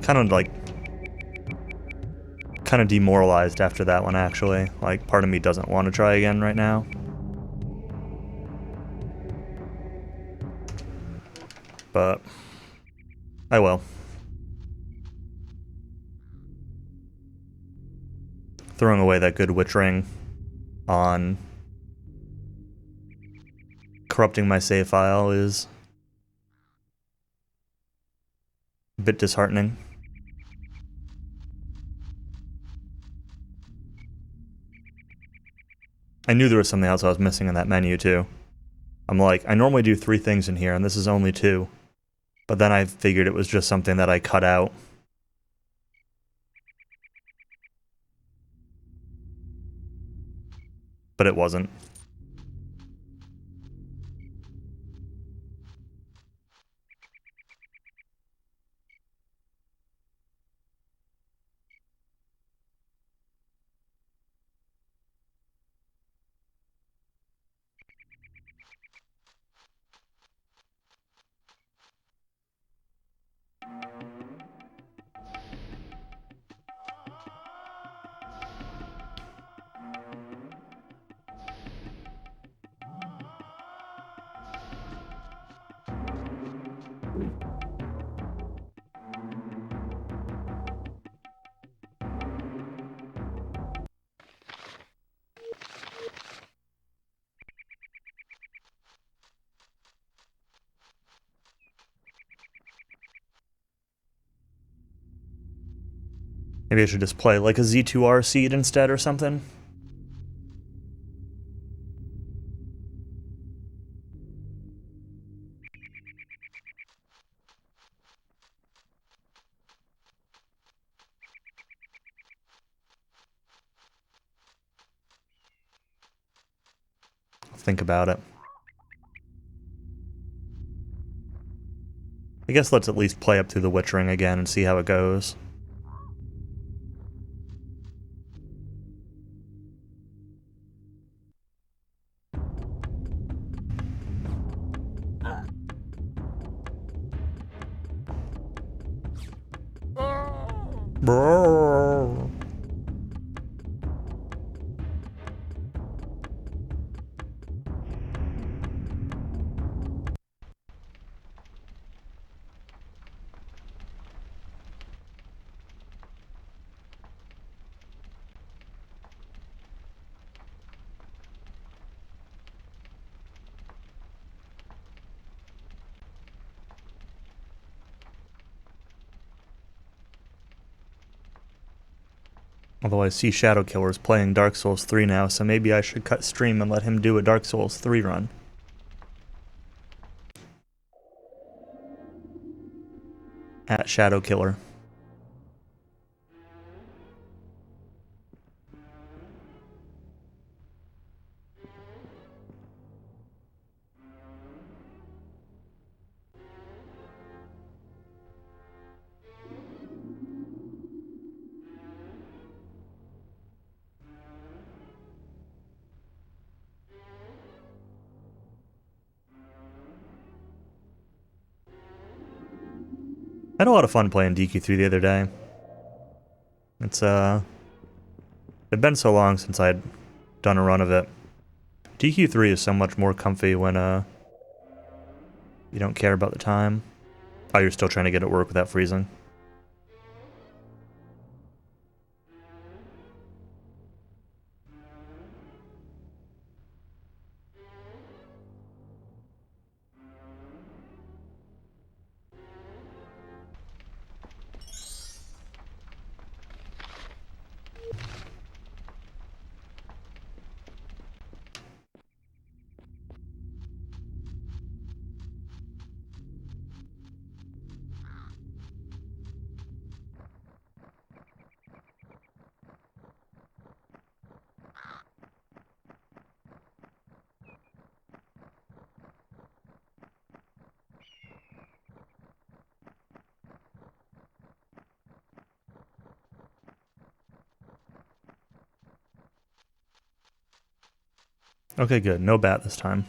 Kind of demoralized after that one, actually. Like, part of me doesn't want to try again right now. But I will. Throwing away that good witch ring on corrupting my save file is a bit disheartening. I knew there was something else I was missing in that menu too. I'm like, I normally do 3 things in here and this is only 2. But then I figured it was just something that I cut out. But it wasn't. Maybe I should just play like a Z2R seed instead or something. I'll think about it. I guess let's at least play up through the witch ring again and see how it goes. Brrr. Although I see Shadow Killer's playing Dark Souls 3 now, so maybe I should cut stream and let him do a Dark Souls 3 run. At Shadow Killer. I had a lot of fun playing DQ3 the other day. It's it'd been so long since I'd done a run of it. DQ3 is so much more comfy when you don't care about the time. Oh, you're still trying to get it work without freezing. Okay, good. No bat this time.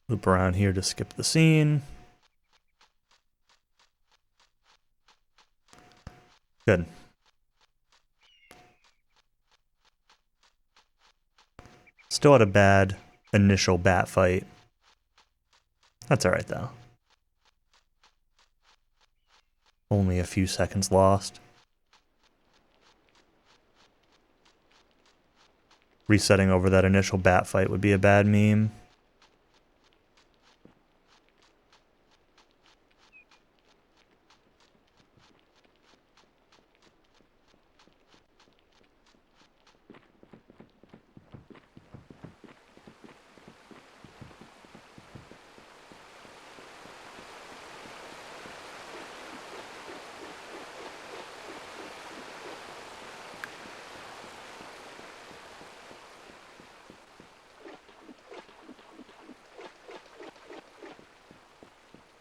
Loop around here to skip the scene. Good. Still had a bad initial bat fight. That's alright though. Only a few seconds lost. Resetting over that initial bat fight would be a bad meme.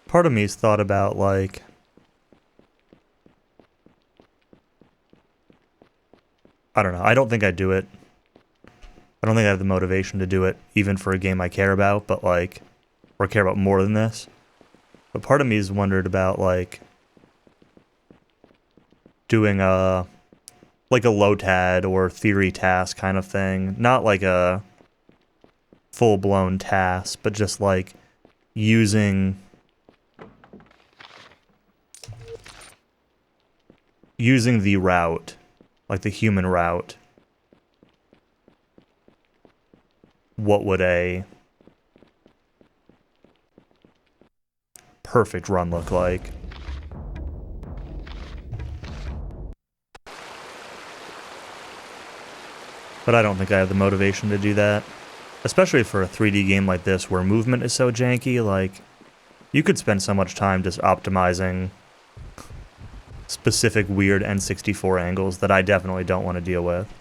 Part of me's thought about, like, I don't know. I don't think I'd do it. I don't think I have the motivation to do it, even for a game I care about, but, like, or care about more than this. But part of me's wondered about, like, doing a, like, a LOTAD or theory task kind of thing. Not like a full-blown task, but just, like, using the route, like the human route. What would a perfect run look like? But I don't think I have the motivation to do that. Especially for a 3D game like this where movement is so janky, like, you could spend so much time just optimizing specific weird N64 angles that I definitely don't want to deal with.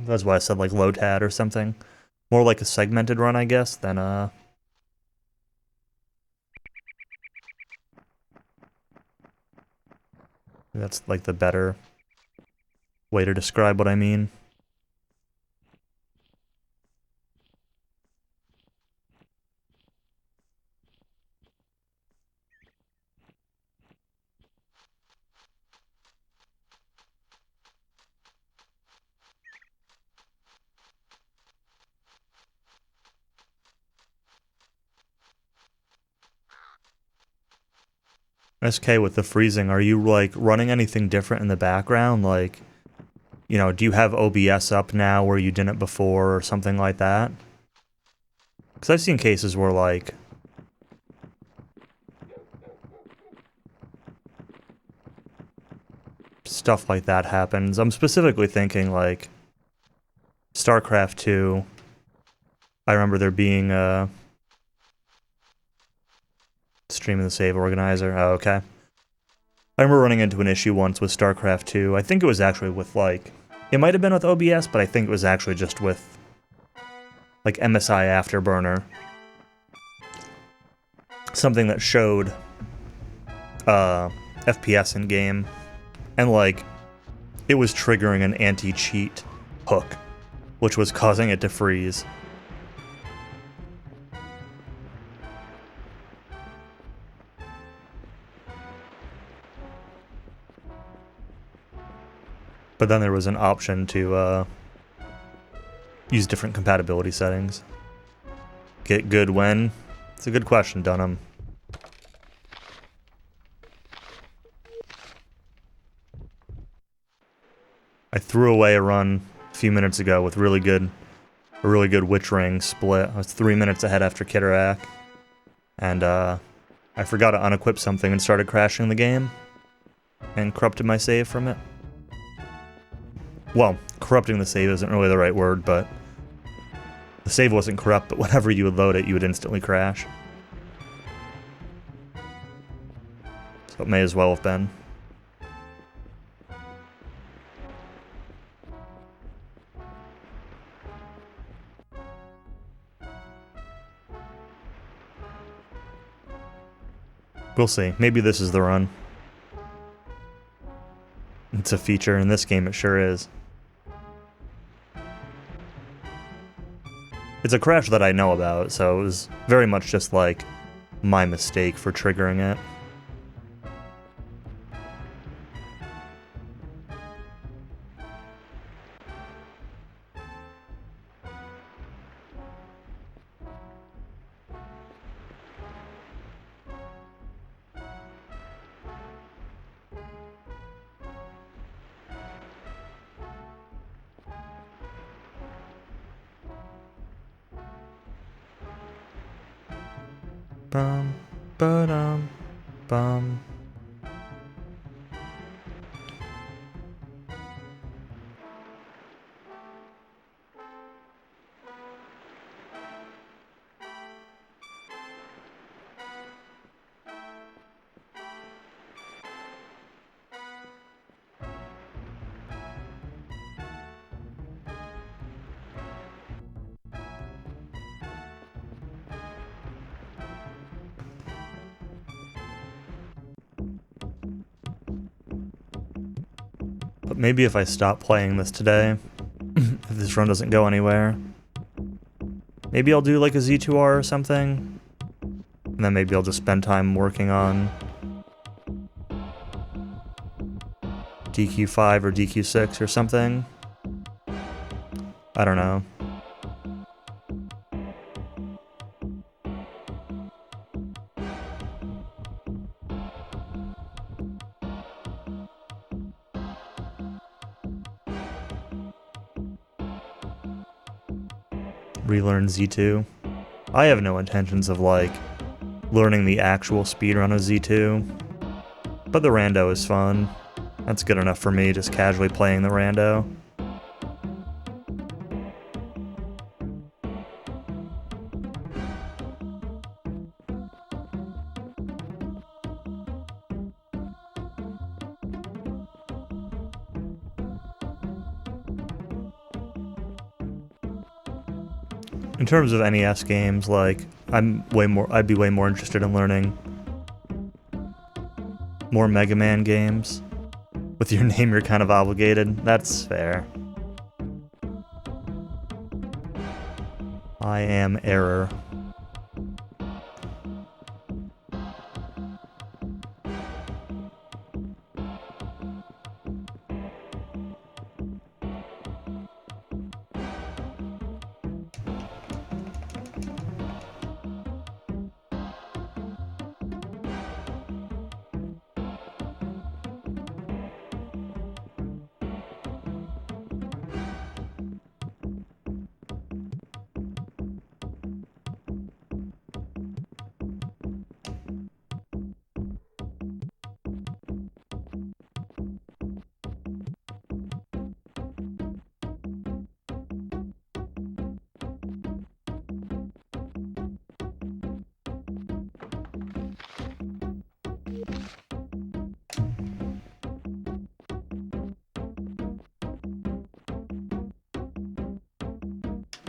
That's why I said like LOTAD or something. More like a segmented run, I guess, than that's like the better way to describe what I mean. SK with the freezing, are you like running anything different in the background? Like, you know, do you have OBS up now where you didn't before or something like that? Because I've seen cases where like stuff like that happens. I'm specifically thinking like StarCraft 2. I remember there being a stream in the save organizer. Oh, okay. I remember running into an issue once with StarCraft 2. I think it was actually with like, it might have been with OBS, but I think it was actually just with like MSI Afterburner. Something that showed FPS in game, and like it was triggering an anti-cheat hook, which was causing it to freeze. But then there was an option to use different compatibility settings. Get good when? It's a good question, Dunham. I threw away a run a few minutes ago with a really good witch ring split. I was 3 minutes ahead after Kitterak, and I forgot to unequip something and started crashing the game, and corrupted my save from it. Well, corrupting the save isn't really the right word, but the save wasn't corrupt, but whenever you would load it, you would instantly crash. So it may as well have been. We'll see. Maybe this is the run. It's a feature. In this game, it sure is. It's a crash that I know about, so it was very much just like my mistake for triggering it. Bum, ba-dum, bum. But maybe if I stop playing this today, if this run doesn't go anywhere, maybe I'll do like a Z2R or something, and then maybe I'll just spend time working on DQ5 or DQ6 or something. I don't know. Relearn Z2. I have no intentions of like learning the actual speedrun of Z2, but the rando is fun. That's good enough for me, just casually playing the rando. In terms of NES games, like, I'd be way more interested in learning more Mega Man games. With your name, you're kind of obligated. That's fair. I am Error.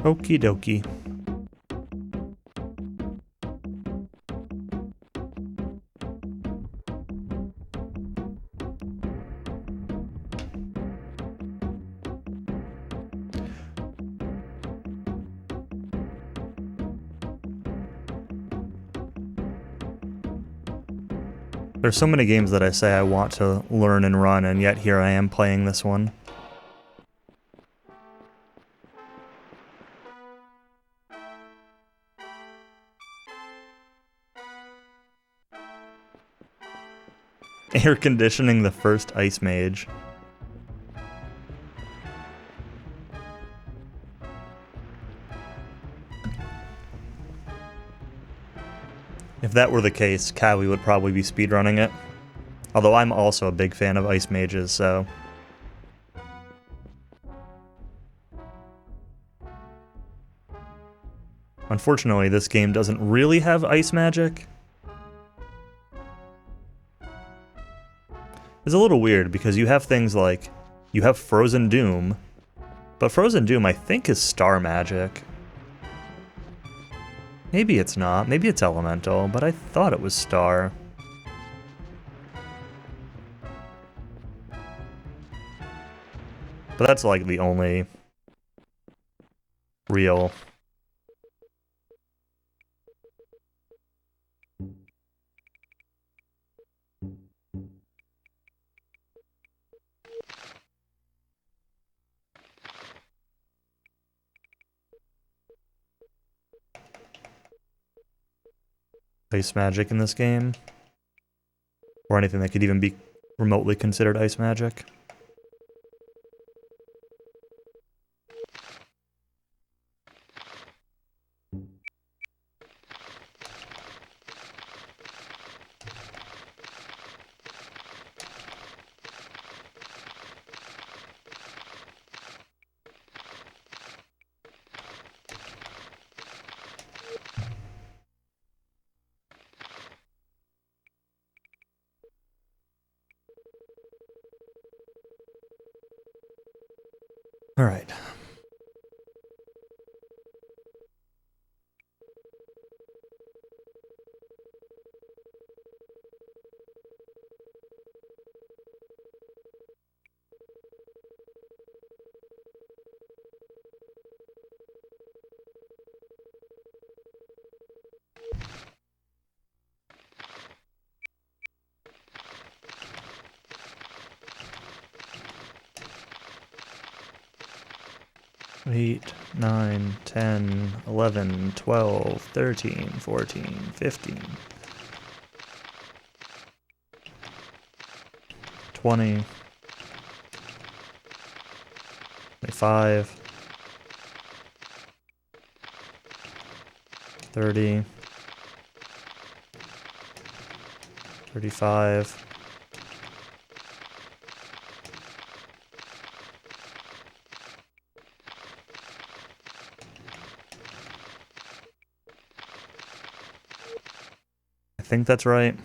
Okie dokie. There's so many games that I say I want to learn and run, and yet here I am playing this one. Air conditioning the first Ice Mage. If that were the case, Kawi would probably be speedrunning it. Although I'm also a big fan of Ice Mages, so... Unfortunately, this game doesn't really have ice magic. It's a little weird because you have things like, you have Frozen Doom, but Frozen Doom I think is star magic. Maybe it's not, maybe it's elemental, but I thought it was star. But that's like the only real ice magic in this game. Or anything that could even be remotely considered ice magic. All right. Eight, 9, 10, 11, 12, 13, 14, 15, 20, 25, 30, 35, 'I think that's right.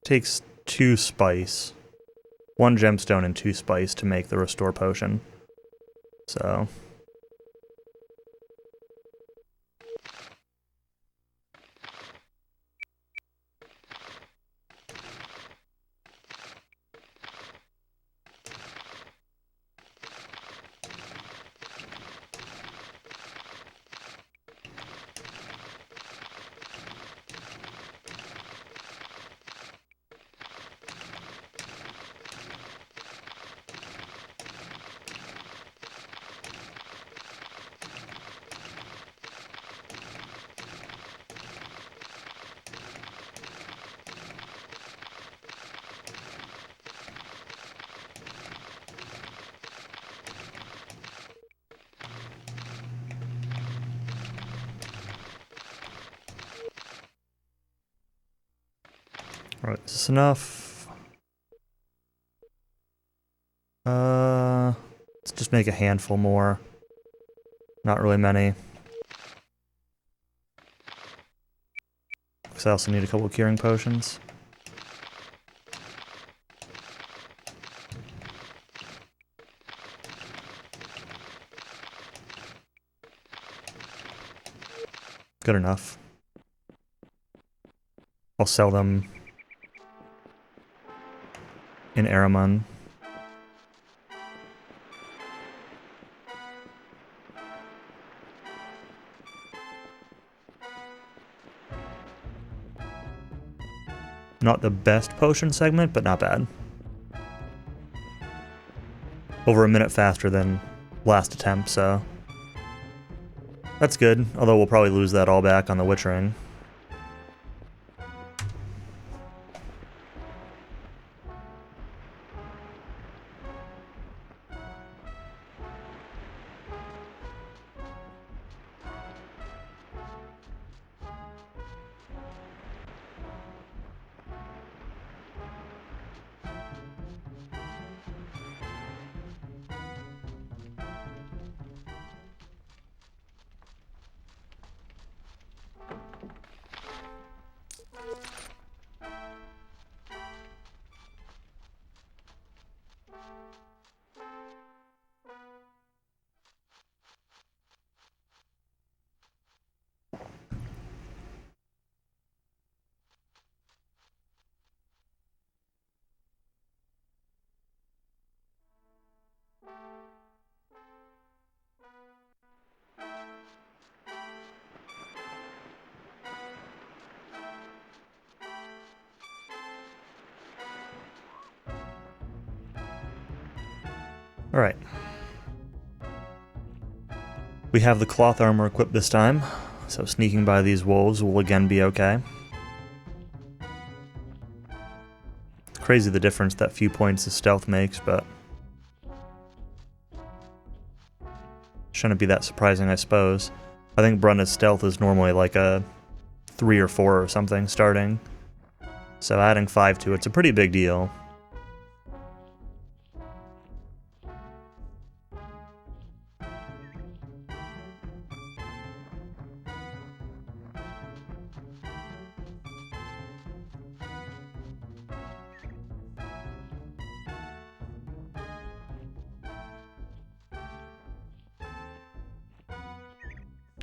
Takes 2 spice. 1 gemstone and 2 spice to make the restore potion. So... Alright, is this enough? Let's just make a handful more. Not really many. Because I also need a couple of curing potions. Good enough. I'll sell them in Aramun. Not the best potion segment, but not bad. Over a minute faster than last attempt, so... that's good, although we'll probably lose that all back on the Witch Ring. Alright. We have the cloth armor equipped this time, so sneaking by these wolves will again be okay. Crazy the difference that few points of stealth makes, but shouldn't be that surprising, I suppose. I think Brunna's stealth is normally like a 3 or 4 or something starting, so adding 5 to it's a pretty big deal.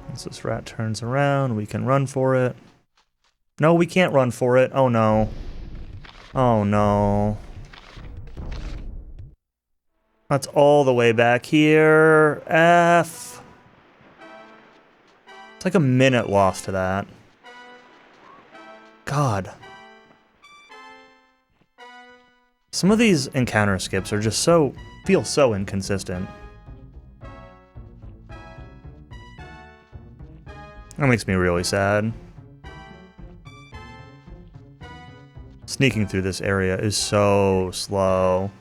Once this rat turns around, we can run for it. No, we can't run for it. Oh no. Oh no. That's all the way back here. F. It's like a minute lost to that. God. Some of these encounter skips are just feel so inconsistent. That makes me really sad. Sneaking through this area is so slow.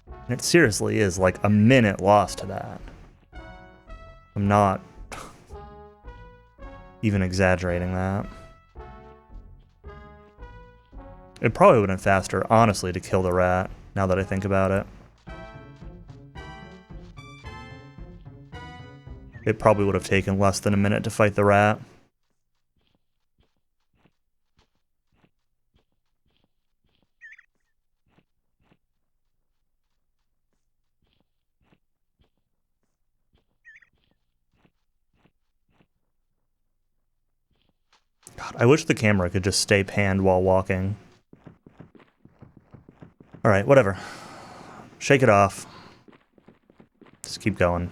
And it seriously is like a minute lost to that. I'm not even exaggerating that. It probably would have been faster, honestly, to kill the rat, now that I think about it. It probably would have taken less than a minute to fight the rat. God, I wish the camera could just stay panned while walking. Alright, whatever. Shake it off. Just keep going.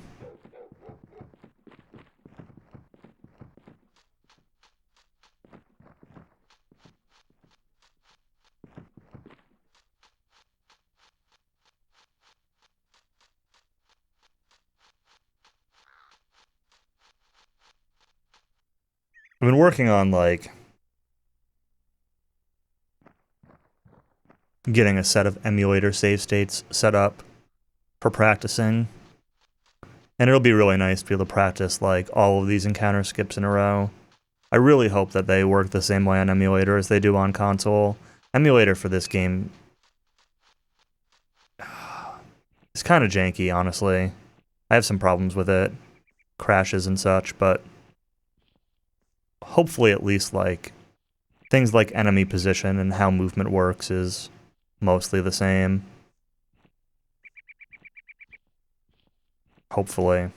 I've been working on, like, getting a set of emulator save states set up for practicing. And it'll be really nice to be able to practice, like, all of these encounter skips in a row. I really hope that they work the same way on emulator as they do on console. Emulator for this game is kind of janky, honestly. I have some problems with it. Crashes and such, but hopefully at least, like, things like enemy position and how movement works is mostly the same. Hopefully.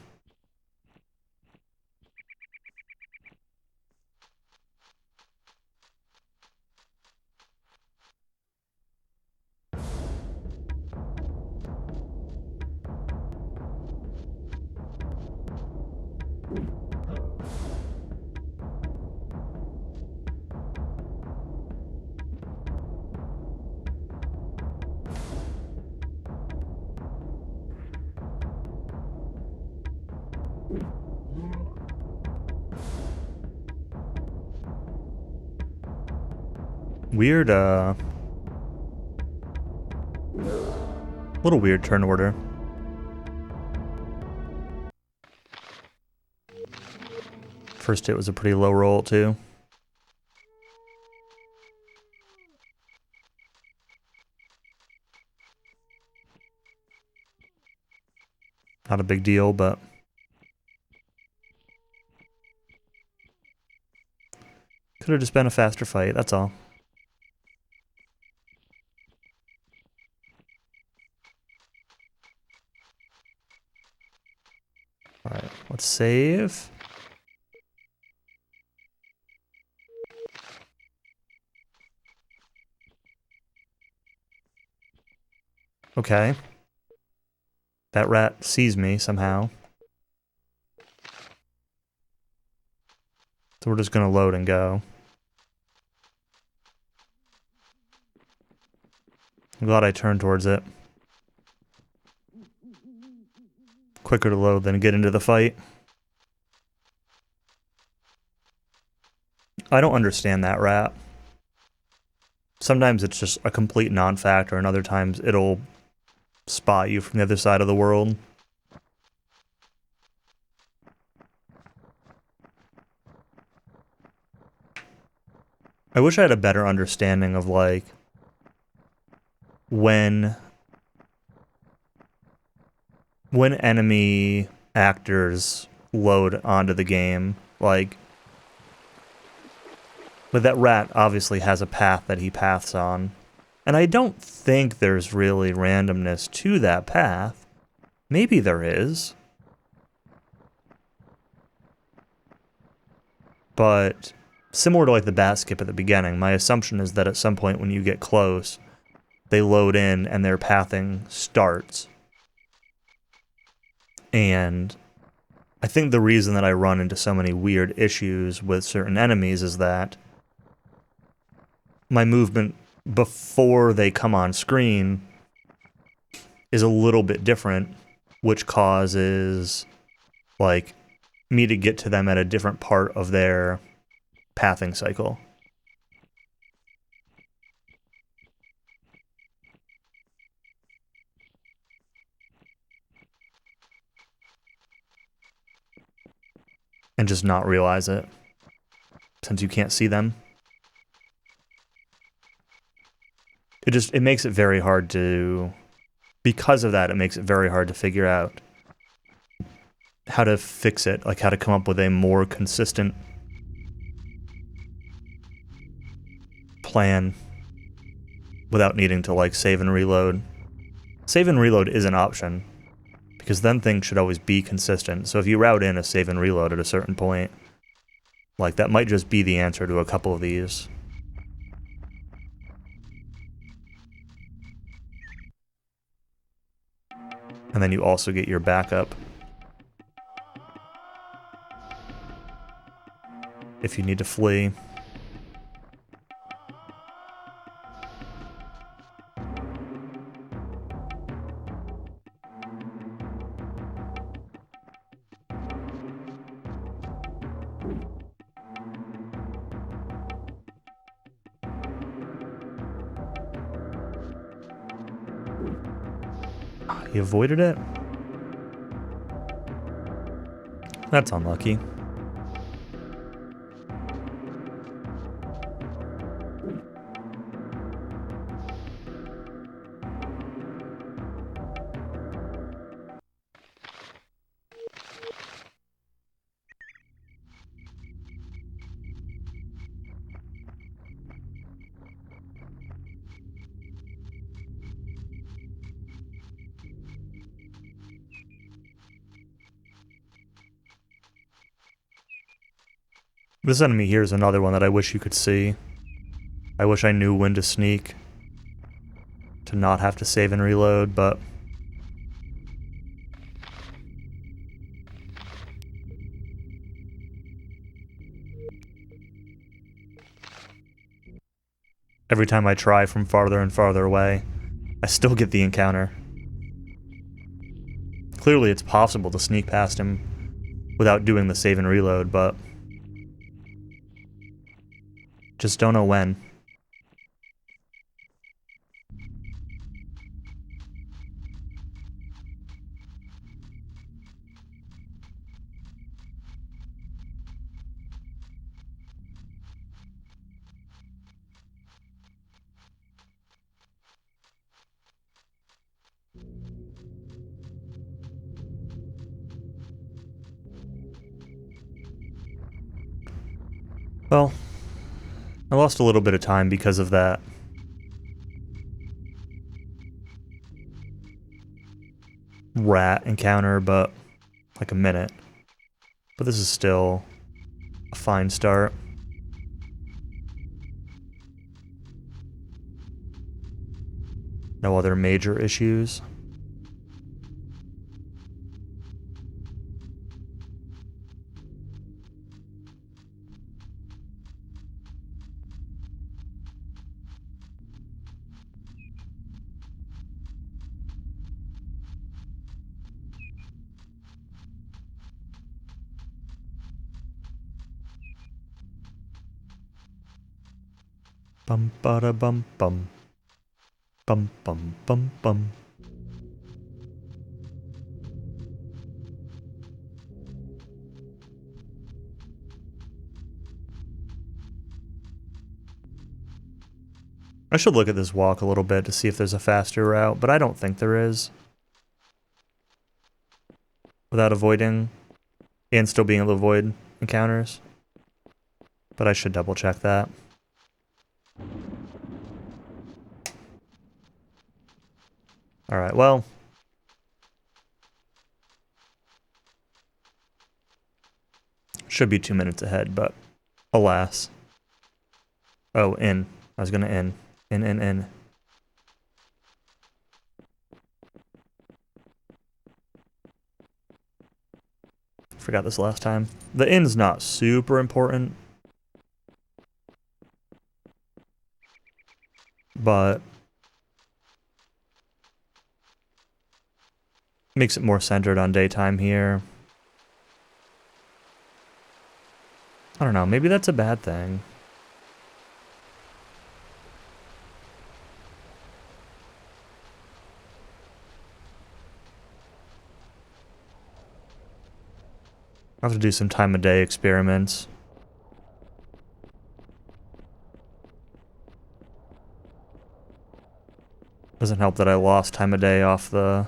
Weird, little weird turn order. First hit was a pretty low roll, too. Not a big deal, but could have just been a faster fight, that's all. Alright, let's save. Okay. That rat sees me somehow. So we're just gonna load and go. I'm glad I turned towards it. Quicker to load than get into the fight. I don't understand that rat. Sometimes it's just a complete non-factor, and other times it'll spot you from the other side of the world. I wish I had a better understanding of, like, when enemy actors load onto the game, like, but that rat obviously has a path that he paths on. And I don't think there's really randomness to that path. Maybe there is. But similar to like the bat skip at the beginning, my assumption is that at some point when you get close, they load in and their pathing starts. And I think the reason that I run into so many weird issues with certain enemies is that my movement before they come on screen is a little bit different, which causes, like, me to get to them at a different part of their pathing cycle. And just not realize it, since you can't see them. It makes it very hard to, because of that, it makes it very hard to figure out how to fix it, like how to come up with a more consistent plan without needing to, like, save and reload. Save and reload is an option, because then things should always be consistent. So if you route in a save and reload at a certain point, like, that might just be the answer to a couple of these. And then you also get your backup if you need to flee. He avoided it? That's unlucky. This enemy here is another one that I wish you could see. I wish I knew when to sneak to not have to save and reload, but every time I try from farther and farther away, I still get the encounter. Clearly it's possible to sneak past him without doing the save and reload, but just don't know when. Well, I lost a little bit of time because of that. Rat encounter, but like a minute. But this is still a fine start. No other major issues. Bum bada bum bum. Bum bum bum bum. I should look at this walk a little bit to see if there's a faster route, but I don't think there is. Without avoiding, and still being able to avoid encounters. But I should double check that. Alright, well. Should be 2 minutes ahead, but alas. Oh, in. I was gonna in. In. Forgot this last time. The inn's not super important. But makes it more centered on daytime here. I don't know, maybe that's a bad thing. I'll have to do some time of day experiments. Doesn't help that I lost time of day off the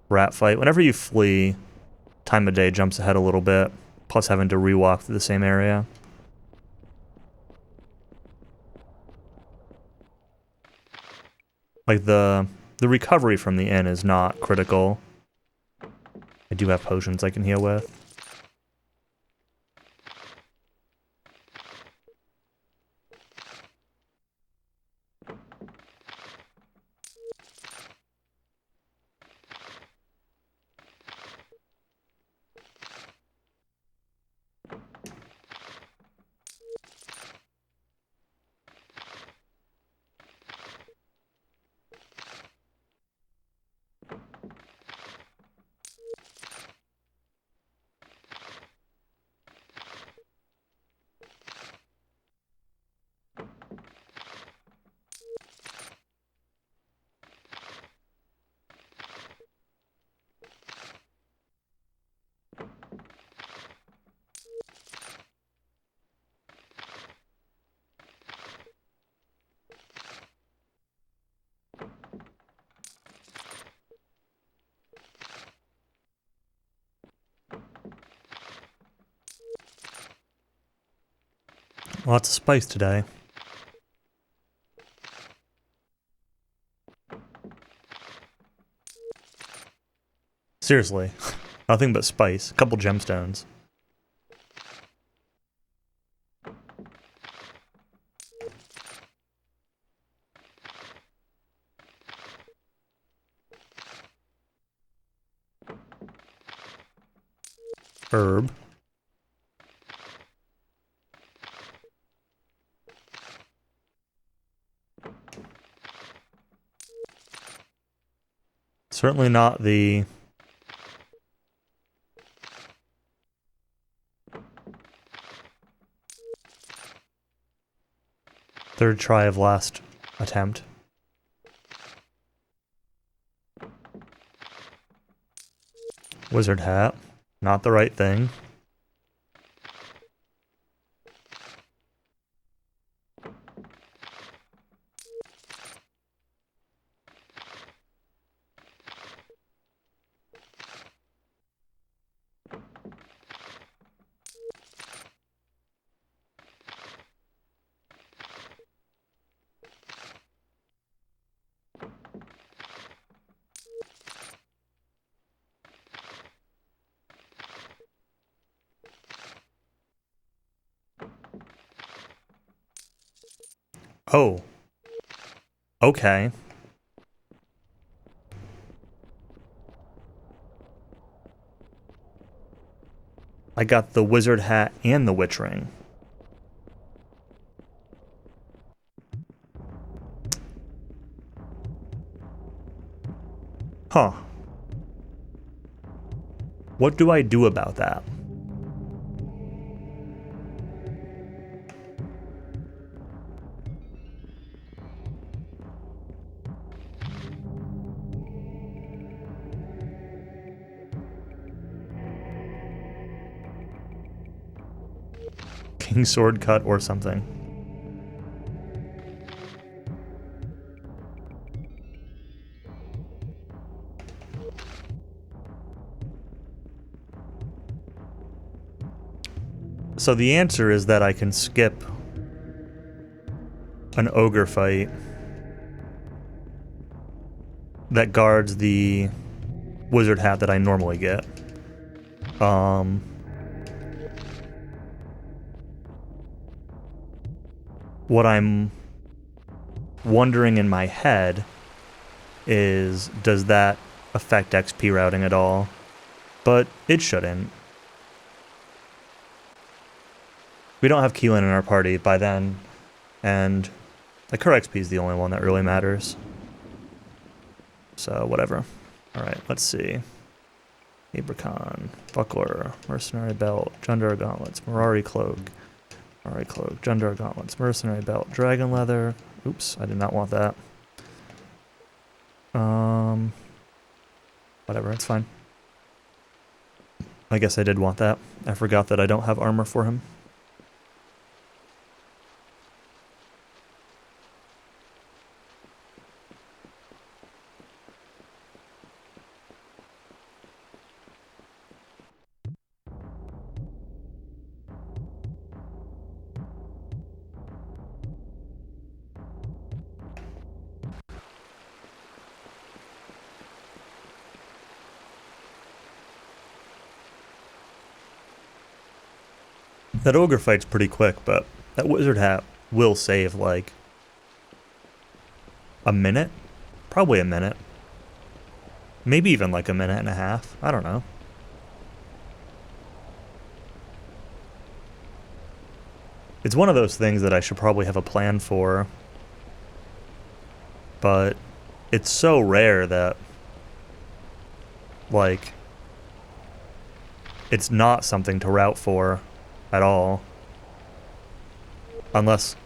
rat fight. Whenever you flee, time of day jumps ahead a little bit, plus having to rewalk through the same area. Like the recovery from the inn is not critical. I do have potions I can heal with. Lots of spice today. Seriously. Nothing but spice. A couple gemstones. Herb. Certainly not the third try of last attempt. Wizard hat. Not the right thing. Oh. Okay. I got the wizard hat and the witch ring. Huh. What do I do about that? fucking sword cut or something. So the answer is that I can skip an ogre fight that guards the wizard hat that I normally get. What I'm wondering in my head is, does that affect XP routing at all? But it shouldn't. We don't have Keelan in our party by then, and like her XP is the only one that really matters. So whatever. Alright, let's see. Abracon, Buckler, Mercenary Belt, Jundar Gauntlets, Mirari Cloak, Jundar Gauntlets, Mercenary Belt, Dragon Leather. Oops, I did not want that. Whatever, it's fine. I guess I did want that. I forgot that I don't have armor for him. That ogre fight's pretty quick, but that wizard hat will save, like, a minute? Probably a minute. Maybe even like a minute and a half. I don't know. It's one of those things that I should probably have a plan for, but it's so rare that, like, it's not something to route for at all, unless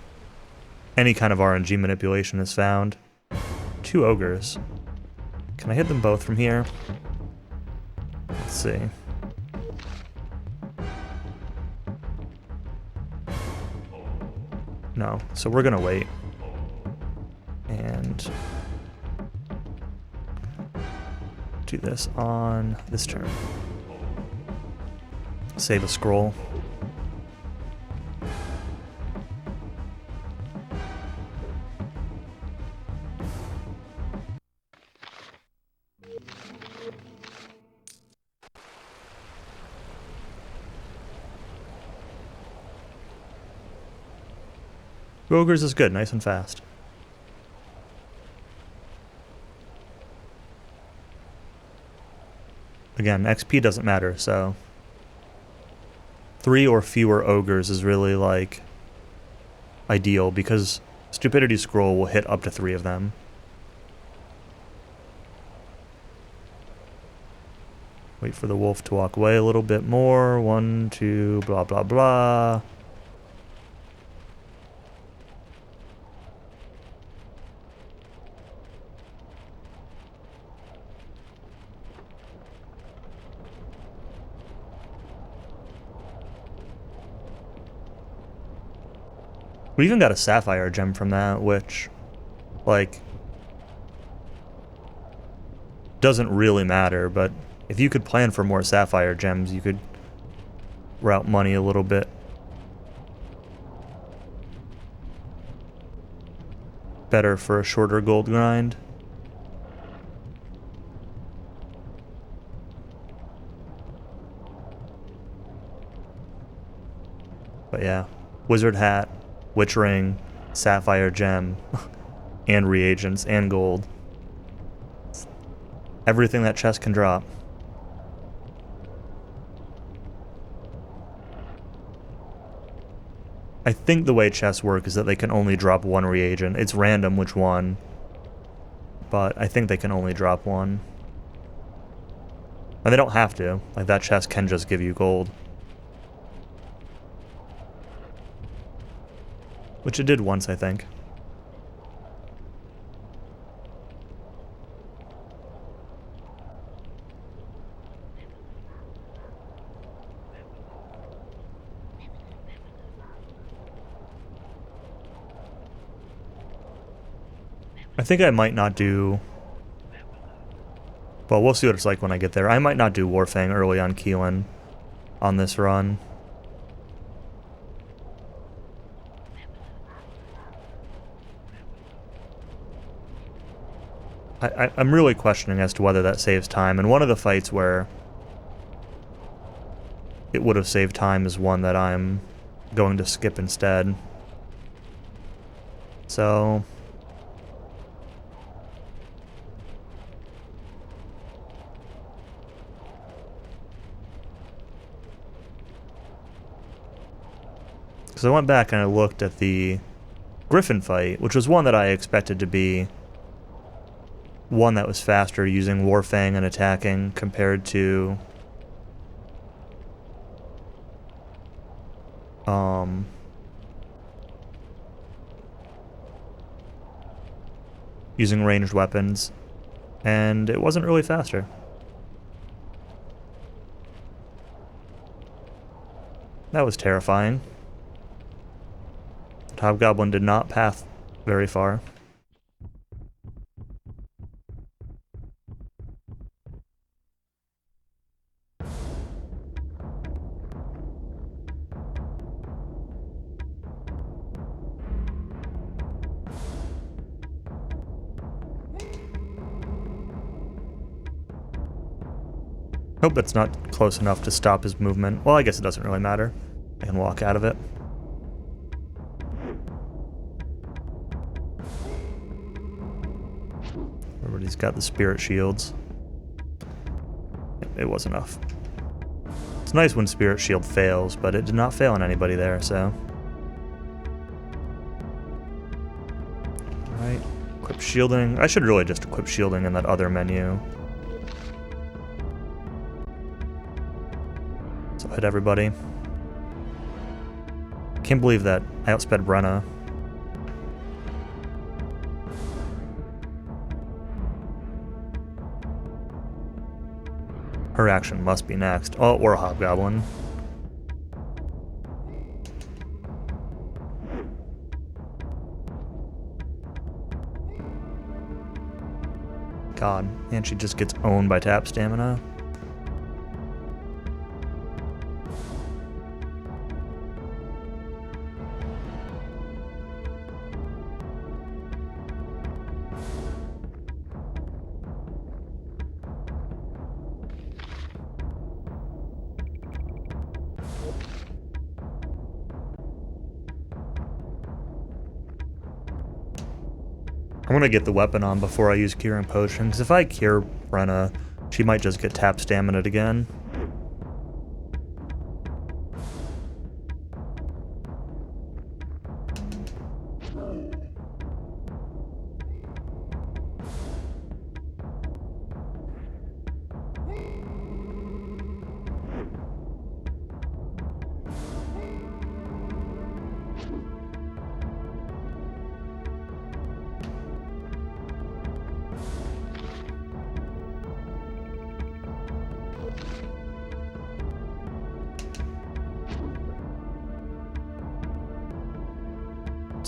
any kind of RNG manipulation is found. 2 ogres. Can I hit them both from here? Let's see. No, so we're gonna wait. And do this on this turn. Save a scroll. Ogres is good, nice and fast. Again, XP doesn't matter, so 3 or fewer ogres is really, like, ideal, because Stupidity Scroll will hit up to 3 of them. Wait for the wolf to walk away a little bit more. 1, 2, blah, blah, blah. We even got a sapphire gem from that, which, like, doesn't really matter, but if you could plan for more sapphire gems, you could route money a little bit better for a shorter gold grind. But yeah, wizard hat, witch ring, sapphire gem, and reagents, and gold. Everything that chest can drop. I think the way chests work is that they can only drop 1 reagent. It's random which one, but I think they can only drop 1. And they don't have to. Like, that chest can just give you gold. Which it did once, I think. I think I might not do... Well, we'll see what it's like when I get there. I might not do Warfang early on Keelan on this run. I'm really questioning as to whether that saves time, and one of the fights where it would have saved time is one that I'm going to skip instead. So... because I went back and I looked at the Griffin fight, which was one that I expected to be one that was faster using Warfang and attacking compared to using ranged weapons, and it wasn't really faster. That was terrifying. Hobgoblin did not path very far. Hope that's not close enough to stop his movement. Well, I guess it doesn't really matter. I can walk out of it. Everybody's got the spirit shields. It was enough. It's nice when spirit shield fails, but it did not fail on anybody there, so... Alright, equip shielding. I should really just equip shielding in that other menu. So hit everybody. Can't believe that I outsped Brenna. Her action must be next. Oh, or a Hobgoblin. God, and she just gets owned by tap stamina. I'm gonna get the weapon on before I use Curing Potion, because if I cure Brenna, she might just get tap stamina'd again.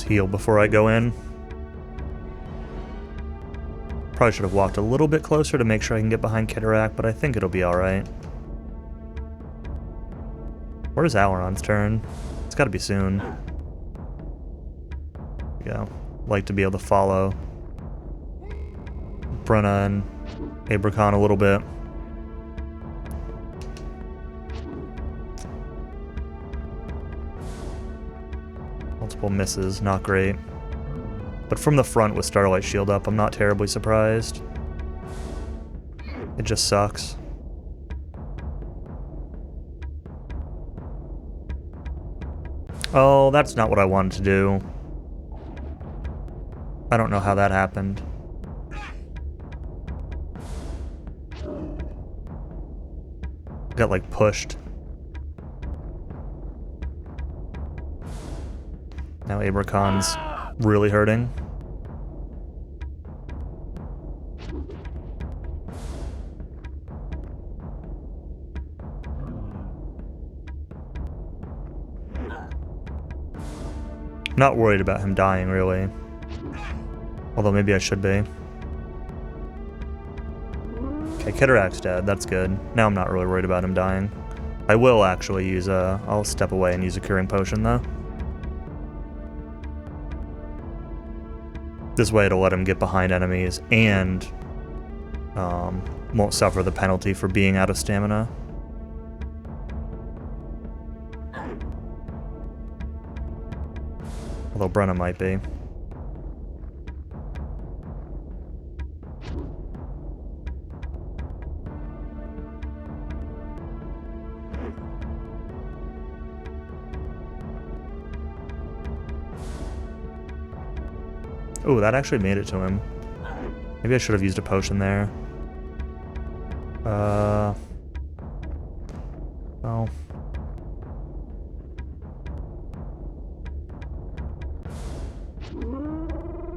Heal before I go in. Probably should have walked a little bit closer to make sure I can get behind Kitterak, but I think it'll be alright. Where's Alaron's turn? It's gotta be soon. Yeah, like to be able to follow Brenna and Abracon a little bit. Multiple misses, not great. But from the front with Starlight Shield up, I'm not terribly surprised. It just sucks. Oh, that's not what I wanted to do. I don't know how that happened. Got like pushed. Now Abracon's really hurting. Not worried about him dying, really. Although maybe I should be. Okay, Kitarak's dead. That's good. Now I'm not really worried about him dying. I will actually use a... I'll step away and use a curing potion, though. This way it'll let him get behind enemies and won't suffer the penalty for being out of stamina. Although Brenna might be. Oh, that actually made it to him. Maybe I should have used a potion there. Oh.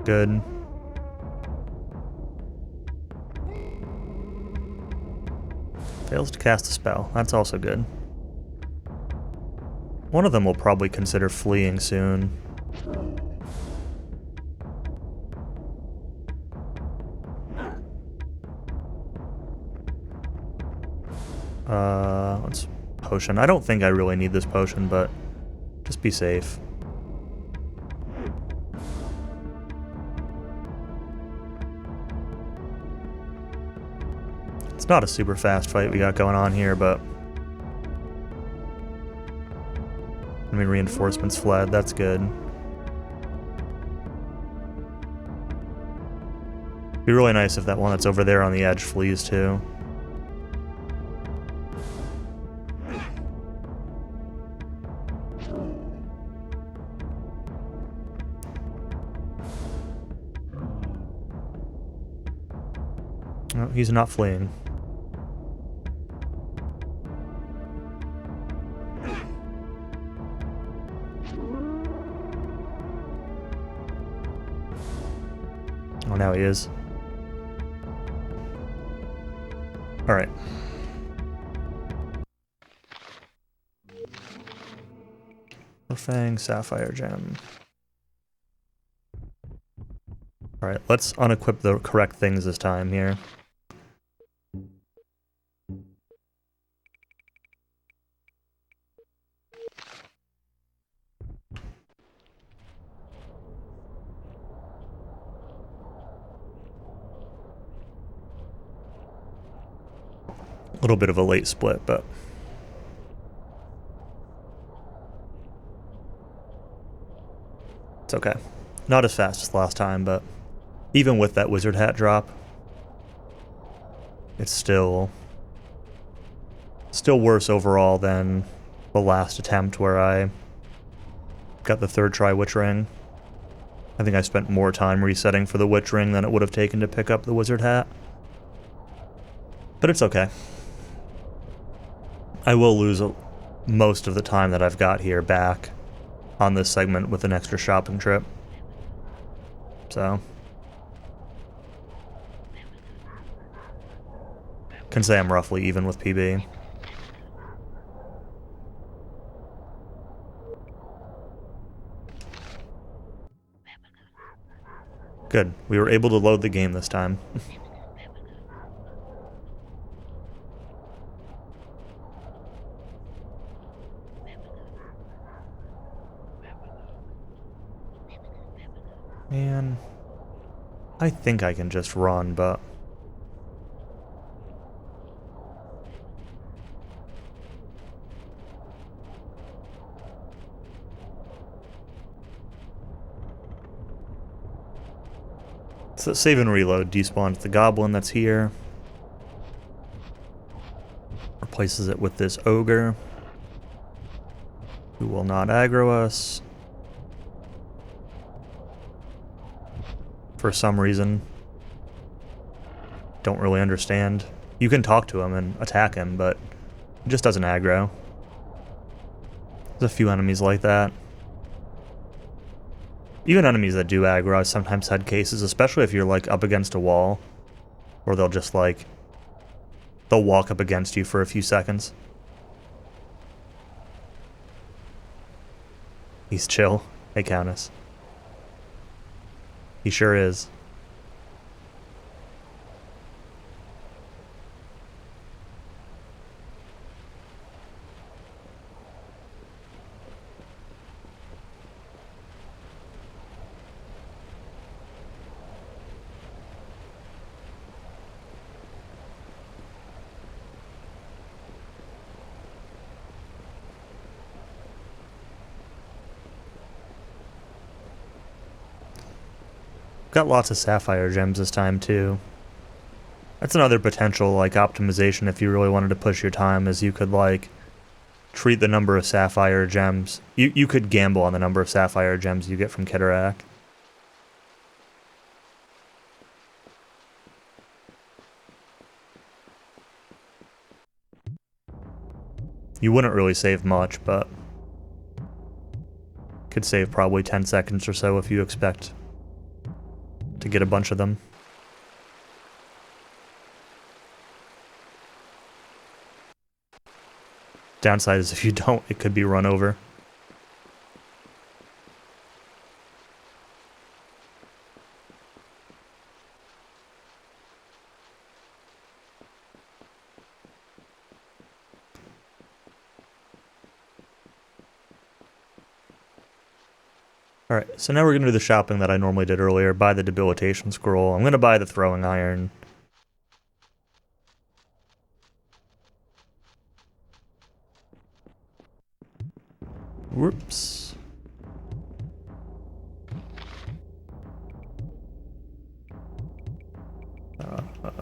Good. Fails to cast a spell. That's also good. One of them will probably consider fleeing soon. Let's potion. I don't think I really need this potion, but just be safe. It's not a super fast fight we got going on here, but... I mean, reinforcements fled. That's good. Be really nice if that one that's over there on the edge flees too. No, he's not fleeing. Oh, now he is. Alright. Fang, Sapphire Gem. Alright, let's unequip the correct things this time here. A little bit of a late split, but... it's okay. Not as fast as last time, but even with that wizard hat drop, it's still worse overall than the last attempt where I got the third try witch ring. I think I spent more time resetting for the witch ring than it would have taken to pick up the wizard hat. But it's okay. I will lose most of the time that I've got here back on this segment with an extra shopping trip. So... can say I'm roughly even with PB. Good. We were able to load the game this time. Man, I think I can just run, but... so save and reload despawns the goblin that's here. Replaces it with this ogre, who will not aggro us. For some reason. Don't really understand. You can talk to him and attack him, but he just doesn't aggro. There's a few enemies like that. Even enemies that do aggro, I've sometimes had cases, especially if you're like up against a wall, where they'll just like, they'll walk up against you for a few seconds. He's chill. Hey, Countess. He sure is. got lots of sapphire gems this time too. That's another potential like optimization if you really wanted to push your time, is you could like treat the number of sapphire gems. You could gamble on the number of sapphire gems you get from Kidorak. You wouldn't really save much, but could save probably 10 seconds or so if you expect to get a bunch of them. Downside is if you don't, it could be run over. Alright, so now we're going to do the shopping that I normally did earlier. Buy the debilitation scroll. I'm going to buy the throwing iron. Whoops.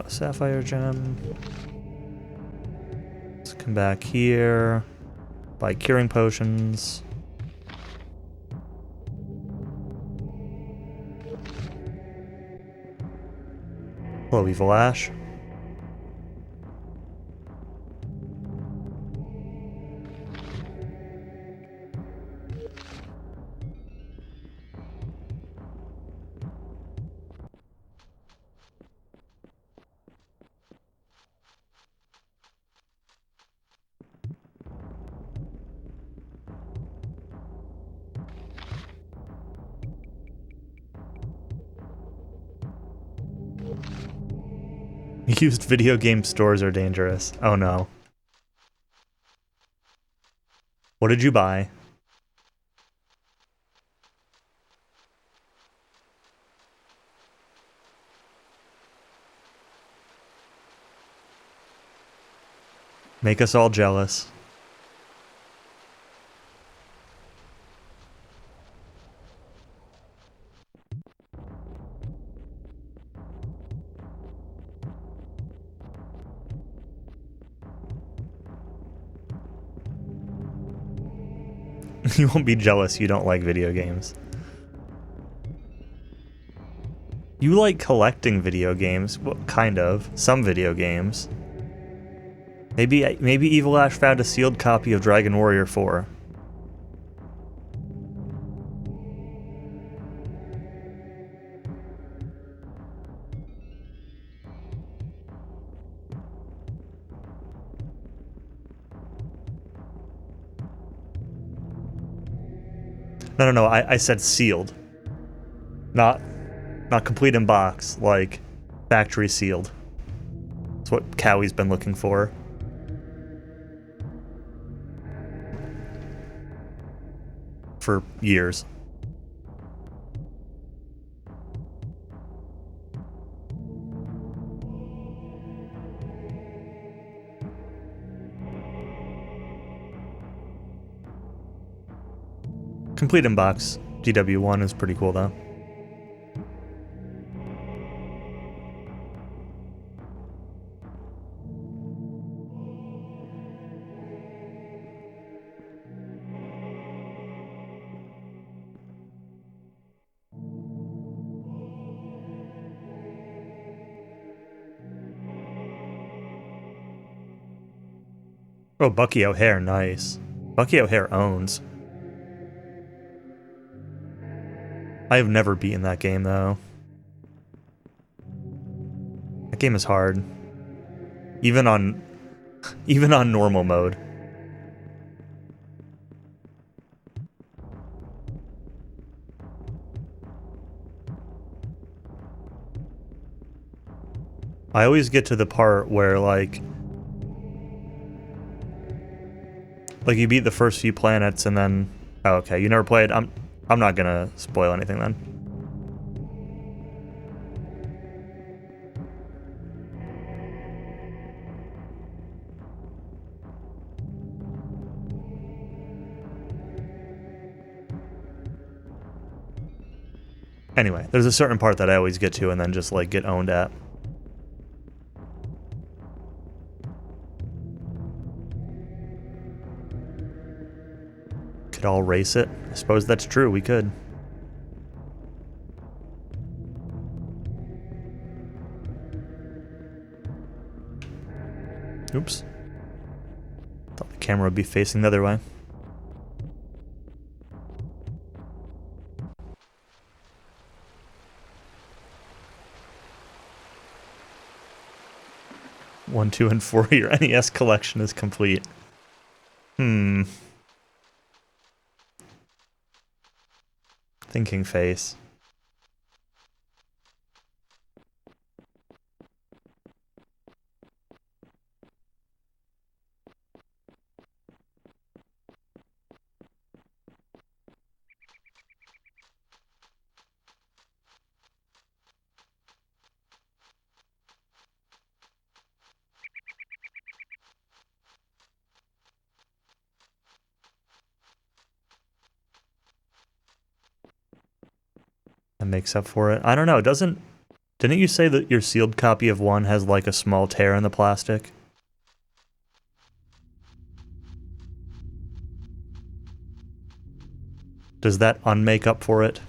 Sapphire gem. Let's come back here. Buy curing potions. Hello, Evil Ash. Used video game stores are dangerous. Oh no. What did you buy? Make us all jealous. You won't be jealous you don't like video games. You like collecting video games. Well, kind of. Some video games. Maybe Evil Ash found a sealed copy of Dragon Warrior 4. No, I said sealed. Not complete in box, like factory sealed. That's what Cowie's been looking for. For years. Complete in box GW1 is pretty cool though. Oh, Bucky O'Hare, nice. Bucky O'Hare owns. I have never beaten that game, though. That game is hard. Even on normal mode. I always get to the part where, like you beat the first few planets and then... Oh, okay, you never played? I'm not gonna spoil anything then. Anyway, there's a certain part that I always get to and then just, like, get owned at. Could all race it? I suppose that's true, we could. Oops. Thought the camera would be facing the other way. One, 2, and 4, your NES collection is complete. Thinking face. That makes up for it. I don't know, didn't you say that your sealed copy of 1 has like a small tear in the plastic? Does that unmake up for it?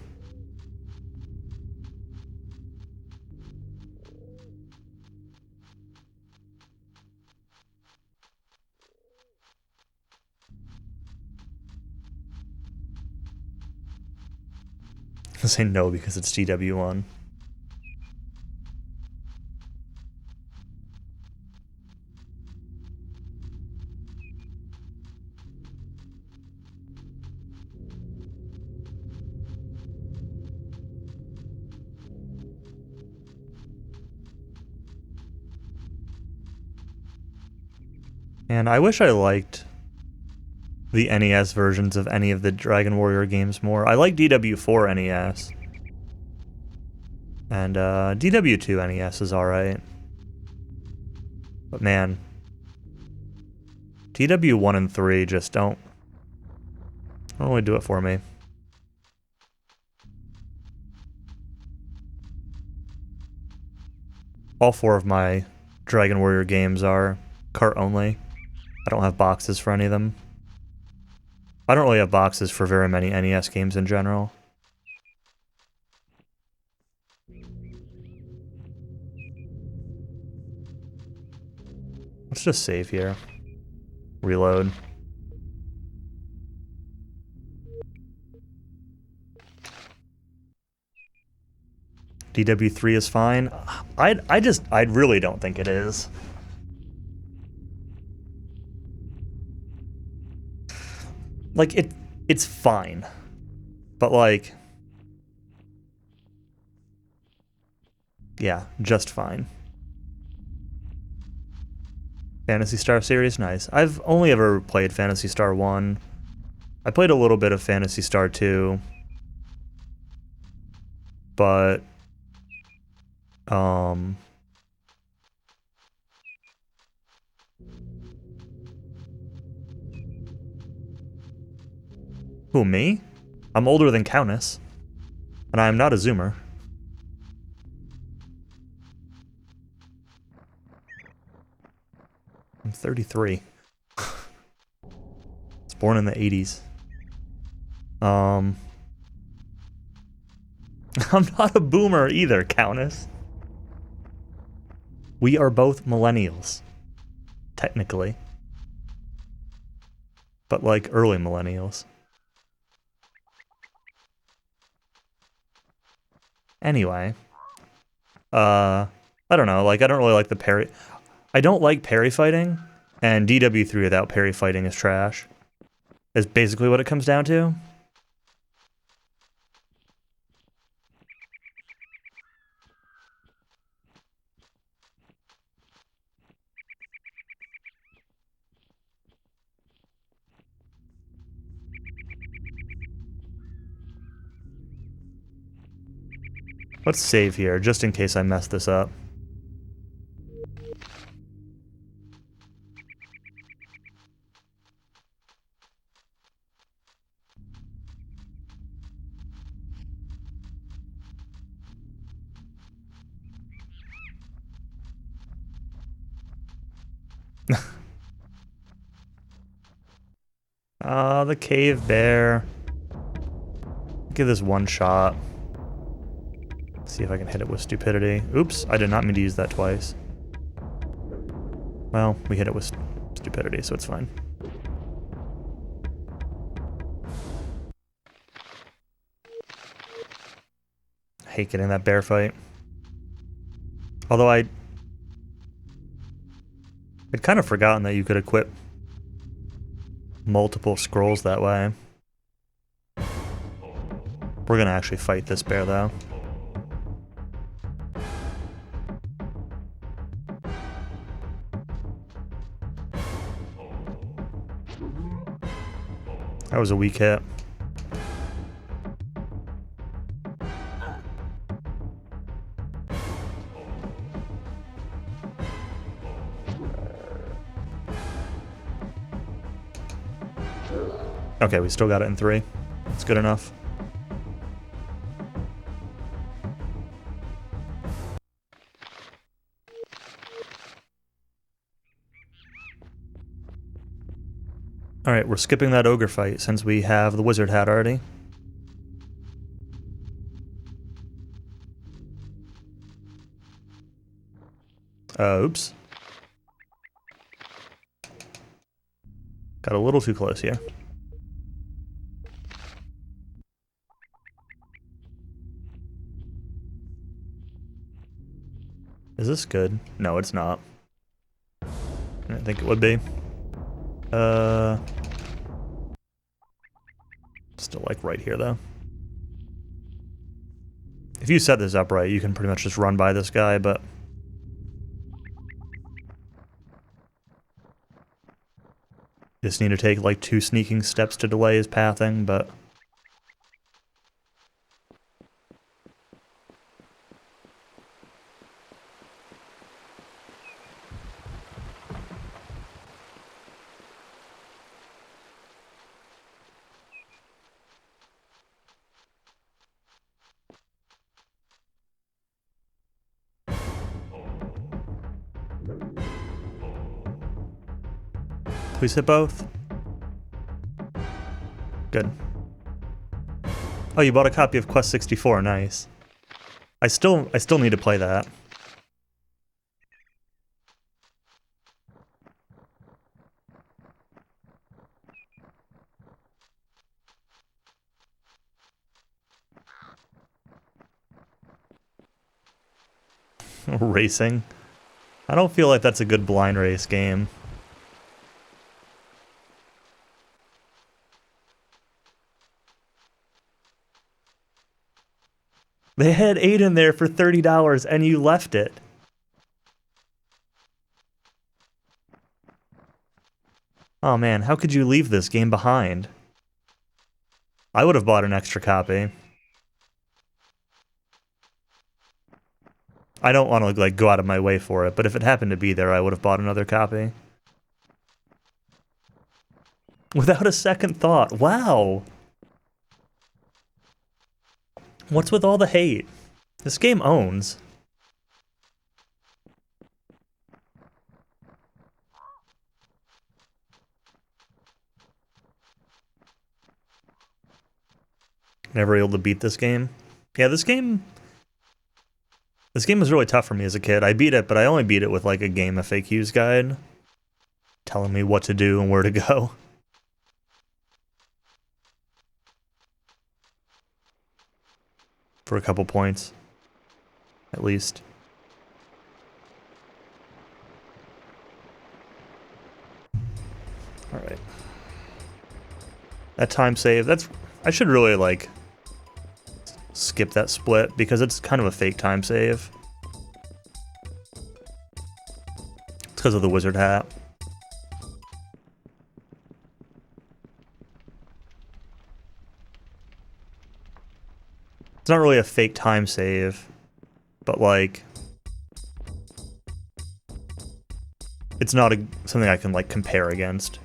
I say no because it's DW1. And I wish I liked the NES versions of any of the Dragon Warrior games more. I like DW4 NES. And DW2 NES is alright. But man, DW1 and 3 just don't really do it for me. All 4 of my Dragon Warrior games are cart only. I don't have boxes for any of them. I don't really have boxes for very many NES games in general. Let's just save here. Reload. DW3 is fine. I really don't think it is. Like, it's fine. But, like... yeah, just fine. Phantasy Star series, nice. I've only ever played Phantasy Star 1. I played a little bit of Phantasy Star 2. But... Who, me? I'm older than Countess. And I am not a Zoomer. I'm 33. I was born in the 80s. I'm not a boomer either, Countess. We are both millennials. Technically. But like early millennials. Anyway. I don't know, like I don't really like the parry. I don't like parry fighting, and DW3 without parry fighting is trash. Is basically what it comes down to. Let's save here, just in case I mess this up. Ah, the cave bear. Give this one shot. See if I can hit it with stupidity. Oops, I did not mean to use that twice. Well, we hit it with stupidity, so it's fine. I hate getting that bear fight. Although I'd kind of forgotten that you could equip multiple scrolls that way. We're gonna actually fight this bear, though. That was a weak hit. Okay, we still got it in 3. It's good enough. Alright, we're skipping that ogre fight since we have the wizard hat already. Oops. Got a little too close here. Is this good? No, it's not. I didn't think it would be. Still like right here though. If you set this up right, you can pretty much just run by this guy, but you just need to take like 2 sneaking steps to delay his pathing, but please hit both. Good. Oh, you bought a copy of Quest 64, nice. I still need to play that. Racing. I don't feel like that's a good blind race game. They had Aidyn there for $30 and you left it. Oh man, how could you leave this game behind? I would have bought an extra copy. I don't want to like go out of my way for it, but if it happened to be there, I would have bought another copy. Without a second thought. Wow. What's with all the hate? This game owns. Never able to beat this game. Yeah, this game was really tough for me as a kid. I beat it, but I only beat it with like a game FAQs guide telling me what to do and where to go. For a couple points, at least. Alright. That time save, I should really, like, skip that split, because it's kind of a fake time save. It's because of the wizard hat. It's not really a fake time save, but like, it's not something I can like compare against.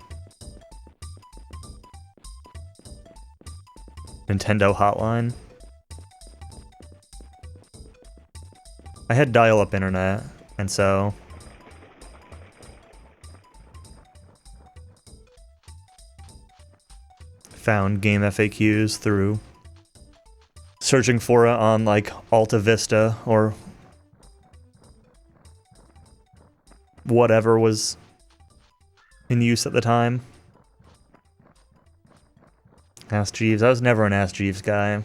Nintendo Hotline. I had dial-up internet, and so found game FAQs through searching for it on like Alta Vista or whatever was in use at the time. Ask Jeeves. I was never an Ask Jeeves guy.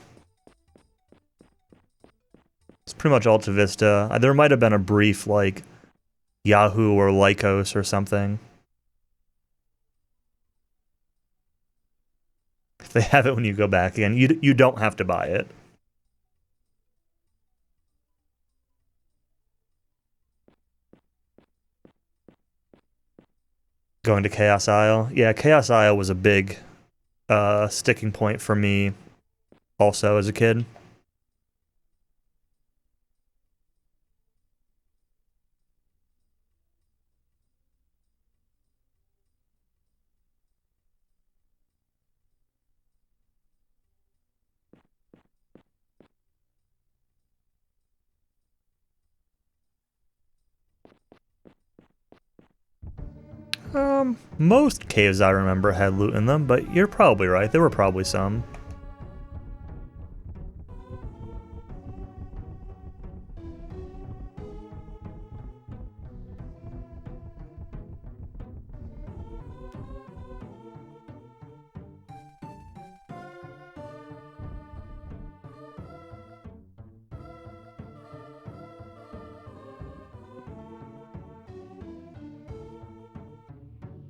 It's pretty much Alta Vista. There might have been a brief like Yahoo or Lycos or something. If they have it when you go back again, you don't have to buy it. Going to Chaos Isle. Yeah, Chaos Isle was a big sticking point for me also as a kid. Most caves I remember had loot in them, but you're probably right. There were probably some.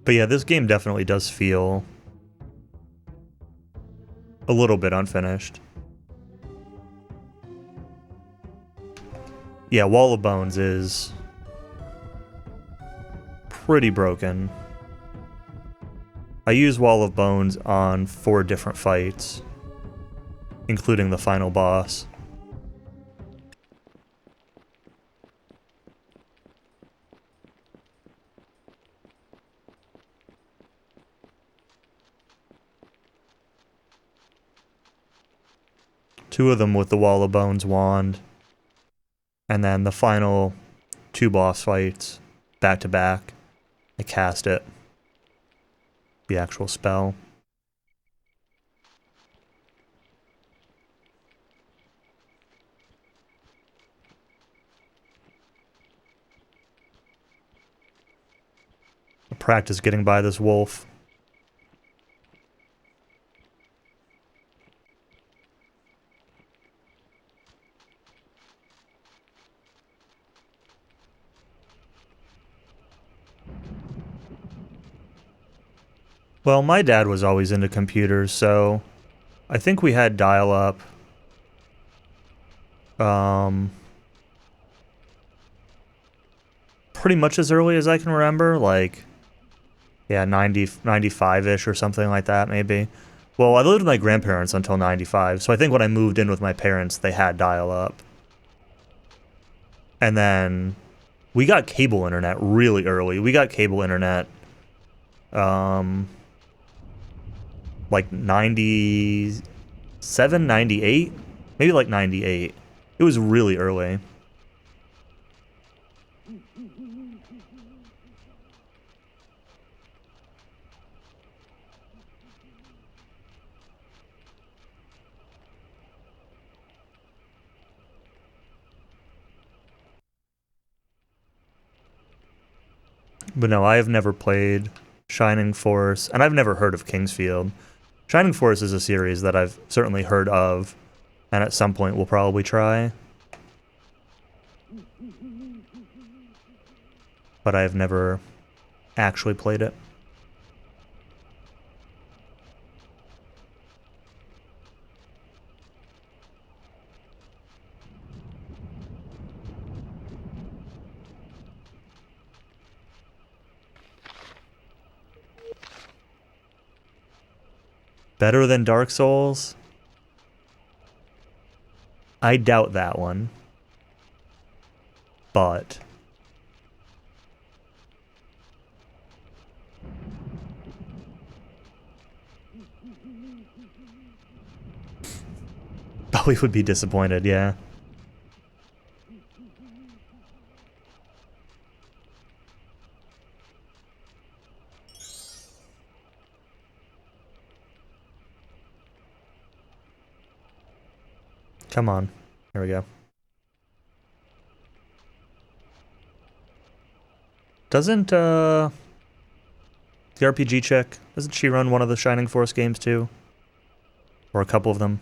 But yeah, this game definitely does feel a little bit unfinished. Yeah, Wall of Bones is pretty broken. I use Wall of Bones on 4 different fights, including the final boss. Two of them with the Wall of Bones wand, and then the final 2 boss fights back to back. I cast it. The actual spell. I practice getting by this wolf. Well, my dad was always into computers, so I think we had dial-up. Pretty much as early as I can remember, like, yeah, 95-ish or something like that, maybe. Well, I lived with my grandparents until 95, so I think when I moved in with my parents, they had dial-up. And then we got cable internet really early. We got cable internet, like 97, 98? Maybe like 98. It was really early. But no, I have never played Shining Force, and I've never heard of Kingsfield. Shining Force is a series that I've certainly heard of, and at some point we'll probably try. But I've never actually played it. Better than Dark Souls? I doubt that one. But we would be disappointed, yeah. Come on. There we go. Doesn't, the RPG chick, doesn't she run one of the Shining Force games too? Or a couple of them?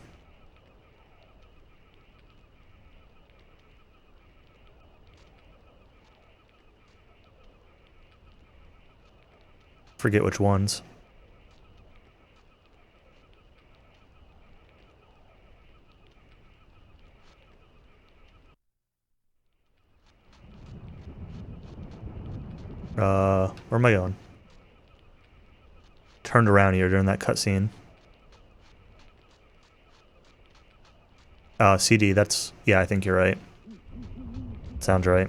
Forget which ones. Where am I going? Turned around here during that cutscene. CD, that's... Yeah, I think you're right. Sounds right.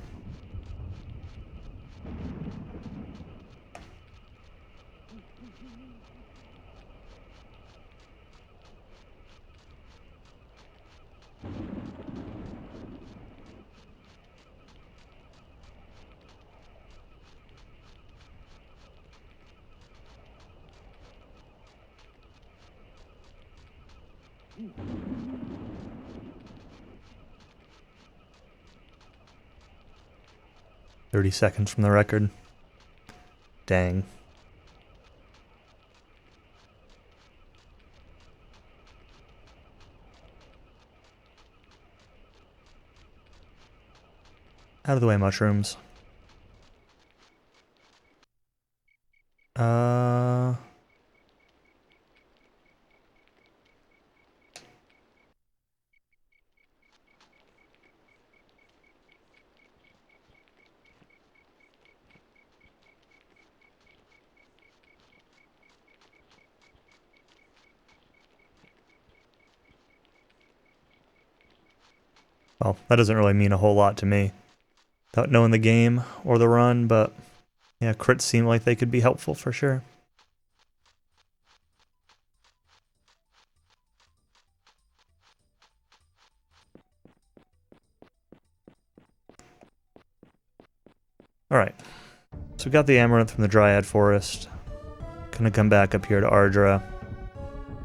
"30 seconds from the record." Dang. Out of the way, mushrooms. Well, that doesn't really mean a whole lot to me, without knowing the game or the run, but yeah, crits seem like they could be helpful for sure. Alright, so we got the Amaranth from the Dryad Forest. Gonna come back up here to Ardra.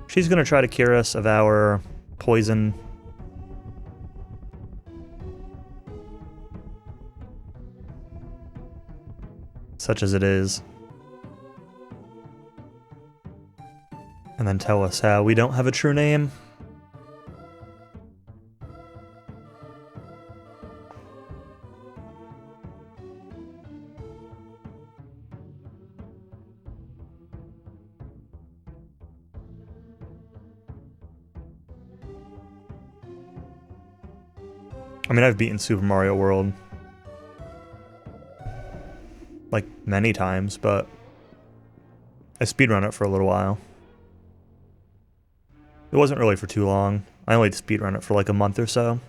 She's gonna try to cure us of our poison. Such as it is. And then tell us how we don't have a true name. I mean, I've beaten Super Mario World like many times, but I speedrun it for a little while. It wasn't really for too long. I only speedrun it for like a month or so.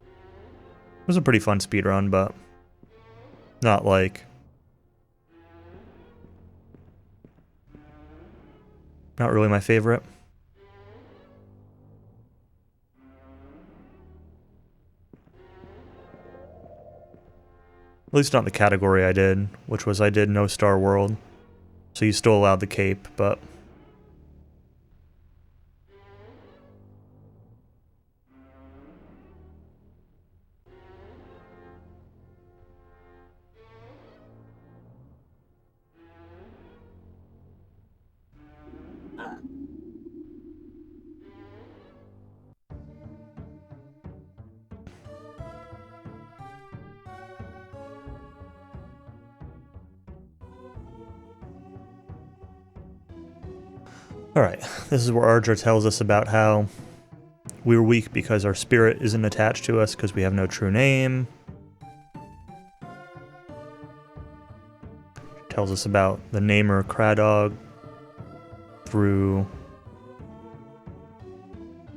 It was a pretty fun speedrun, but not like... not really my favorite. At least not the category I did, which was I did No Star World. So you still allowed the cape, but... Alright, this is where Ardra tells us about how we're weak because our spirit isn't attached to us because we have no true name. She tells us about the namer Cradog through...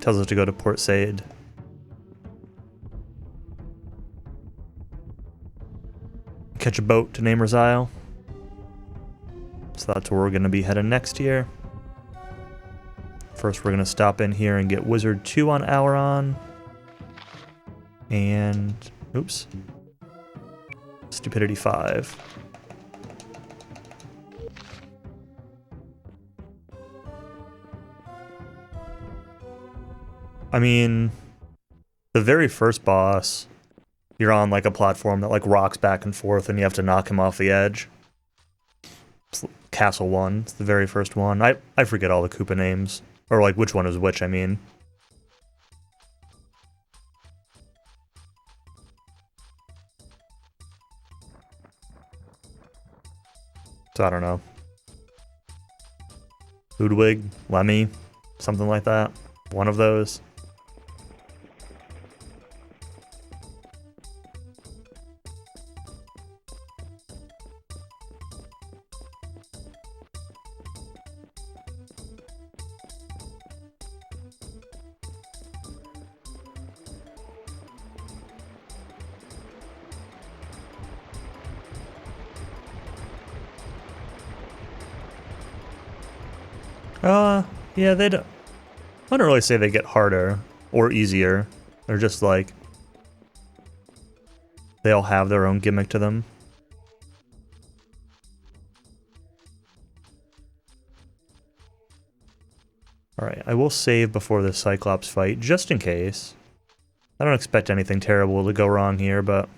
tells us to go to Port Said. Catch a boat to Namer's Isle. So that's where we're going to be heading next year. First, we're going to stop in here and get Wizard 2 on Auron. And... oops. Stupidity 5. I mean, the very first boss, you're on like a platform that like rocks back and forth and you have to knock him off the edge. It's Castle 1, it's the very first one. I forget all the Koopa names. Or like which one is which, I mean. So I don't know. Ludwig, Lemmy, something like that. One of those. Yeah, they don't. I don't really say they get harder or easier. They're just like they all have their own gimmick to them. Alright, I will save before the Cyclops fight, just in case. I don't expect anything terrible to go wrong here, but...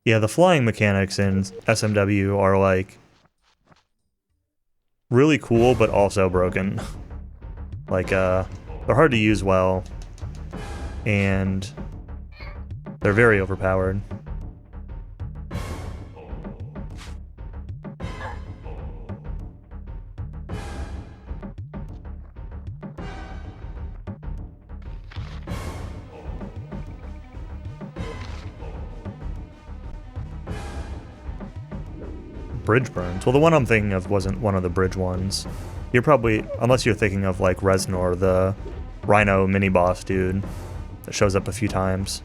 Yeah, the flying mechanics in SMW are like... really cool, but also broken. Like, they're hard to use well, and they're very overpowered. Bridge burns. Well, the one I'm thinking of wasn't one of the bridge ones. You're probably, unless you're thinking of like Reznor, the Rhino mini-boss dude that shows up a few times.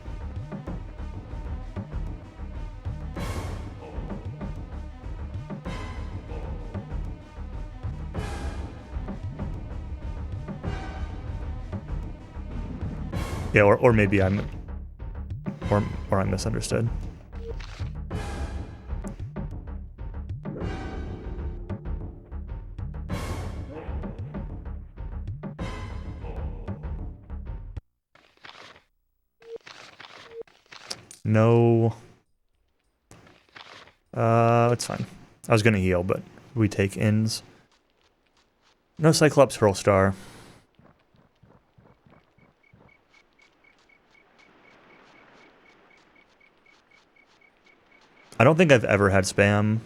Yeah, or maybe I'm, or I misunderstood. No. It's fine. I was gonna heal, but we take ins. No Cyclops Hurl Star. I don't think I've ever had spam.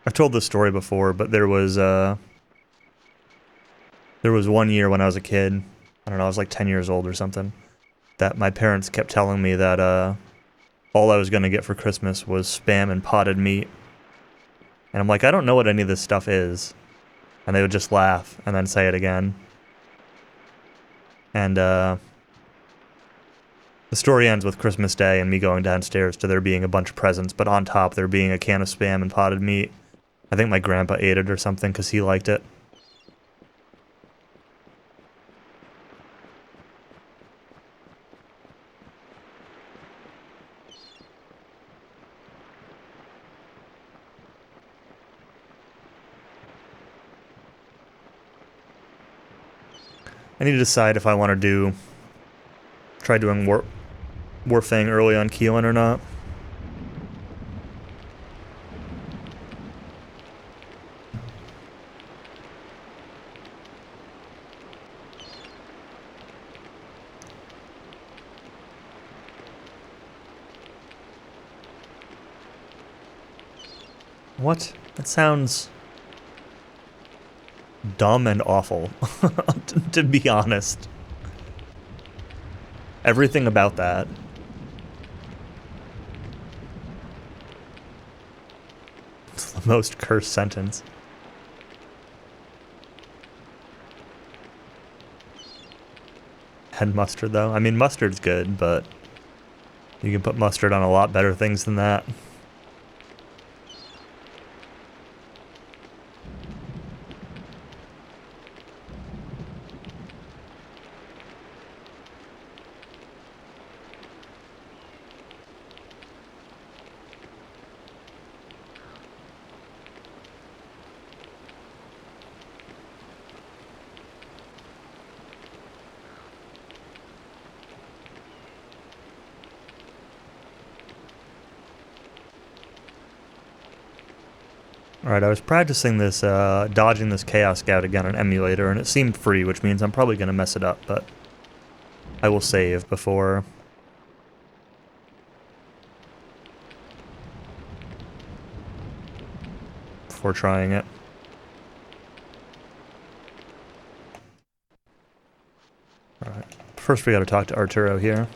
I've told this story before, but there was one year when I was a kid, I don't know, I was like 10 years old or something, that my parents kept telling me that all I was going to get for Christmas was Spam and potted meat. And I'm like, I don't know what any of this stuff is. And they would just laugh and then say it again. And the story ends with Christmas Day and me going downstairs to there being a bunch of presents, but on top there being a can of Spam and potted meat. I think my grandpa ate it or something because he liked it. I need to decide if I want to try doing Warfang early on Keelan or not. What? That sounds dumb and awful, to be honest. Everything about that. It's the most cursed sentence. And mustard, though. I mean, mustard's good, but you can put mustard on a lot better things than that. Alright, I was practicing this, dodging this Chaos Scout again on emulator, and it seemed free, which means I'm probably gonna mess it up, but I will save before trying it. Alright, first we gotta talk to Arturo here.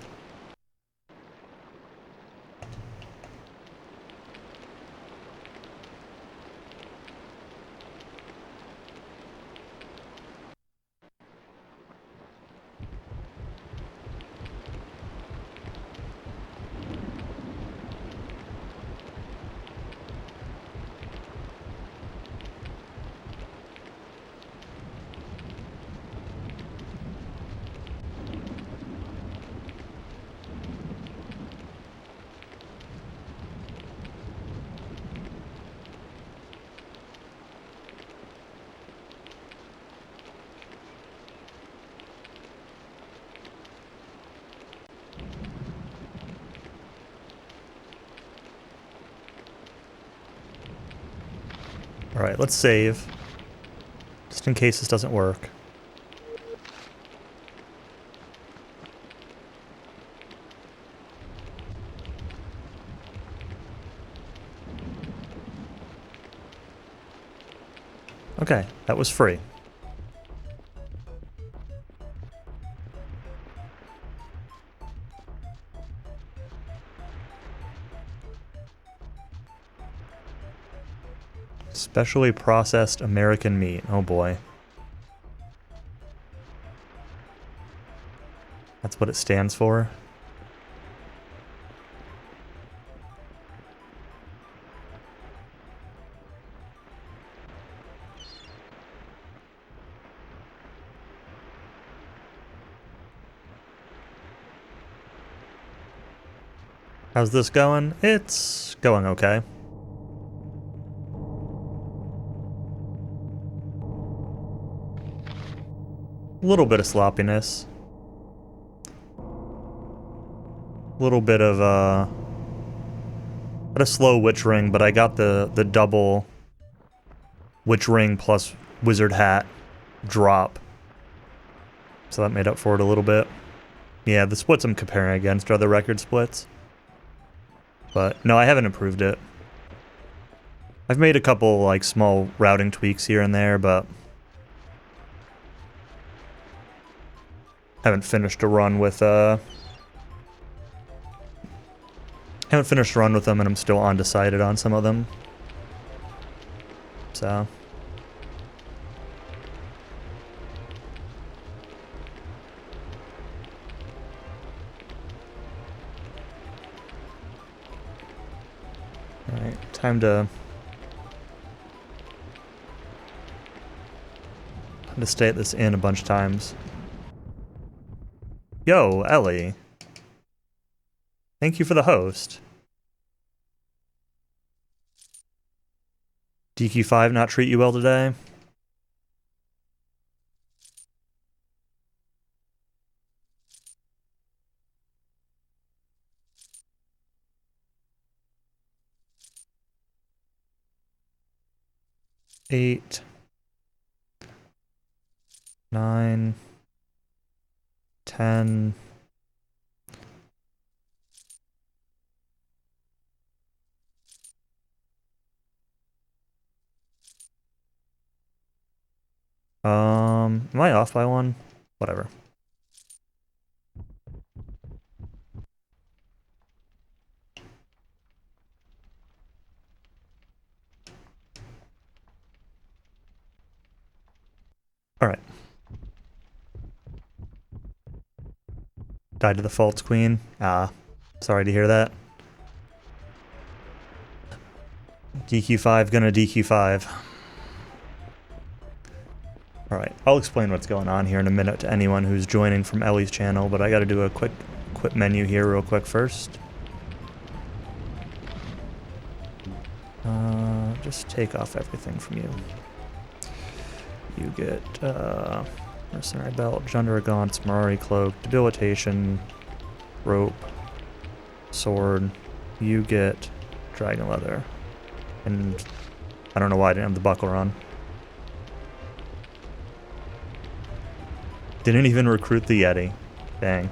Alright, let's save. Just in case this doesn't work. Okay, that was free. Specially processed American meat. Oh boy. That's what it stands for. How's this going? It's going okay. A little bit of sloppiness. A little bit of a slow witch ring, but I got the double witch ring plus wizard hat drop. So that made up for it a little bit. Yeah, the splits I'm comparing against are the record splits. But no, I haven't improved it. I've made a couple like small routing tweaks here and there, but haven't finished a run with them, and I'm still undecided on some of them. So alright, time to stay at this inn a bunch of times. Yo, Ellie. Thank you for the host. DQ5 not treat you well today? Eight. 9. 10. Am I off by one? Whatever. Alright. Died to the False Queen. Ah, sorry to hear that. DQ5 gonna DQ5. Alright, I'll explain what's going on here in a minute to anyone who's joining from Ellie's channel, but I gotta do a quick menu here real quick first. Just take off everything from you. You get, Mercenary Belt, Jundra Gaunt, Marari Cloak, Debilitation, Rope, Sword. You get Dragon Leather. And I don't know why I didn't have the buckler on. Didn't even recruit the Yeti. Dang.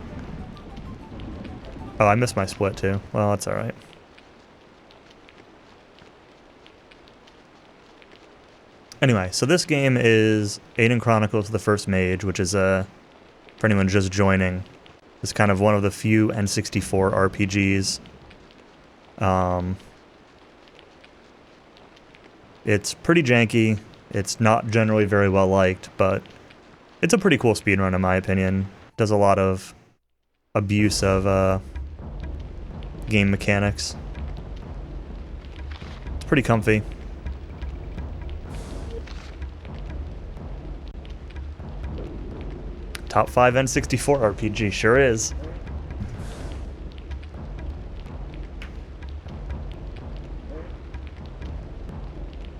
Oh, I missed my split too. Well, that's alright. Anyway, so this game is Aidyn Chronicles the First Mage, which is, for anyone just joining, is kind of one of the few N64 RPGs. It's pretty janky. It's not generally very well liked, but it's a pretty cool speedrun in my opinion. Does a lot of abuse of game mechanics. It's pretty comfy. Top 5 N64 RPG, sure is.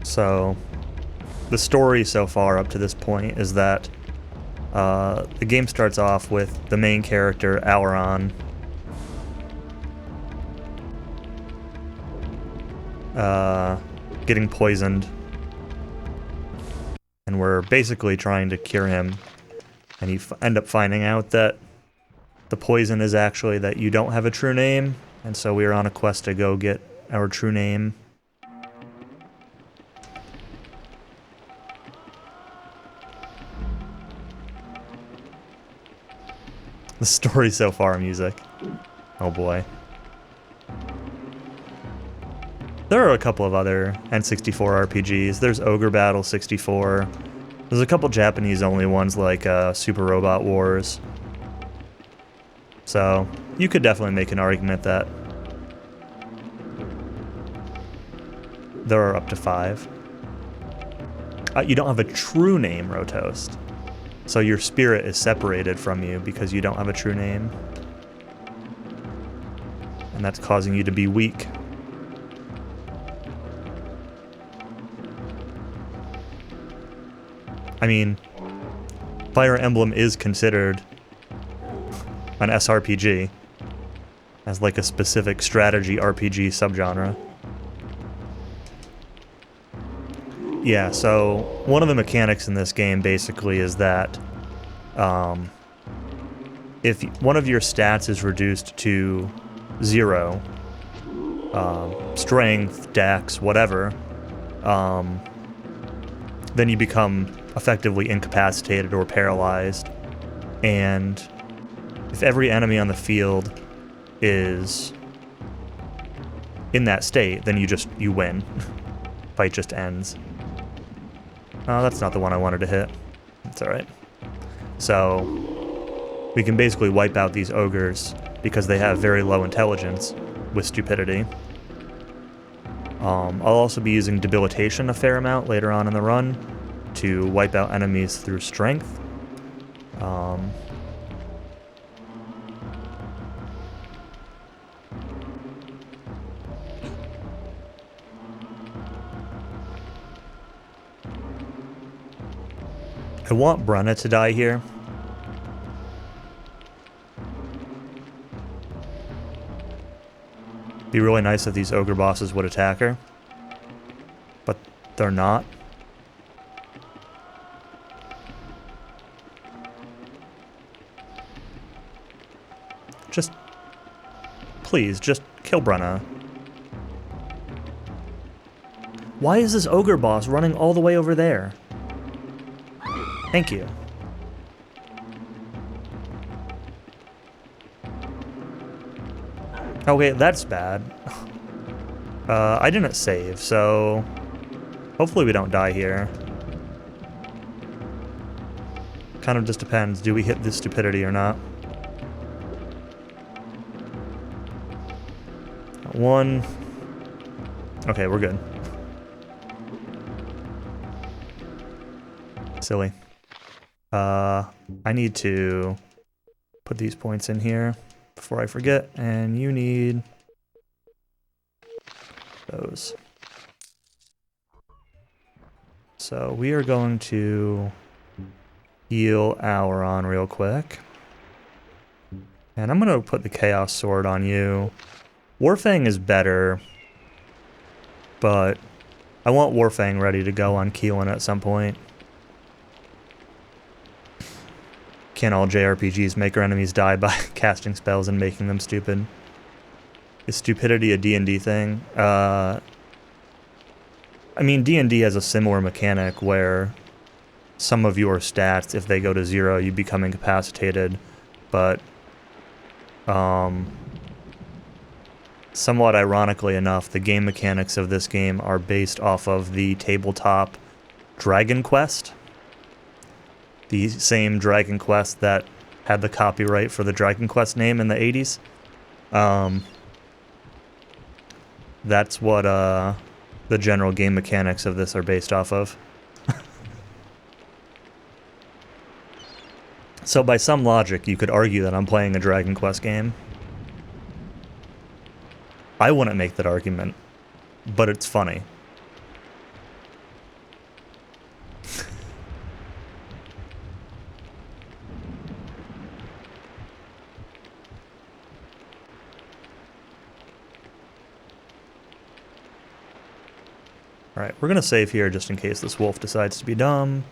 So, the story so far up to this point is that the game starts off with the main character, Auron, getting poisoned, and we're basically trying to cure him, and you end up finding out that the poison is actually that you don't have a true name, and so we are on a quest to go get our true name. The story so far, music. Oh boy. There are a couple of other N64 RPGs. There's Ogre Battle 64. There's a couple Japanese-only ones like Super Robot Wars. So, you could definitely make an argument that there are up to 5. You don't have a true name, Rotoast. So your spirit is separated from you because you don't have a true name. And that's causing you to be weak. I mean, Fire Emblem is considered an SRPG as like a specific strategy RPG subgenre. Yeah, so one of the mechanics in this game basically is that if one of your stats is reduced to 0, strength, dex, whatever, then you become effectively incapacitated or paralyzed. And if every enemy on the field is in that state, then you win. Fight just ends. Oh, that's not the one I wanted to hit. It's alright. So, we can basically wipe out these ogres because they have very low intelligence with stupidity. I'll also be using debilitation a fair amount later on in the run to wipe out enemies through strength. I want Brenna to die here. Be really nice if these ogre bosses would attack her. But they're not. Just... please, just kill Brenna. Why is this ogre boss running all the way over there? Thank you. Okay, that's bad. I didn't save, so hopefully we don't die here. Kind of just depends. Do we hit this stupidity or not? One. Okay, we're good. Silly. I need to put these points in here before I forget, and you need those. So we are going to heal Auron real quick. And I'm going to put the Chaos Sword on you. Warfang is better, but I I want Warfang ready to go on Keelan at some point. Can't all JRPGs make our enemies die by casting spells and making them stupid? Is stupidity a D&D thing? I mean, D&D has a similar mechanic where some of your stats, if they go to 0, you become incapacitated, but somewhat ironically enough, the game mechanics of this game are based off of the tabletop Dragon Quest. The same Dragon Quest that had the copyright for the Dragon Quest name in the 80s. That's what the general game mechanics of this are based off of. So by some logic, you could argue that I'm playing a Dragon Quest game. I wouldn't make that argument, but it's funny. Alright, we're gonna save here just in case this wolf decides to be dumb.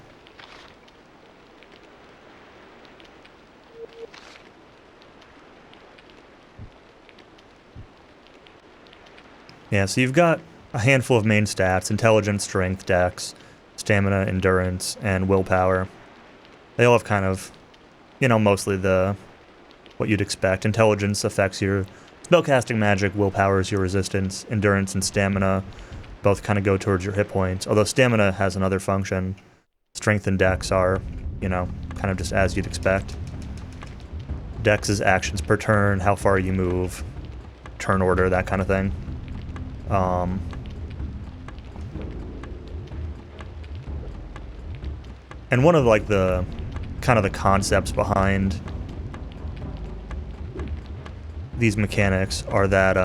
Yeah, so you've got a handful of main stats: intelligence, strength, dex, stamina, endurance, and willpower. They all have kind of, you know, mostly what you'd expect. Intelligence affects your spellcasting magic, willpower is your resistance, endurance and stamina both kind of go towards your hit points, although stamina has another function. Strength and dex are, you know, kind of just as you'd expect. Dex is actions per turn, how far you move, turn order, that kind of thing. And one of like the kind of the concepts behind these mechanics are that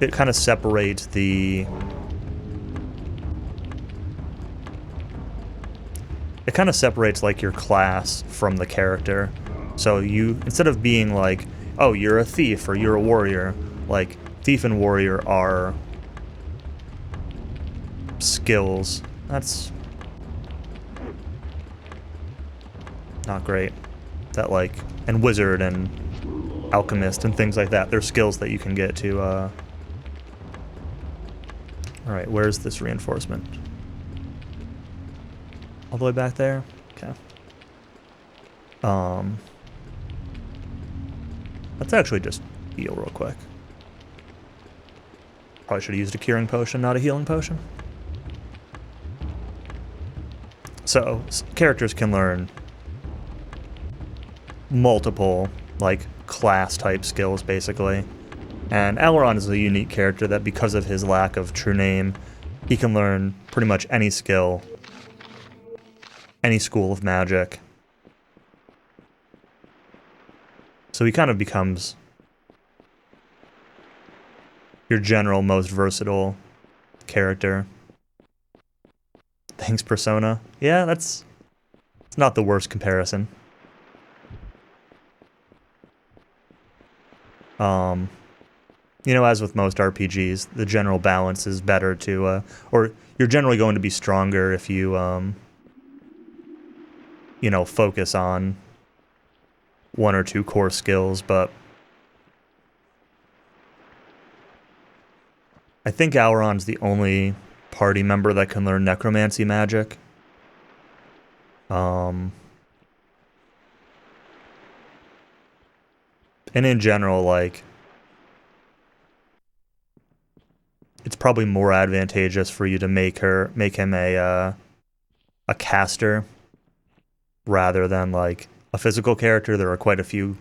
it kind of separates the like your class from the character. So you, instead of being like, oh, you're a thief or you're a warrior, like thief and warrior are skills. That's not great. That like, and wizard and alchemist and things like that, they're skills that you can get to Alright, where's this reinforcement? All the way back there? Okay. Let's actually just heal real quick. Probably should have used a curing potion, not a healing potion. So, characters can learn multiple, like, class-type skills, basically. And Aileron is a unique character that, because of his lack of true name, he can learn pretty much any skill, any school of magic. So he kind of becomes your general, most versatile character. Thanks, Persona. Yeah, it's not the worst comparison. You know, as with most RPGs, the general balance is better to, or you're generally going to be stronger if you, you know, focus on one or two core skills, but I think Auron's the only party member that can learn necromancy magic. And in general, like, it's probably more advantageous for you to make him a caster rather than like a physical character. There are quite a few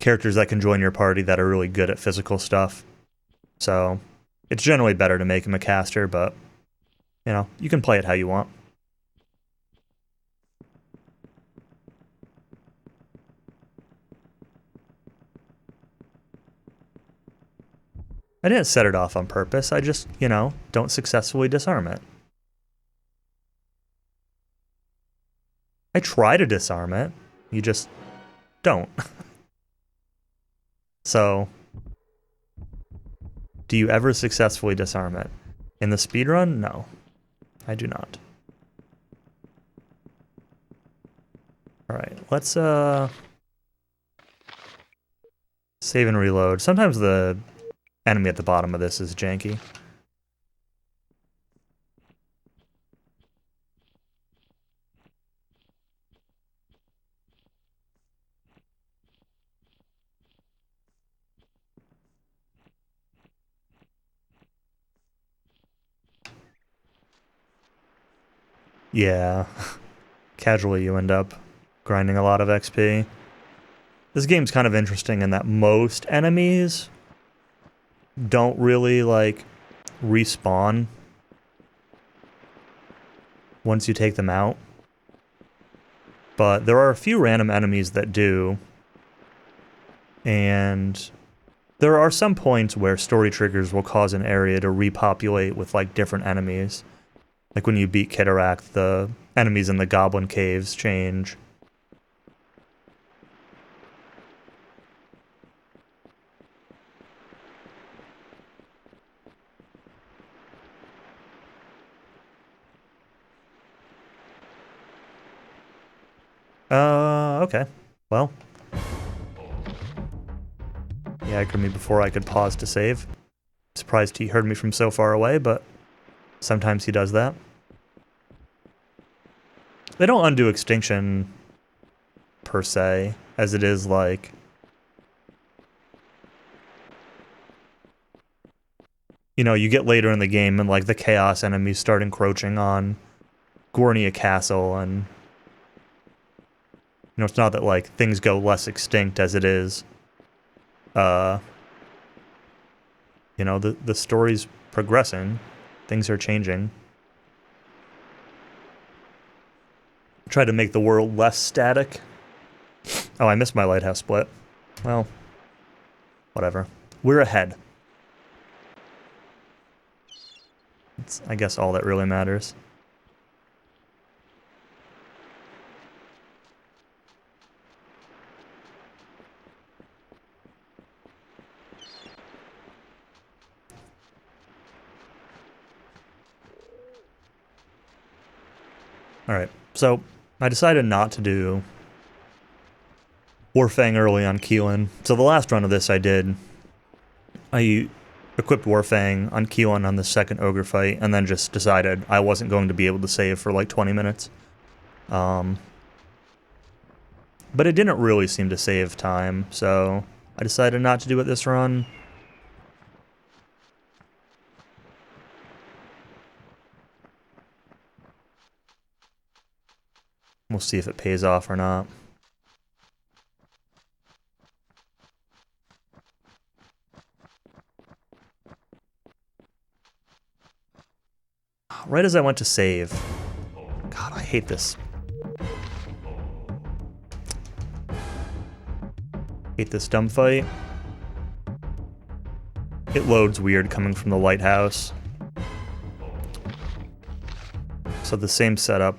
characters that can join your party that are really good at physical stuff. So it's generally better to make him a caster, but you know, you can play it how you want. I didn't set it off on purpose. I just, you know, don't successfully disarm it. I try to disarm it. You just don't. So, do you ever successfully disarm it? In the speedrun? No. I do not. Alright, let's save and reload. Sometimes the enemy at the bottom of this is janky. Yeah. Casually you end up grinding a lot of XP. This game's kind of interesting in that most enemies don't really, like, respawn once you take them out. But there are a few random enemies that do. And there are some points where story triggers will cause an area to repopulate with, like, different enemies. Like when you beat Kidarak, the enemies in the Goblin Caves change. Okay. Well. He aggroed me before I could pause to save. Surprised he heard me from so far away, but sometimes he does that. They don't undo extinction, per se, as it is like... You know, you get later in the game and, like, the Chaos enemies start encroaching on Gornia Castle, and... You know, it's not that, like, things go less extinct as it is. You know, the story's progressing. Things are changing. Try to make the world less static. Oh, I missed my lighthouse split. Well, whatever. We're ahead. It's, I guess, all that really matters. Alright, so I decided not to do Warfang early on Keelan. So the last run of this I did, I equipped Warfang on Keelan on the second ogre fight, and then just decided I wasn't going to be able to save for like 20 minutes. But it didn't really seem to save time, so I decided not to do it this run. We'll see if it pays off or not. Right as I went to save. God, I hate this. Hate this dumb fight. It loads weird coming from the lighthouse. So the same setup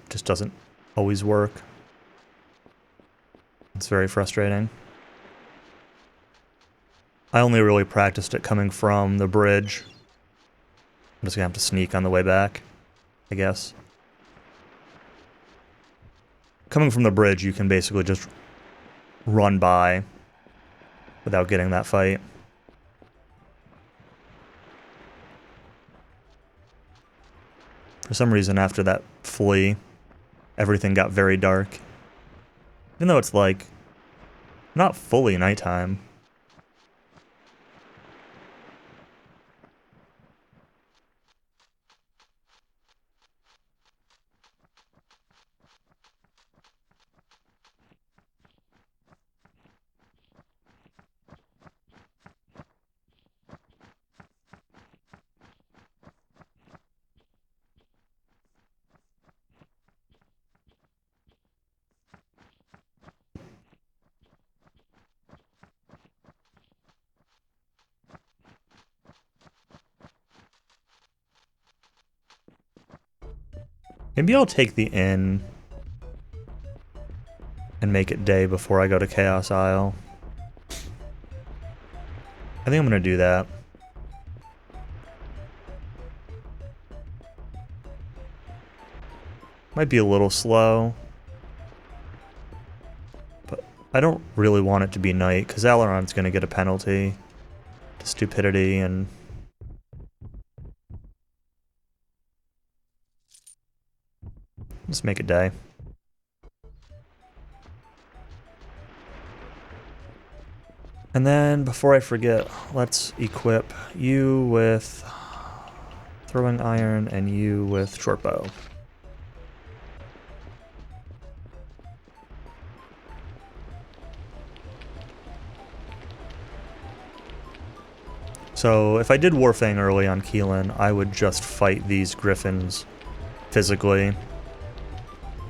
just doesn't always work. It's very frustrating. I only really practiced it coming from the bridge. I'm just gonna have to sneak on the way back, I guess. Coming from the bridge, you can basically just run by without getting that fight. For some reason, after that flea, everything got very dark. Even though it's like, not fully nighttime. Maybe I'll take the inn and make it day before I go to Chaos Isle. I think I'm gonna do that. Might be a little slow. But I don't really want it to be night, because Aileron's gonna get a penalty to stupidity and... Let's make it day. And then, before I forget, let's equip you with throwing iron and you with short bow. So, if I did Warfang early on Keelan, I would just fight these griffins physically.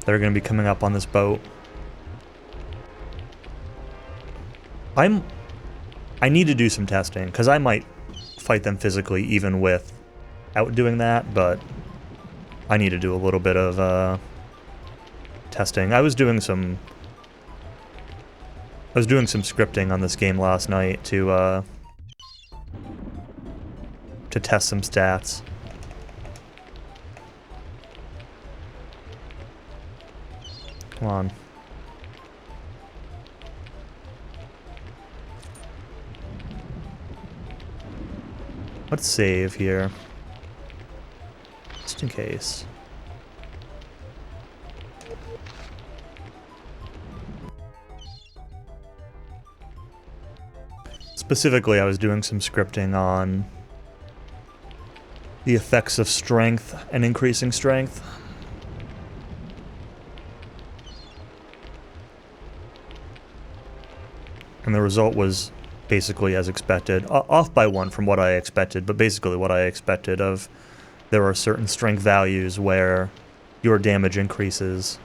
They're going to be coming up on this boat. I need to do some testing, because I might fight them physically even without doing that, but I need to do a little bit of testing. I was doing some scripting on this game last night to test some stats. Come on. Let's save here. Just in case. Specifically, I was doing some scripting on the effects of strength and increasing strength. And the result was basically as expected. Off by one from what I expected, but basically what I expected of there are certain strength values where your damage increases,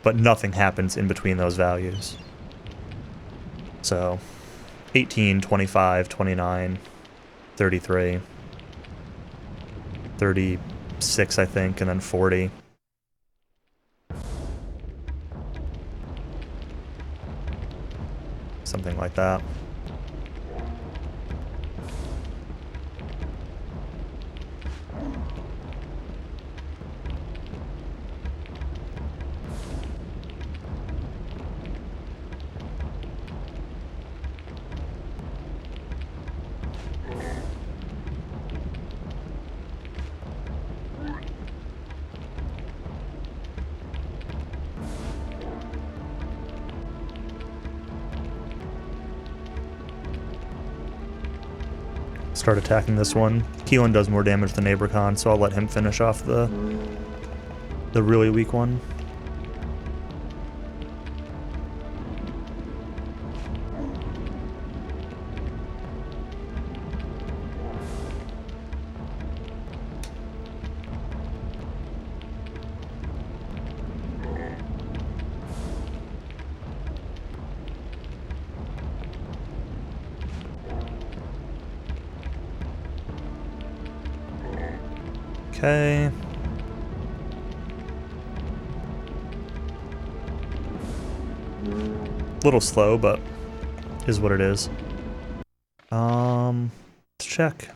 but nothing happens in between those values. So, 18, 25, 29, 33, 36, I think, and then 40. Something like that. Start attacking this one. Keelan does more damage than Abracon, so I'll let him finish off the really weak one. Okay. Little slow, but is what it is. Let's check.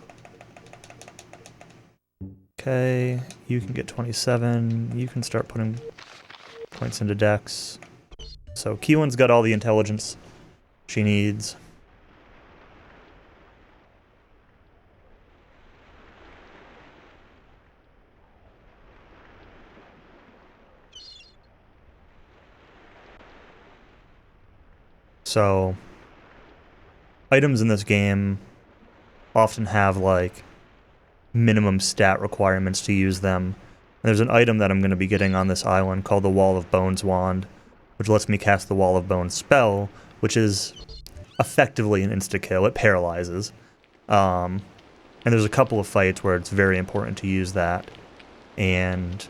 Okay, you can get 27. You can start putting points into Dex. So Keelan's got all the intelligence she needs. So, items in this game often have, like, minimum stat requirements to use them. And there's an item that I'm going to be getting on this island called the Wall of Bones Wand, which lets me cast the Wall of Bones spell, which is effectively an insta-kill. It paralyzes. And there's a couple of fights where it's very important to use that. And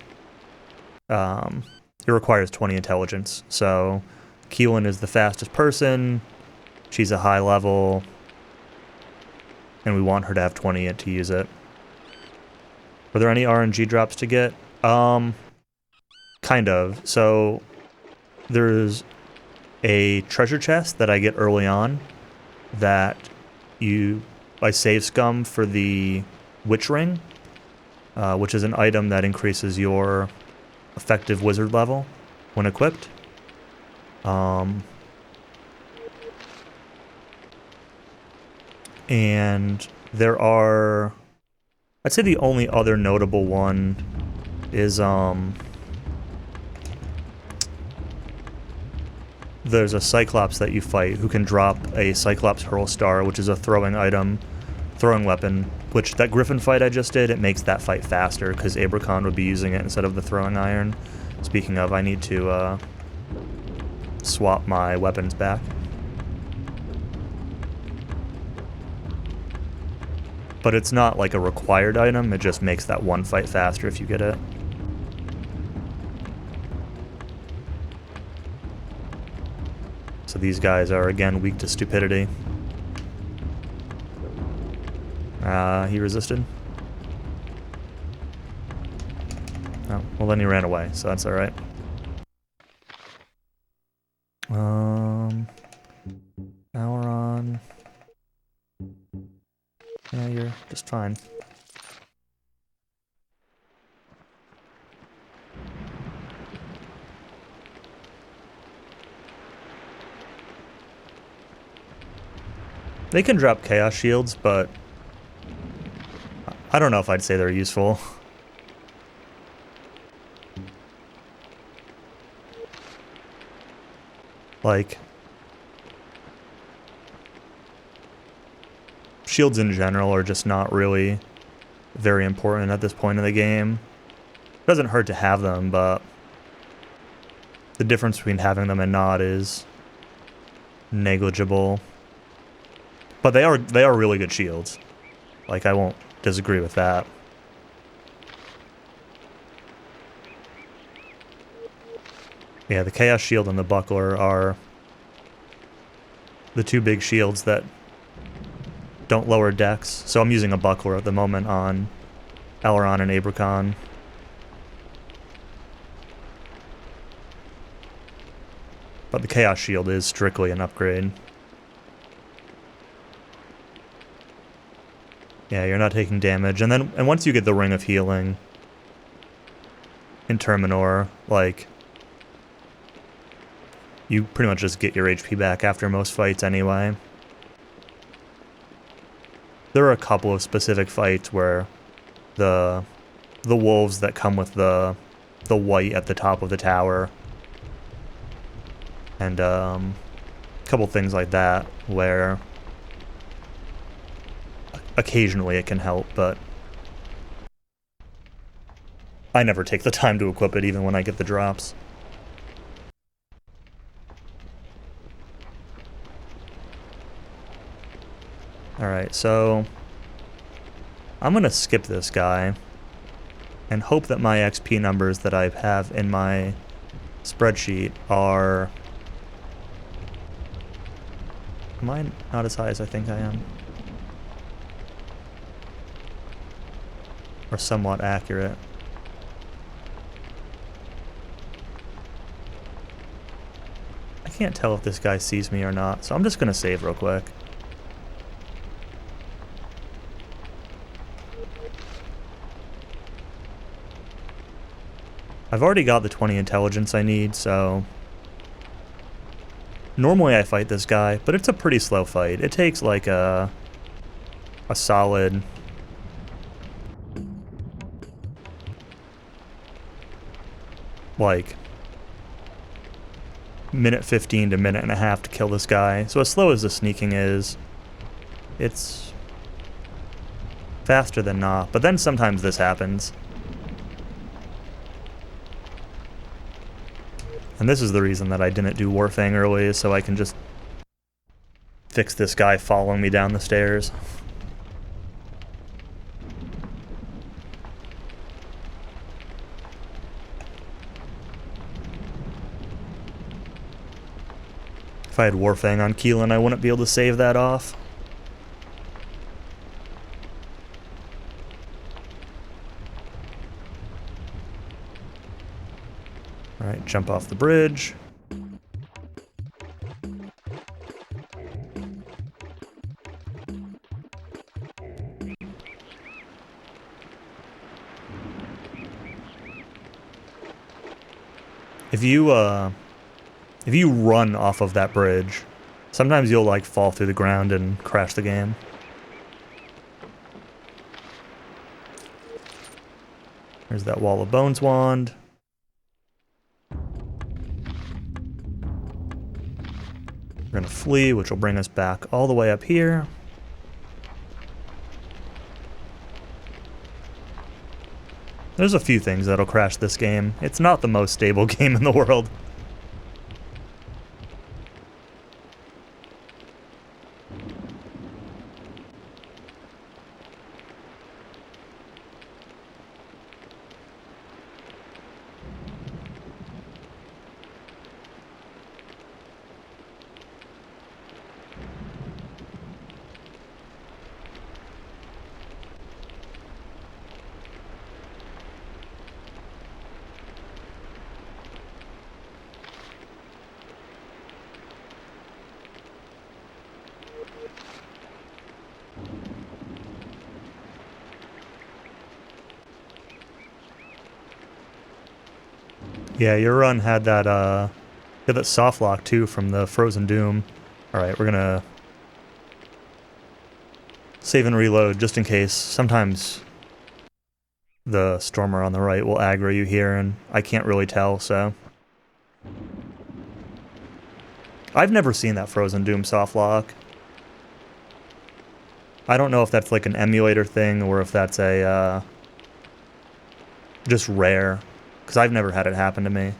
it requires 20 intelligence, so... Keelan is the fastest person, she's a high level, and we want her to have 20 to use it. Were there any RNG drops to get? Kind of. So, there's a treasure chest that I get early on, that I save scum for the Witch Ring, which is an item that increases your effective wizard level when equipped. And there are, I'd say the only other notable one is, there's a Cyclops that you fight who can drop a Cyclops Hurl Star, which is a throwing weapon, which that Griffin fight I just did, it makes that fight faster because Abracon would be using it instead of the throwing iron. Speaking of, I need to swap my weapons back. But it's not like a required item, it just makes that one fight faster if you get it. So these guys are again weak to stupidity. He resisted. Oh, well then he ran away, so that's alright. Auron. Yeah, you're just fine. They can drop Chaos Shields, but I don't know if I'd say they're useful. Like, shields in general are just not really very important at this point in the game. It doesn't hurt to have them, but the difference between having them and not is negligible. But they are really good shields. Like, I won't disagree with that. Yeah, the Chaos Shield and the Buckler are the two big shields that don't lower dex. So I'm using a Buckler at the moment on Auron and Abracon. But the Chaos Shield is strictly an upgrade. Yeah, you're not taking damage. And once you get the Ring of Healing in Terminor, like, you pretty much just get your HP back after most fights anyway. There are a couple of specific fights where the wolves that come with the white at the top of the tower and a couple things like that where occasionally it can help, but I never take the time to equip it even when I get the drops. Alright, so I'm gonna skip this guy and hope that my XP numbers that I have in my spreadsheet are... Am I not as high as I think I am? Or somewhat accurate. I can't tell if this guy sees me or not, so I'm just gonna save real quick. I've already got the 20 intelligence I need, so... Normally I fight this guy, but it's a pretty slow fight. It takes like a solid... like... minute 15 to minute and a half to kill this guy. So as slow as the sneaking is, it's faster than not. But then sometimes this happens. And this is the reason that I didn't do Warfang early, so I can just fix this guy following me down the stairs. If I had Warfang on Keelan, I wouldn't be able to save that off. Alright, jump off the bridge. If you run off of that bridge, sometimes you'll like fall through the ground and crash the game. There's that Wall of Bones wand. We're gonna flee, which will bring us back all the way up here. There's a few things that'll crash this game. It's not the most stable game in the world. Yeah, your run had that soft lock too from the Frozen Doom. Alright, we're gonna save and reload just in case. Sometimes the Stormer on the right will aggro you here, and I can't really tell, so. I've never seen that Frozen Doom soft lock. I don't know if that's like an emulator thing, or if that's a, just rare. Because I've never had it happen to me.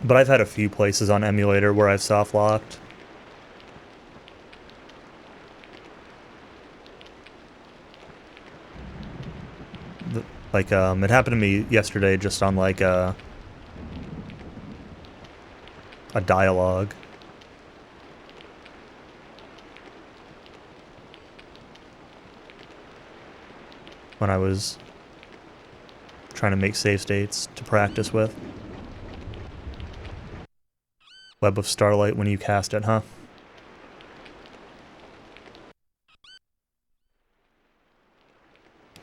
But I've had a few places on emulator where I've soft locked. Like, it happened to me yesterday just on like a dialogue. When I was trying to make save states to practice with. Web of Starlight when you cast it, huh?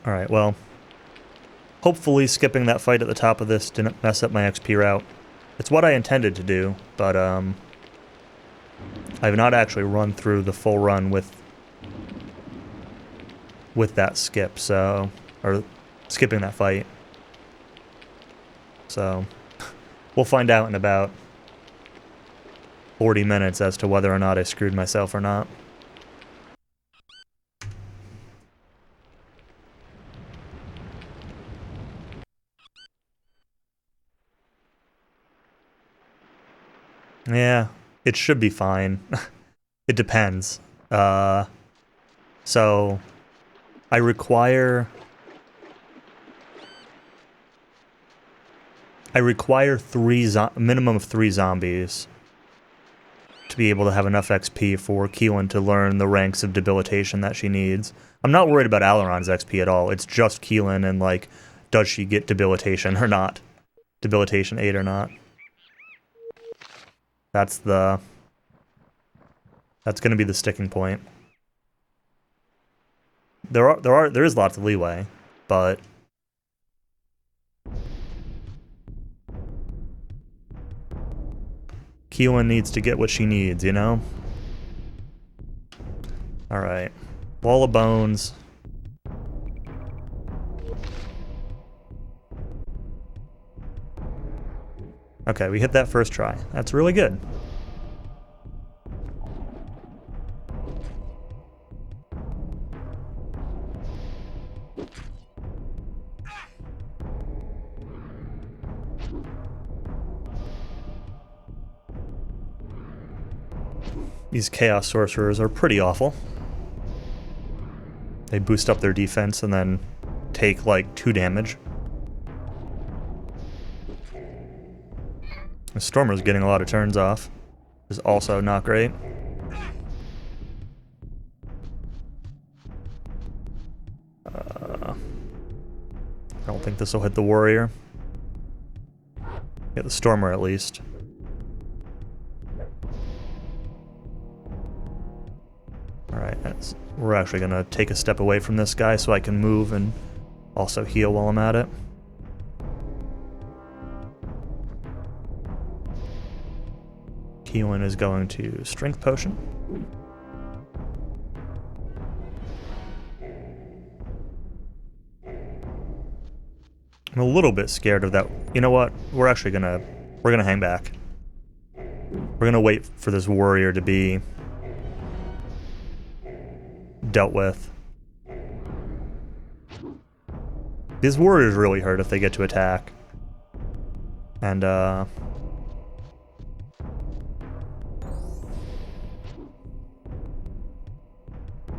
Alright, well, hopefully skipping that fight at the top of this didn't mess up my XP route. It's what I intended to do, but I have not actually run through the full run with that skip, so, or skipping that fight. So, we'll find out in about 40 minutes as to whether or not I screwed myself or not. Yeah, it should be fine. It depends. So I require minimum of 3 zombies to be able to have enough XP for Keelan to learn the ranks of debilitation that she needs. I'm not worried about Aileron's XP at all. It's just Keelan and, like, does she get debilitation or not? Debilitation 8 or not? That's going to be the sticking point. There is lots of leeway, but Keelan needs to get what she needs, you know? Alright. Wall of Bones. Okay, we hit that first try. That's really good. These Chaos Sorcerers are pretty awful. They boost up their defense and then take, like, 2 damage. The Stormer's getting a lot of turns off. Is also not great. I don't think this will hit the Warrior. Get the Stormer at least. Alright, we're actually going to take a step away from this guy so I can move and Also heal while I'm at it. Keelan is going to Strength Potion. I'm a little bit scared of that. You know what? We're gonna hang back. We're gonna wait for this warrior to be dealt with. These warriors really hurt if they get to attack. And,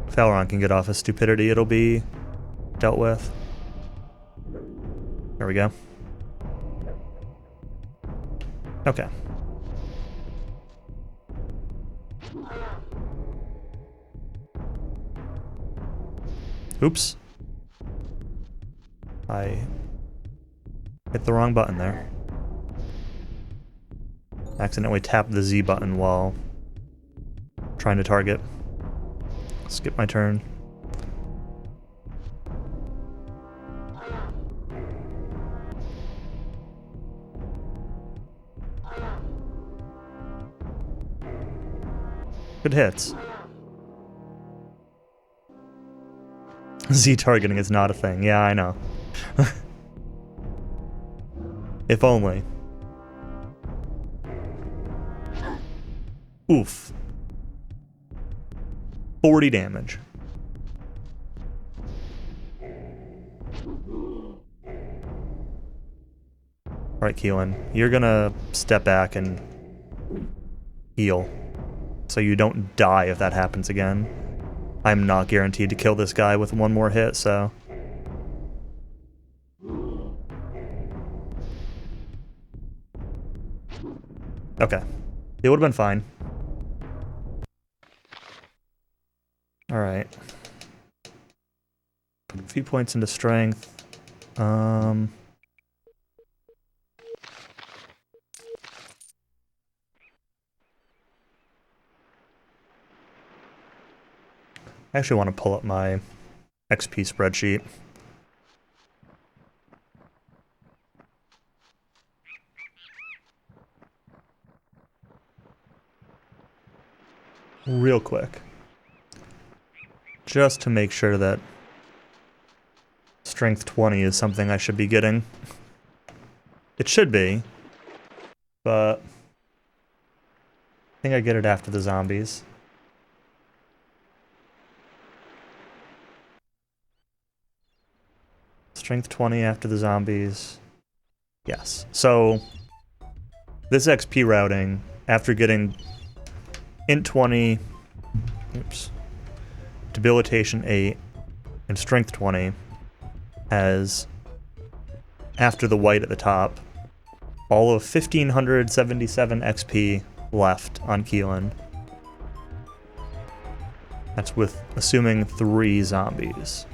if Elrond can get off his stupidity, it'll be dealt with. There we go. Okay. Oops. I hit the wrong button there. Accidentally tapped the Z button while trying to target. Skip my turn. Good hits. Z targeting is not a thing. Yeah, I know. If only. Oof. 40 damage. Alright, Keelan. You're gonna step back and heal. So you don't die if that happens again. I'm not guaranteed to kill this guy with one more hit, so... Okay. It would have been fine. Alright. Put a few points into strength. I actually want to pull up my XP spreadsheet. Real quick. Just to make sure that Strength 20 is something I should be getting. It should be, but I think I get it after the zombies. Strength 20 after the zombies. Yes. So, this XP routing, after getting Int 20, oops, Debilitation 8, and Strength 20, has, after the white at the top, all of 1,577 XP left on Keelan. That's with assuming 3 zombies.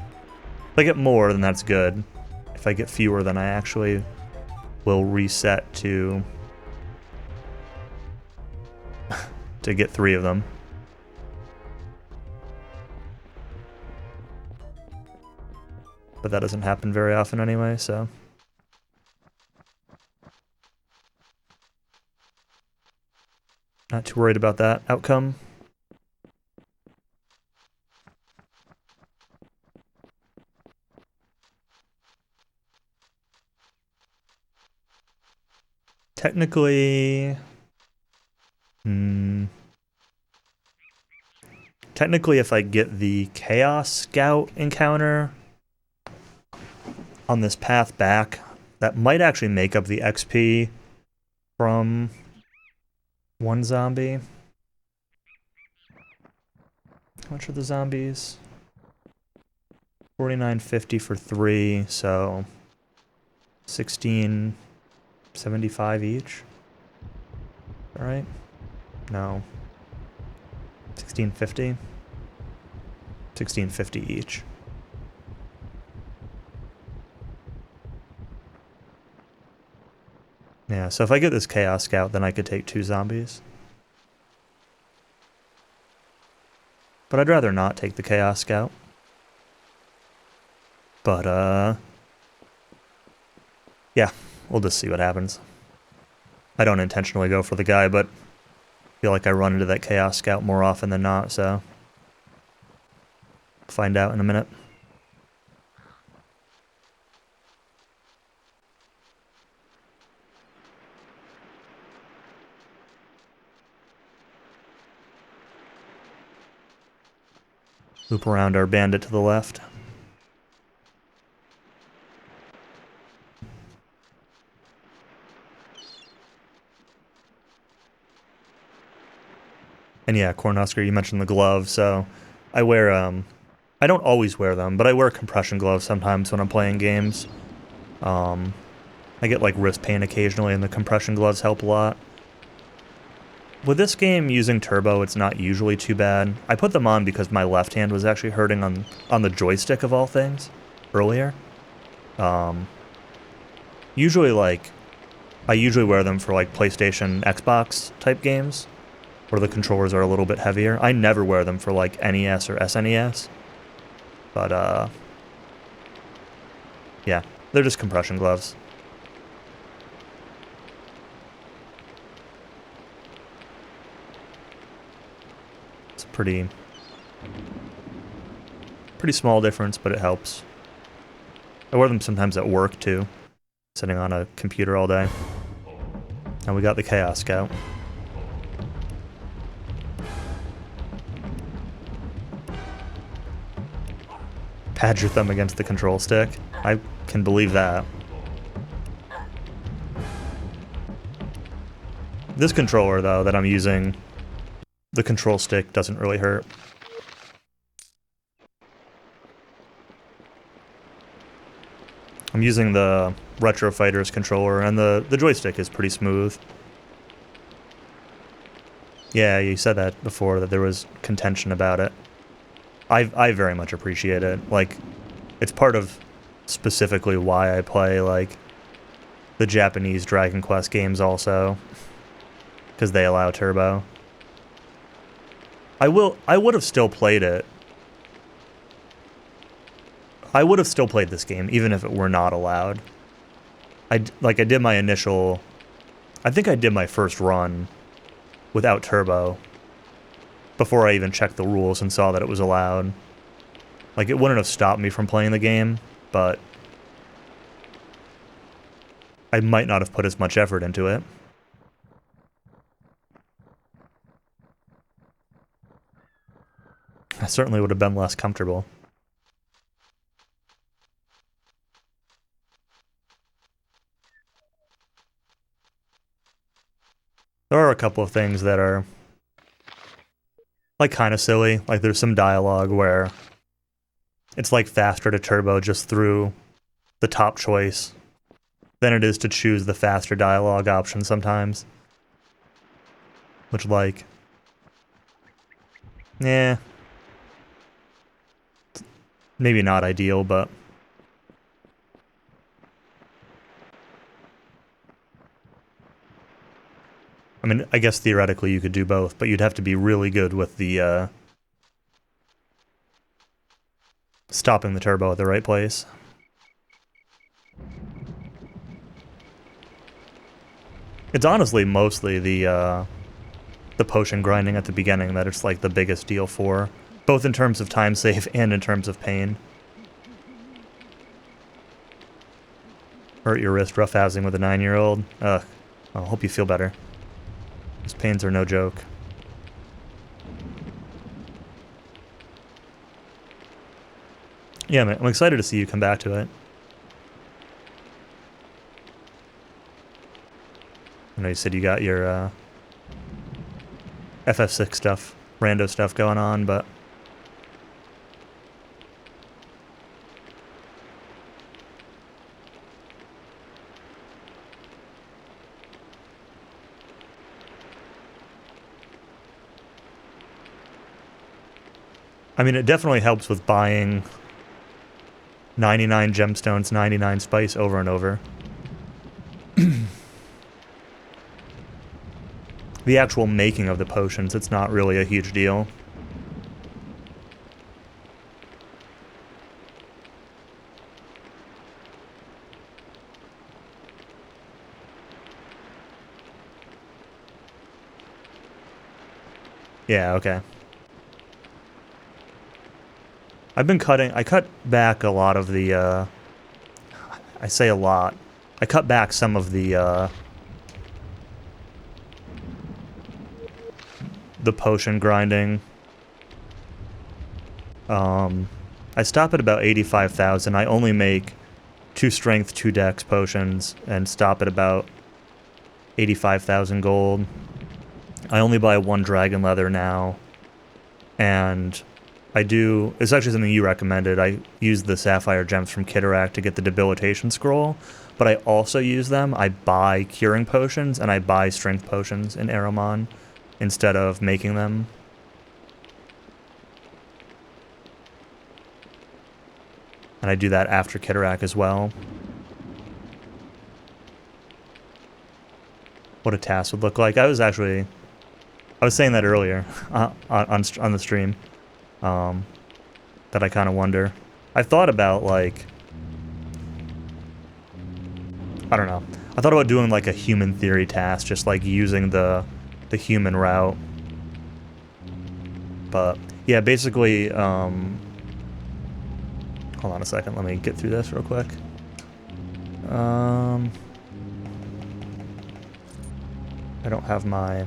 If I get more, then that's good. If I get fewer, then I actually will reset to get 3 of them. But that doesn't happen very often anyway, so... Not too worried about that outcome. Technically... Technically, if I get the Chaos Scout encounter on this path back, that might actually make up the XP from one zombie. How much are the zombies? 49.50 for 3, so 16.75 each. All right? No. 16.50? 16.50 each. Yeah, so if I get this Chaos Scout, then I could take 2 zombies. But I'd rather not take the Chaos Scout. But, Yeah, we'll just see what happens. I don't intentionally go for the guy, but I feel like I run into that Chaos Scout more often than not, so find out in a minute. Loop around our bandit to the left. And yeah, Cornhusker, you mentioned the gloves, so I wear, I don't always wear them, but I wear compression gloves sometimes when I'm playing games. I get like wrist pain occasionally, and the compression gloves help a lot. With this game, using turbo, it's not usually too bad. I put them on because my left hand was actually hurting on the joystick of all things earlier. Usually, like, I usually wear them for like PlayStation, Xbox type games, where the controllers are a little bit heavier. I never wear them for like NES or SNES. But, yeah, they're just compression gloves. It's a pretty small difference, but it helps. I wear them sometimes at work, too, sitting on a computer all day. And we got the Chaos Scout. Pad your thumb against the control stick. I can believe that. This controller, though, that I'm using, the control stick doesn't really hurt. I'm using the Retro Fighters controller, and the joystick is pretty smooth. Yeah, you said that before, that there was contention about it. I very much appreciate it. Like, it's part of specifically why I play, like, the Japanese Dragon Quest games also, because they allow turbo. I would have still played it. I would have still played this game, even if it were not allowed. I did my initial... I think I did my first run without turbo before I even checked the rules and saw that it was allowed. Like, it wouldn't have stopped me from playing the game, but I might not have put as much effort into it. I certainly would have been less comfortable. There are a couple of things that are, like, kind of silly. Like, there's some dialogue where it's, like, faster to turbo just through the top choice than it is to choose the faster dialogue option sometimes. Which, like, yeah, maybe not ideal, but I mean, I guess theoretically you could do both, but you'd have to be really good with the, stopping the turbo at the right place. It's honestly mostly the potion grinding at the beginning that it's, like, the biggest deal for, both in terms of time save and in terms of pain. Hurt your wrist roughhousing with a 9-year-old? Ugh. I hope you feel better. These pains are no joke. Yeah, man, I'm excited to see you come back to it. I know you said you got your FF6 stuff, rando stuff going on, but I mean, it definitely helps with buying 99 gemstones, 99 spice over and over. The actual making of the potions, it's not really a huge deal. Yeah, okay. I cut back a lot of the, I say a lot. I cut back some of the potion grinding. I stop at about 85,000. I only make 2 strength, 2 dex potions, and stop at about 85,000 gold. I only buy 1 dragon leather now, and it's actually something you recommended. I use the sapphire gems from Kitterak to get the debilitation scroll, but I also use them. I buy curing potions, and I buy strength potions in Aramon instead of making them. And I do that after Kitterak as well. What a task would look like. I was saying that earlier on the stream. That I kind of wonder. I've thought about, like, I don't know. I thought about doing like a human theory task, just like using the human route. But yeah, basically, hold on a second, let me get through this real quick. I don't have my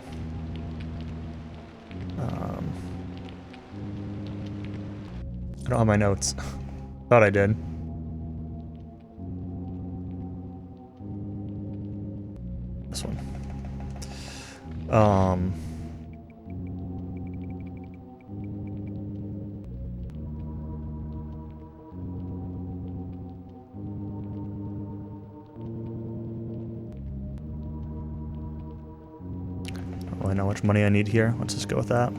I don't have my notes. Thought I did. This one. Don't really know how much money I need here. Let's just go with that.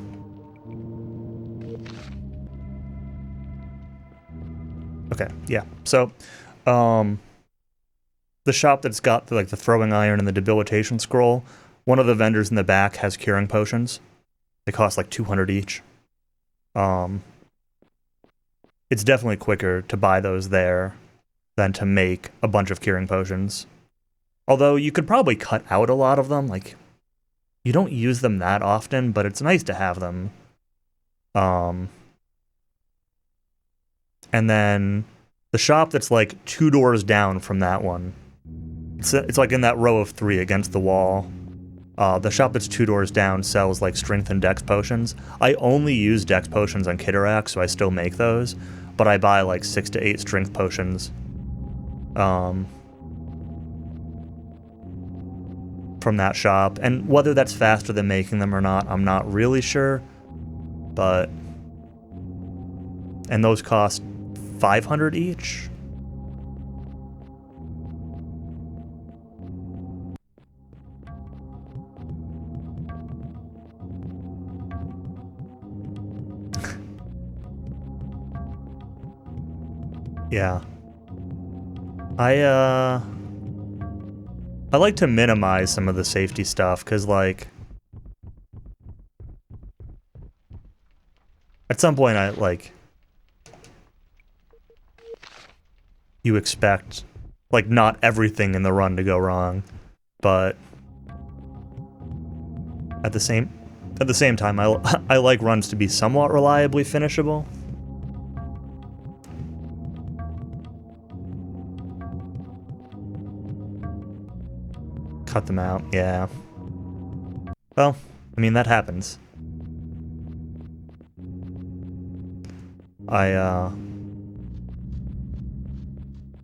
Okay, yeah. So, the shop that's got like the throwing iron and the debilitation scroll, one of the vendors in the back has curing potions. They cost like 200 each. It's definitely quicker to buy those there than to make a bunch of curing potions. Although you could probably cut out a lot of them, like you don't use them that often, but it's nice to have them. And then the shop that's like 2 doors down from that one, it's like in that row of 3 against the wall. The shop that's 2 doors down sells like strength and dex potions. I only use dex potions on Kitterak, so I still make those, but I buy like 6 to 8 strength potions from that shop. And whether that's faster than making them or not, I'm not really sure. And those cost 500 each. Yeah. I like to minimize some of the safety stuff, because, like, at some point you expect, like, not everything in the run to go wrong, but at the same time, I like runs to be somewhat reliably finishable. Cut them out, yeah. Well, I mean, that happens. I'm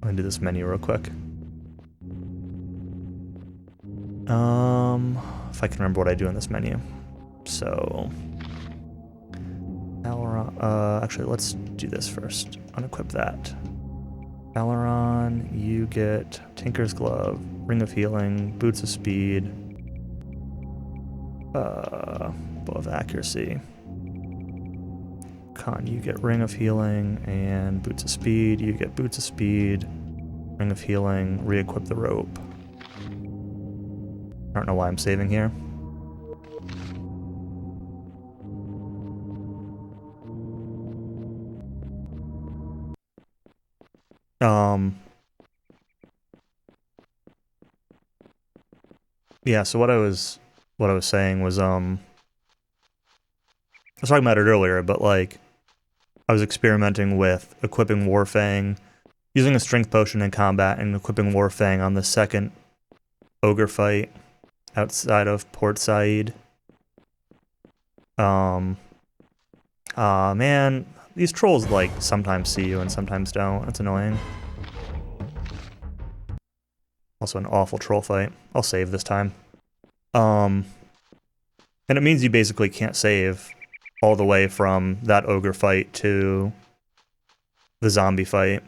gonna do this menu real quick. If I can remember what I do in this menu. So, actually, let's do this first. Unequip that. Valeron, you get Tinker's Glove, Ring of Healing, Boots of Speed, Bow of Accuracy. Khan, you get Ring of Healing and Boots of Speed. You get Boots of Speed, Ring of Healing, re-equip the rope. I don't know why I'm saving here. Yeah, so what I was saying was, was talking about it earlier, but like I was experimenting with equipping Warfang, using a strength potion in combat and equipping Warfang on the second ogre fight outside of Port Said. Man, these trolls like sometimes see you and sometimes don't. That's annoying. Also an awful troll fight. I'll save this time. And it means you basically can't save all the way from that ogre fight to the zombie fight.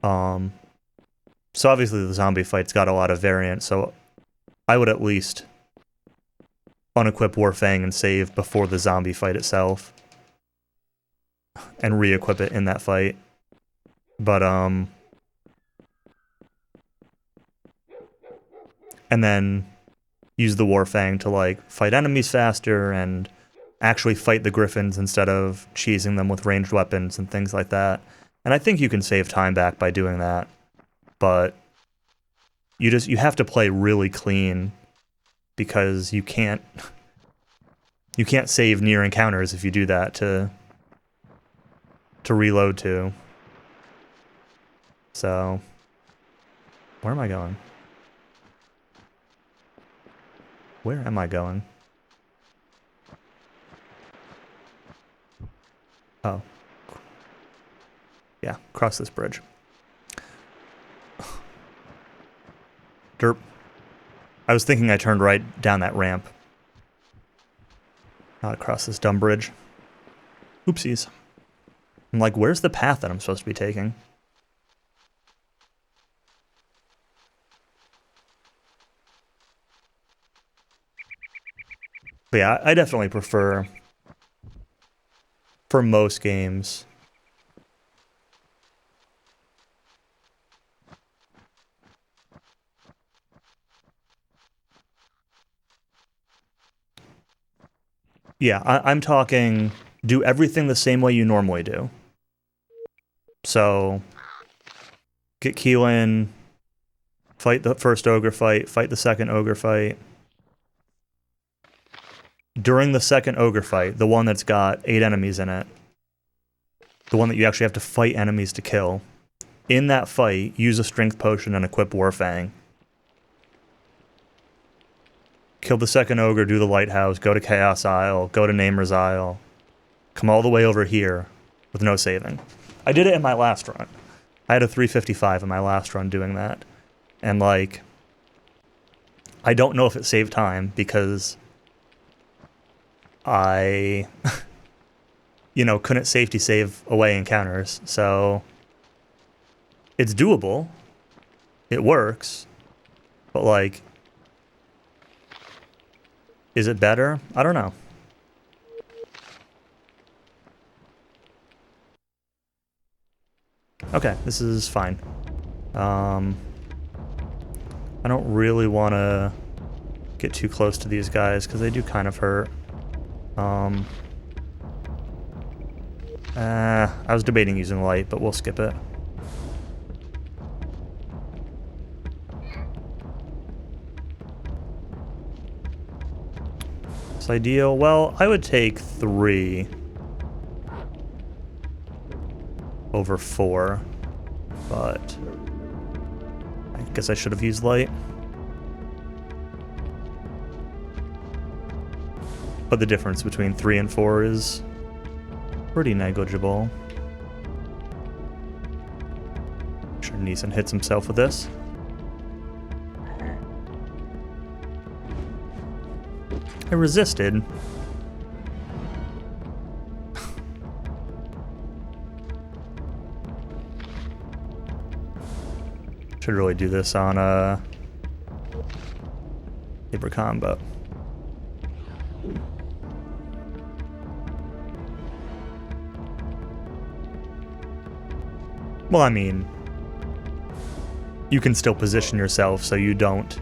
So obviously the zombie fight's got a lot of variance, so I would at least unequip Warfang and save before the zombie fight itself. And re-equip it in that fight. But, and then use the Warfang to, like, fight enemies faster and actually fight the Griffins instead of cheesing them with ranged weapons and things like that. And I think you can save time back by doing that. But you have to play really clean because you can't save near encounters if you do that to reload to. So where am I going? Where am I going? Oh. Yeah, cross this bridge. Derp. I was thinking I turned right down that ramp. Not across this dumb bridge. Oopsies. I'm like, where's the path that I'm supposed to be taking? But yeah, I definitely prefer, for most games, yeah, I'm talking do everything the same way you normally do. So, get Keelan, fight the first ogre fight, fight the second ogre fight. During the second ogre fight, the one that's got 8 enemies in it, the one that you actually have to fight enemies to kill, in that fight, use a strength potion and equip Warfang. Kill the second ogre, do the lighthouse, go to Chaos Isle, go to Namer's Isle, come all the way over here with no saving. I did it in my last run. I had a 355 in my last run doing that. And like, I don't know if it saved time because I, couldn't safety save away encounters. So it's doable. It works. But like, is it better? I don't know. Okay, this is fine. I don't really want to get too close to these guys because they do kind of hurt. I was debating using light, but we'll skip it. It's ideal. Well, I would take 3 over 4, but I guess I should have used light. But the difference between 3 and 4 is pretty negligible. Sure, Neeson hits himself with this. I resisted. Should really do this on paper combo. Well, I mean, you can still position yourself so you don't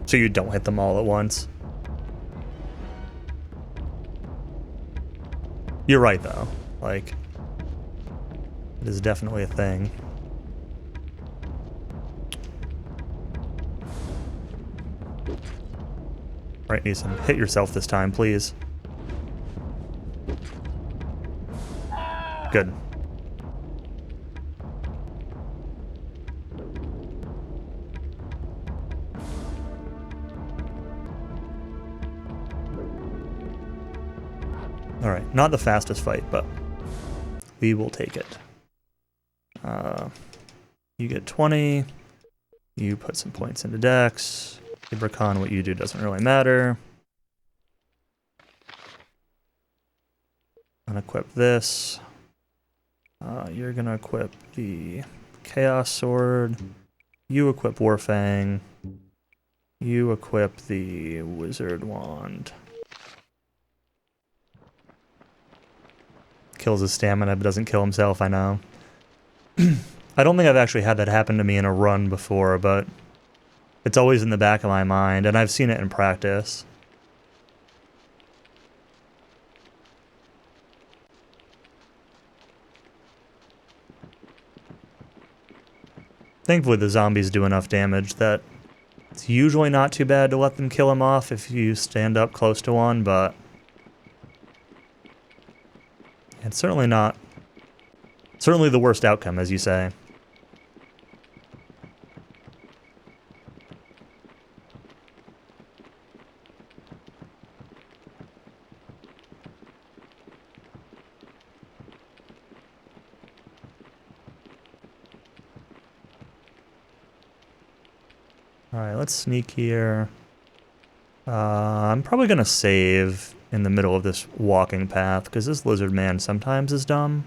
so you don't hit them all at once. You're right, though. Like, it is definitely a thing. Right, Neeson, hit yourself this time, please. Good. Alright, not the fastest fight, but we will take it. You get 20. You put some points into Dex. Ibracon, what you do doesn't really matter. Unequip this. You're gonna equip the Chaos Sword. You equip Warfang. You equip the Wizard Wand. Kills his stamina, but doesn't kill himself, I know. I don't think I've actually had that happen to me in a run before, but it's always in the back of my mind, and I've seen it in practice. Thankfully, the zombies do enough damage that it's usually not too bad to let them kill him off if you stand up close to one, but it's certainly not... certainly the worst outcome, as you say. Alright, let's sneak here. I'm probably gonna save in the middle of this walking path, because this lizard man sometimes is dumb.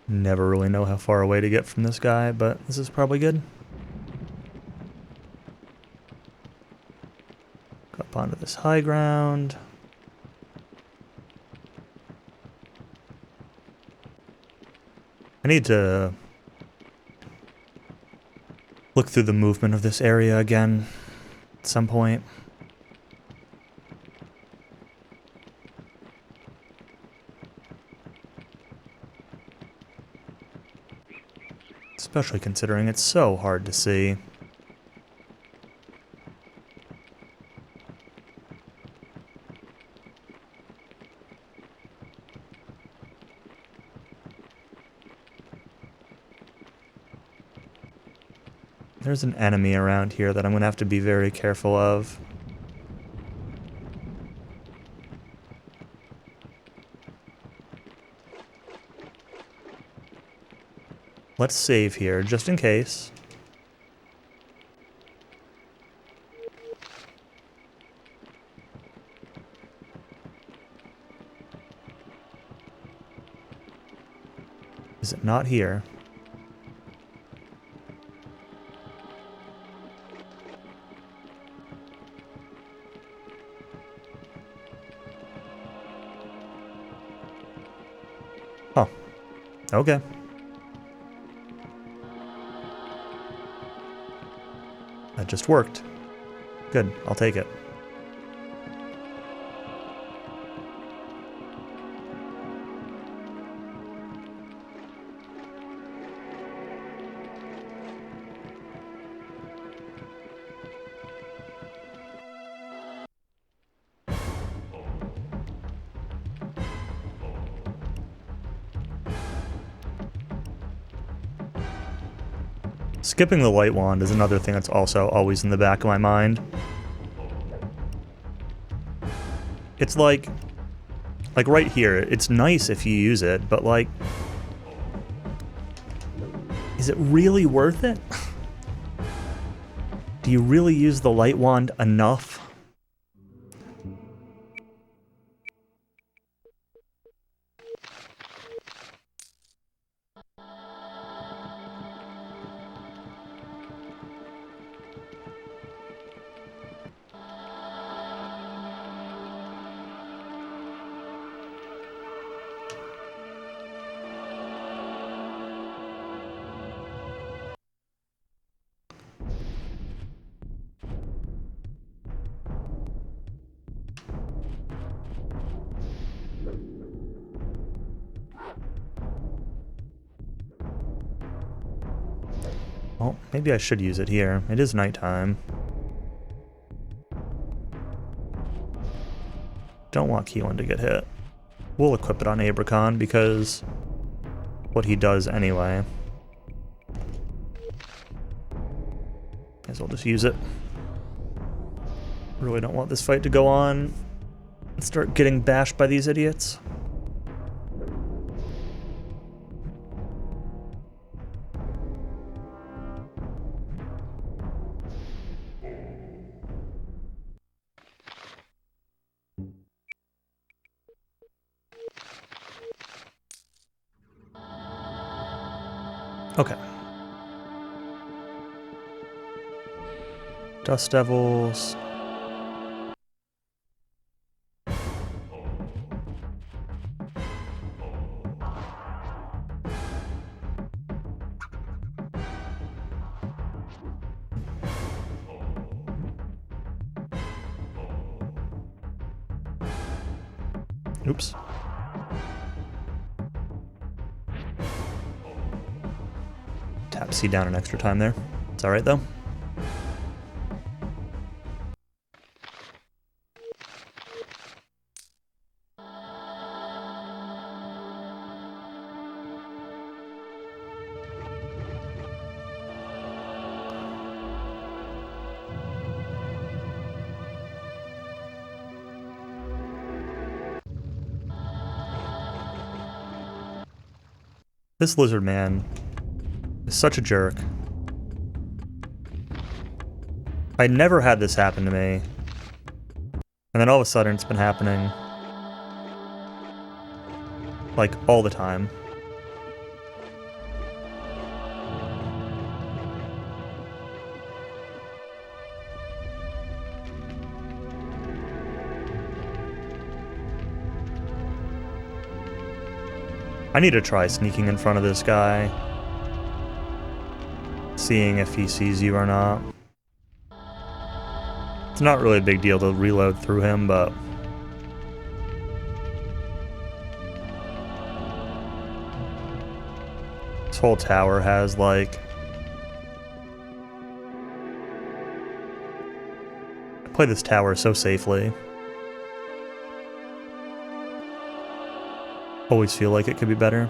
Never really know how far away to get from this guy, but this is probably good. Go up onto this high ground. I need to look through the movement of this area again at some point. Especially considering it's so hard to see. There's an enemy around here that I'm going to have to be very careful of. Let's save here, just in case. Is it not here? Oh. Okay. That just worked. Good, I'll take it. Skipping the light wand is another thing that's also always in the back of my mind. It's like right here, it's nice if you use it, but like, is it really worth it? Do you really use the light wand enough? Well, maybe I should use it here. It is nighttime. Don't want Keelan to get hit. We'll equip it on Abracon because what he does anyway. Might as well just use it. Really don't want this fight to go on and start getting bashed by these idiots. Okay. Dust Devils. Oops. Tap C down an extra time there. It's alright though. This lizard man is such a jerk. I never had this happen to me. And then all of a sudden it's been happening. Like, all the time. I need to try sneaking in front of this guy. Seeing if he sees you or not. It's not really a big deal to reload through him, but... this whole tower has, like... I play this tower so safely. Always feel like it could be better.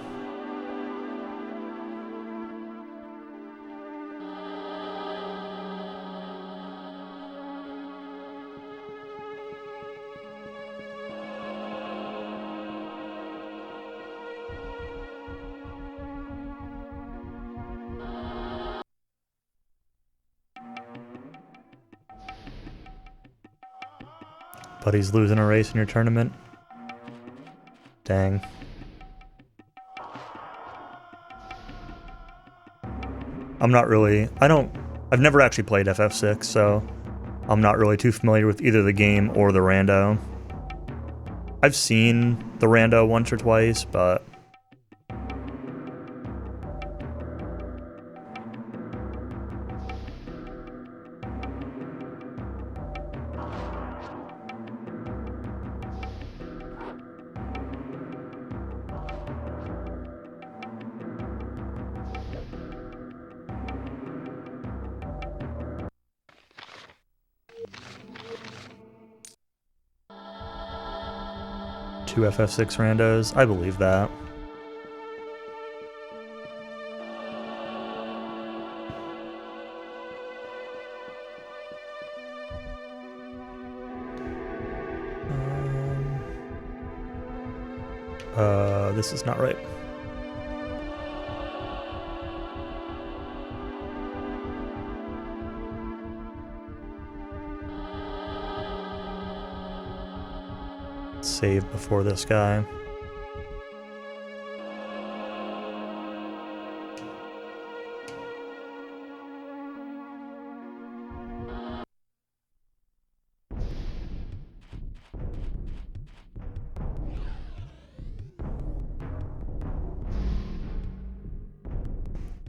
But he's losing a race in your tournament. Dang. I'm not really, I've never actually played FF6, so I'm not really too familiar with either the game or the rando. I've seen the rando once or twice, but... two FF6 randos, I believe that. This is not right. Save before this guy.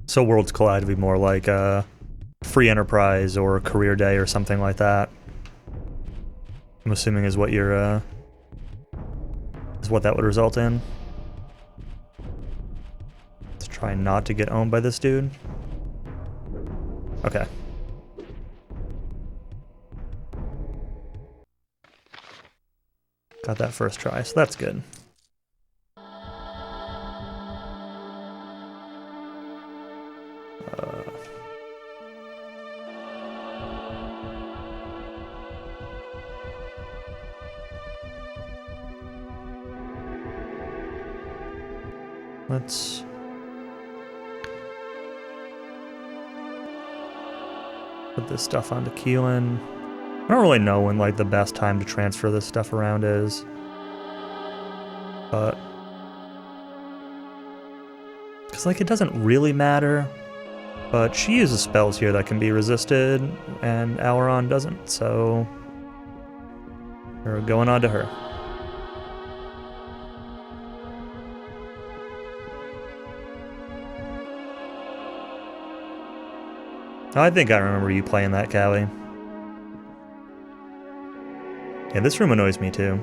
So Worlds Collide would be more like a Free Enterprise or Career Day or something like that. I'm assuming is what you're is what that would result in. Let's try not to get owned by this dude. Okay. Got that first try, so that's good. Let's... put this stuff onto Keelan. I don't really know when, like, the best time to transfer this stuff around is. But... because, like, it doesn't really matter. But she uses spells here that can be resisted, and Auron doesn't, so... we're going on to her. I think I remember you playing that, Callie. Yeah, this room annoys me too.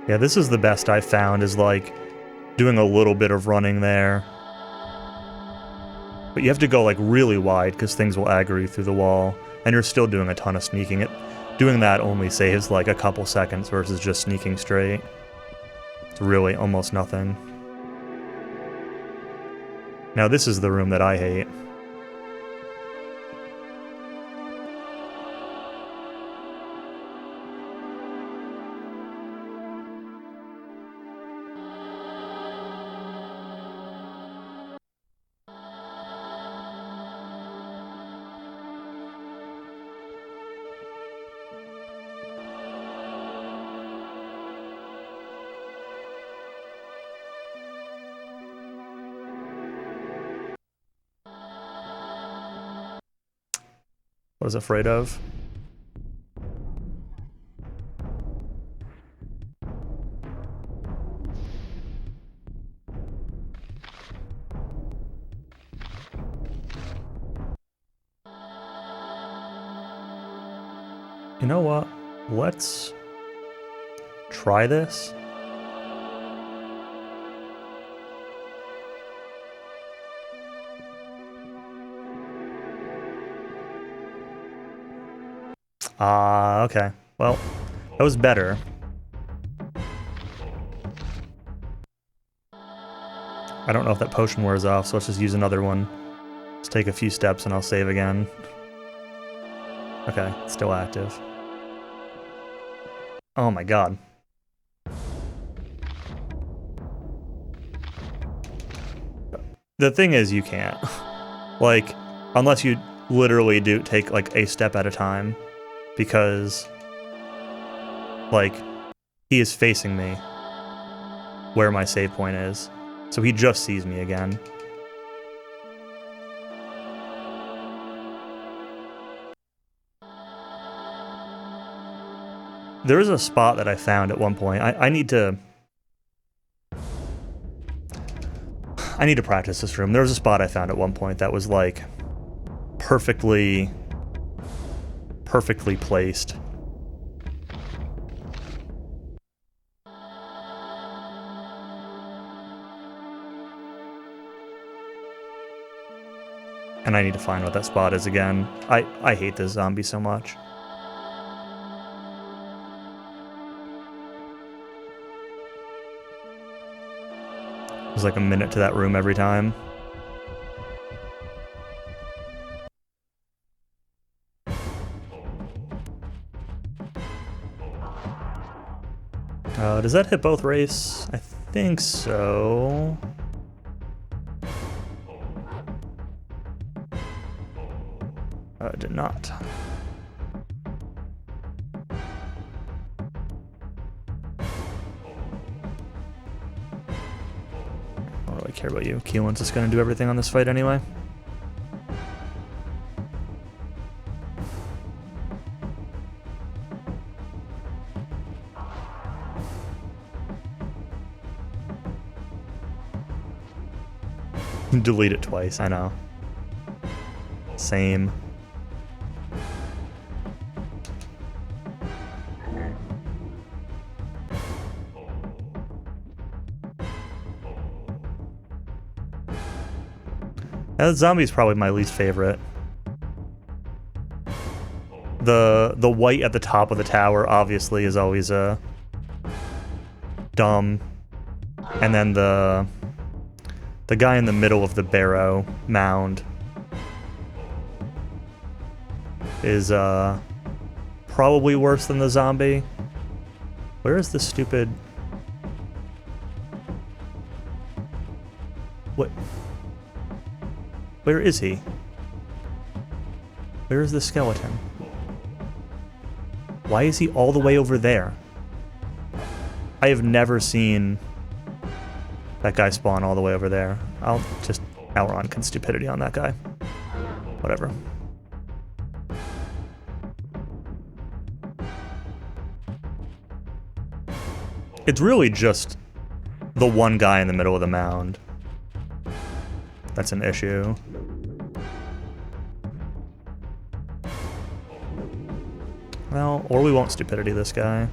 Yeah, this is the best I've found, is like doing a little bit of running there. But you have to go like really wide because things will aggro you through the wall, and you're still doing a ton of sneaking. Doing that only saves like a couple seconds versus just sneaking straight. It's really almost nothing. Now this is the room that I hate. Was afraid of. You know what? Let's try this. Okay. Well, that was better. I don't know if that potion wears off, so let's just use another one. Let's take a few steps and I'll save again. Okay, it's still active. Oh my god. The thing is, you can't. Like, unless you literally do take like a step at a time. Because, like, he is facing me where my save point is. So he just sees me again. There is a spot that I found at one point. I need to practice this room. There was a spot I found at one point that was, like, perfectly placed. And I need to find what that spot is again. I hate this zombie so much. There's like a minute to that room every time. Does that hit both race? I think so. Did not. I don't really care about you. Keelan's just gonna do everything on this fight anyway. Delete it twice, I know. Same. Zombie's probably my least favorite. The white at the top of the tower obviously is always dumb. And then the guy in the middle of the barrow mound is probably worse than the zombie. Where is the stupid... What? Where is he? Where is the skeleton? Why is he all the way over there? I have never seen that guy spawn all the way over there. I'll just outrun stupidity on that guy. Whatever. It's really just the one guy in the middle of the mound that's an issue. Well, or we won't stupidity this guy.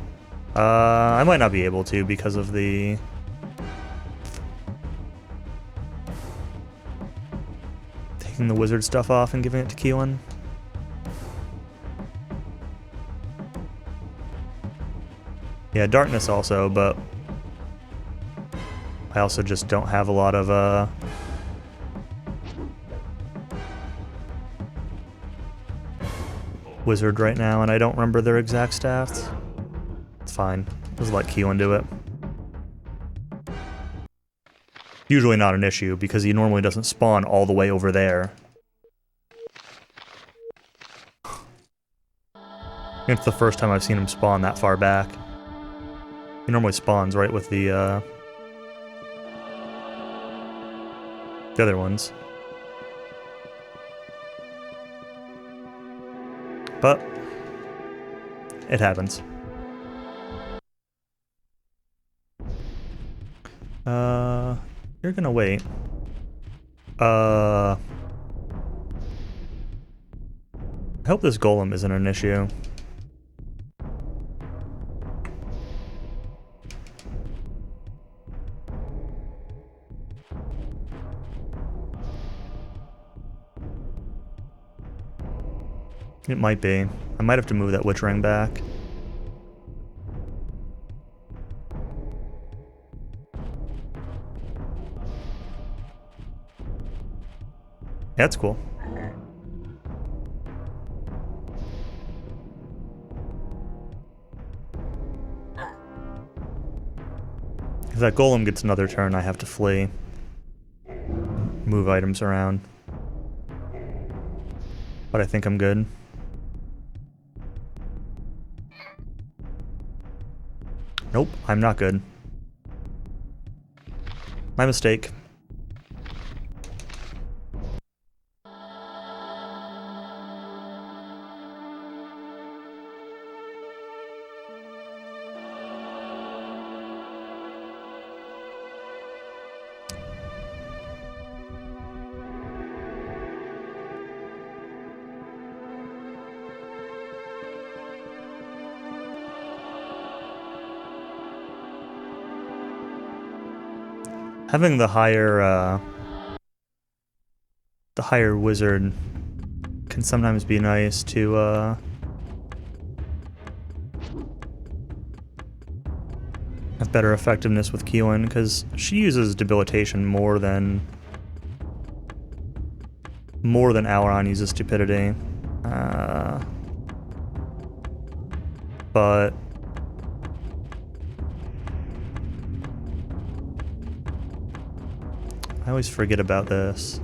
I might not be able to because of the... taking the wizard stuff off and giving it to Keelan. Yeah, darkness also, but I also just don't have a lot of wizard right now, and I don't remember their exact stats. It's fine. Just let Keelan do it. Usually not an issue, because he normally doesn't spawn all the way over there. It's the first time I've seen him spawn that far back. He normally spawns right with the other ones. But it happens. You're gonna wait. I hope this golem isn't an issue. It might be. I might have to move that witch ring back. That's cool. If that golem gets another turn, I have to flee. Move items around. But I think I'm good. Nope, I'm not good. My mistake. Having the higher wizard can sometimes be nice to have better effectiveness with Keelan, because she uses debilitation more than Auron uses stupidity. But I always forget about this.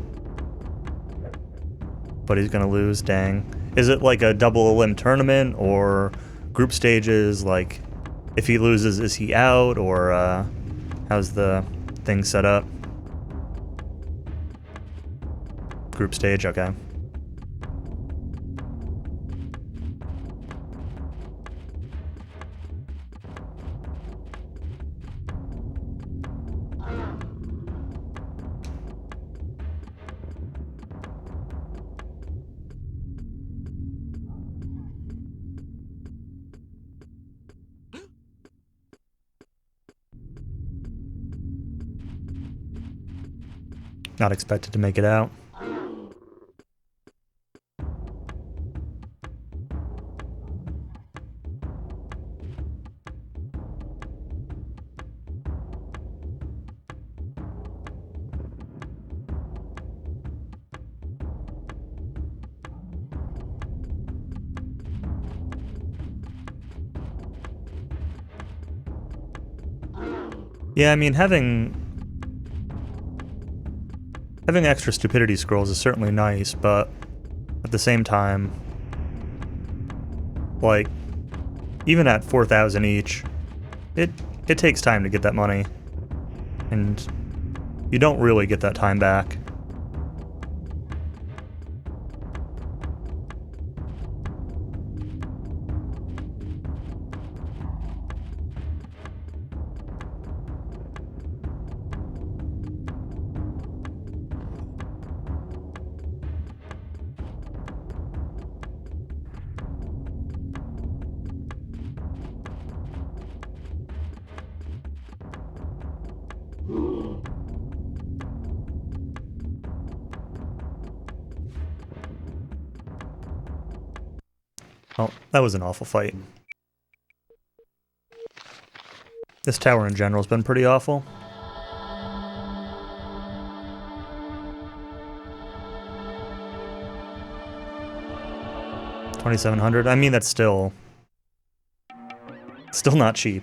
But he's gonna lose, dang. Is it like a double elim tournament, or group stages? Like, if he loses, is he out, or how's the thing set up? Group stage, okay. Not expected to make it out. Yeah, I mean, having extra stupidity scrolls is certainly nice, but at the same time, like, even at 4,000 each, it takes time to get that money, and you don't really get that time back. Oh, that was an awful fight. This tower in general has been pretty awful. $2,700. I mean, that's still not cheap.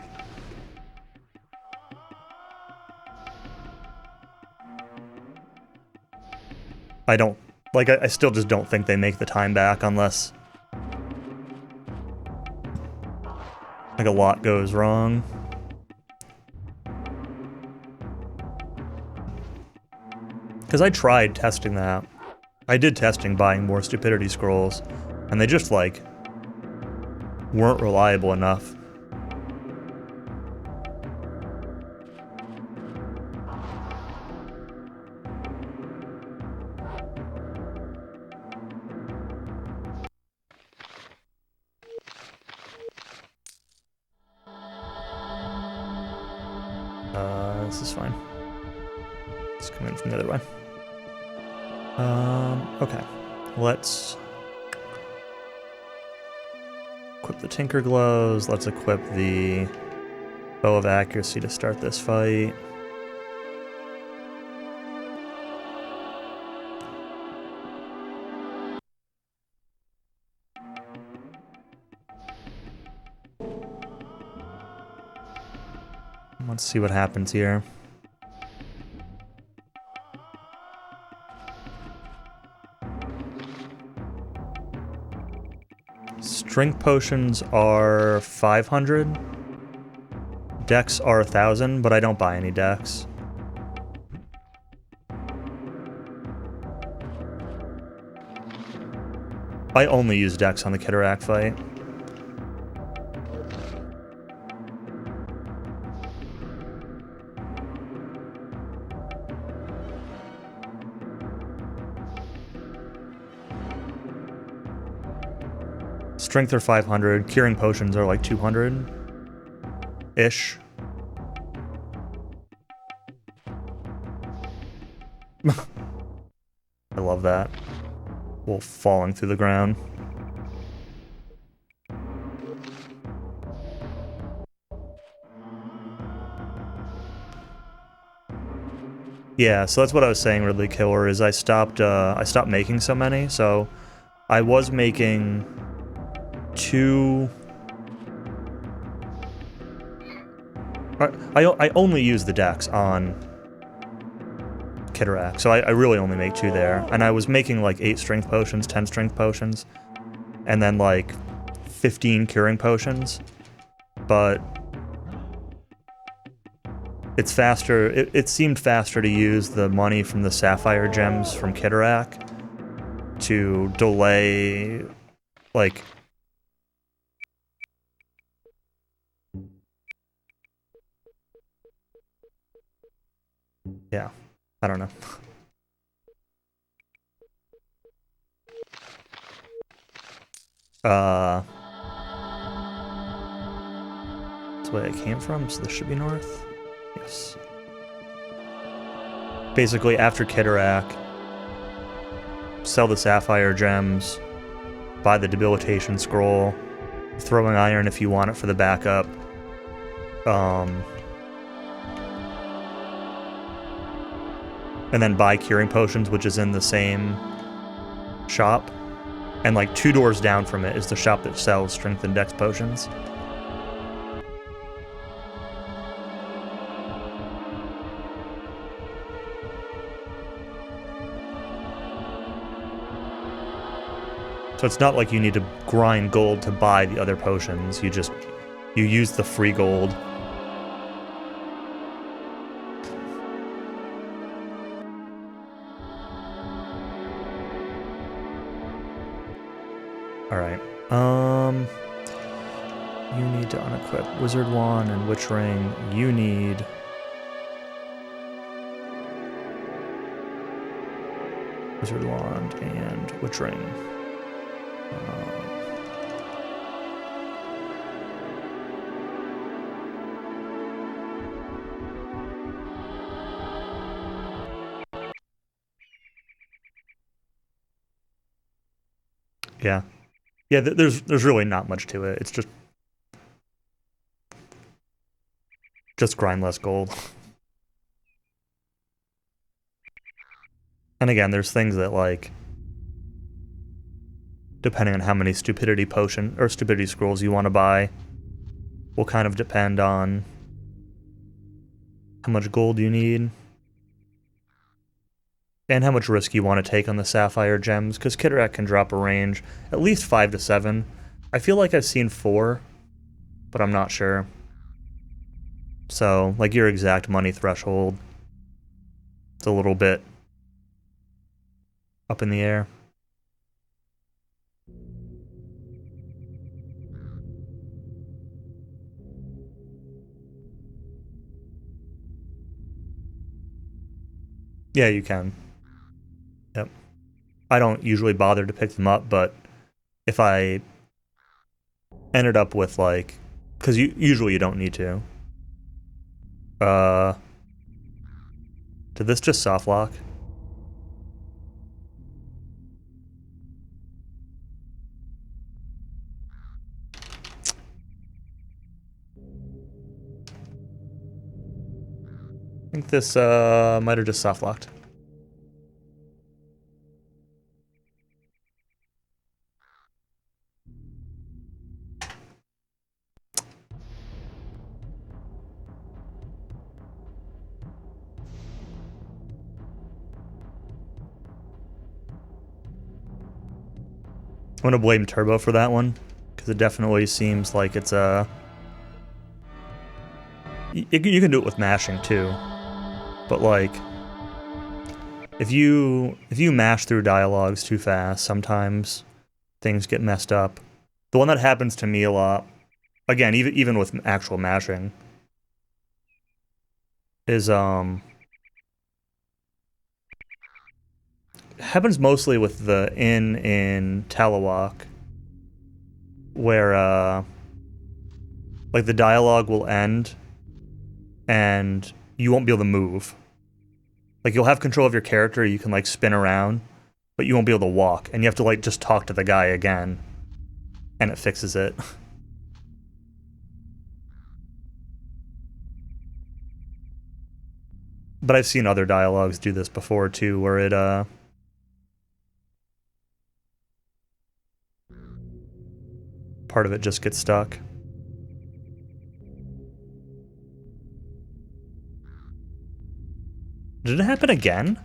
I still just don't think they make the time back unless like a lot goes wrong. Because I tried testing that. I did testing buying more stupidity scrolls, and they just, like, weren't reliable enough. This is fine. Let's come in from the other way. Okay. Let's equip the Tinker Glows. Let's equip the Bow of Accuracy to start this fight. Let's see what happens here. Strength potions are 500. Dex are 1,000, but I don't buy any dex. I only use dex on the Kitterak fight. Strength are 500, curing potions are like 200-ish. I love that. Wolf falling through the ground. Yeah, so that's what I was saying, Ridley Killer, is I stopped making so many, so I was making 2... I only use the dex on Kitterak, so I really only make 2 there. And I was making like 8 strength potions, 10 strength potions, and then like 15 curing potions. But it's faster, it seemed faster to use the money from the sapphire gems from Kitterak to delay, like... Yeah, I don't know. That's the way I came from, so this should be north. Yes. Basically, after Kitterak, sell the sapphire gems, buy the debilitation scroll, throwing iron if you want it for the backup. And then buy curing potions, which is in the same shop. And like 2 doors down from it is the shop that sells strength and dex potions. So it's not like you need to grind gold to buy the other potions. You use the free gold. Alright. You need to unequip Wizard Wand and Witch Ring. You need... Wizard Wand and Witch Ring. Yeah. Yeah, there's really not much to it. It's just grind less gold. And again, there's things that, like, depending on how many stupidity potion or stupidity scrolls you want to buy, will kind of depend on how much gold you need and how much risk you want to take on the sapphire gems, because Kitterak can drop a range at least 5 to 7. I feel like I've seen 4, but I'm not sure. So, like, your exact money threshold, it's a little bit up in the air. Yeah, you can. Yep. I don't usually bother to pick them up, but if I ended up with, like... Because usually you don't need to. Did this just soft lock? I think this might have just soft locked. I'm gonna blame Turbo for that one, because it definitely seems like it's a... You can do it with mashing too, but like, if you mash through dialogues too fast, sometimes things get messed up. The one that happens to me a lot, again, even with actual mashing, is happens mostly with the inn in Talawak, where like the dialogue will end and you won't be able to move. Like, you'll have control of your character, you can like spin around, but you won't be able to walk, and you have to like just talk to the guy again, and it fixes it. But I've seen other dialogues do this before too, where it part of it just gets stuck. Did it happen again?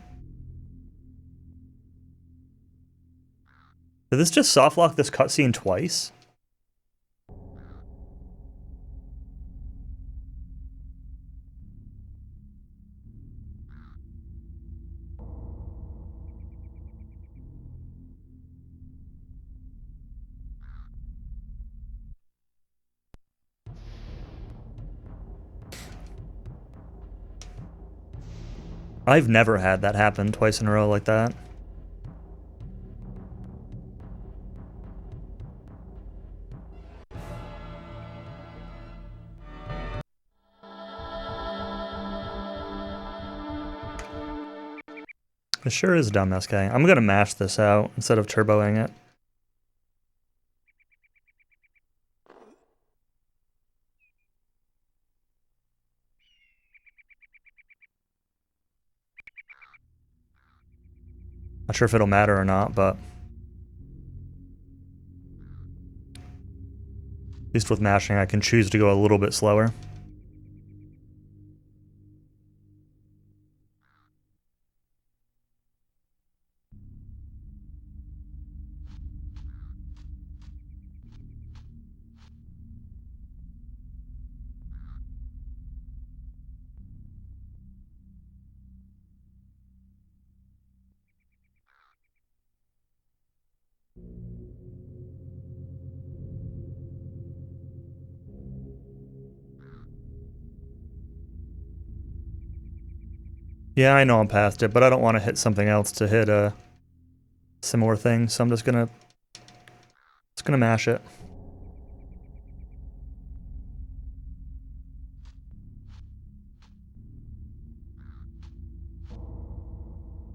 Did this just softlock this cutscene twice? I've never had that happen twice in a row like that. It sure is dumb, SK. I'm gonna mash this out instead of turboing it. Not sure if it'll matter or not, but at least with mashing I can choose to go a little bit slower. Yeah, I know I'm past it, but I don't want to hit something else to hit a similar thing, so I'm just gonna mash it.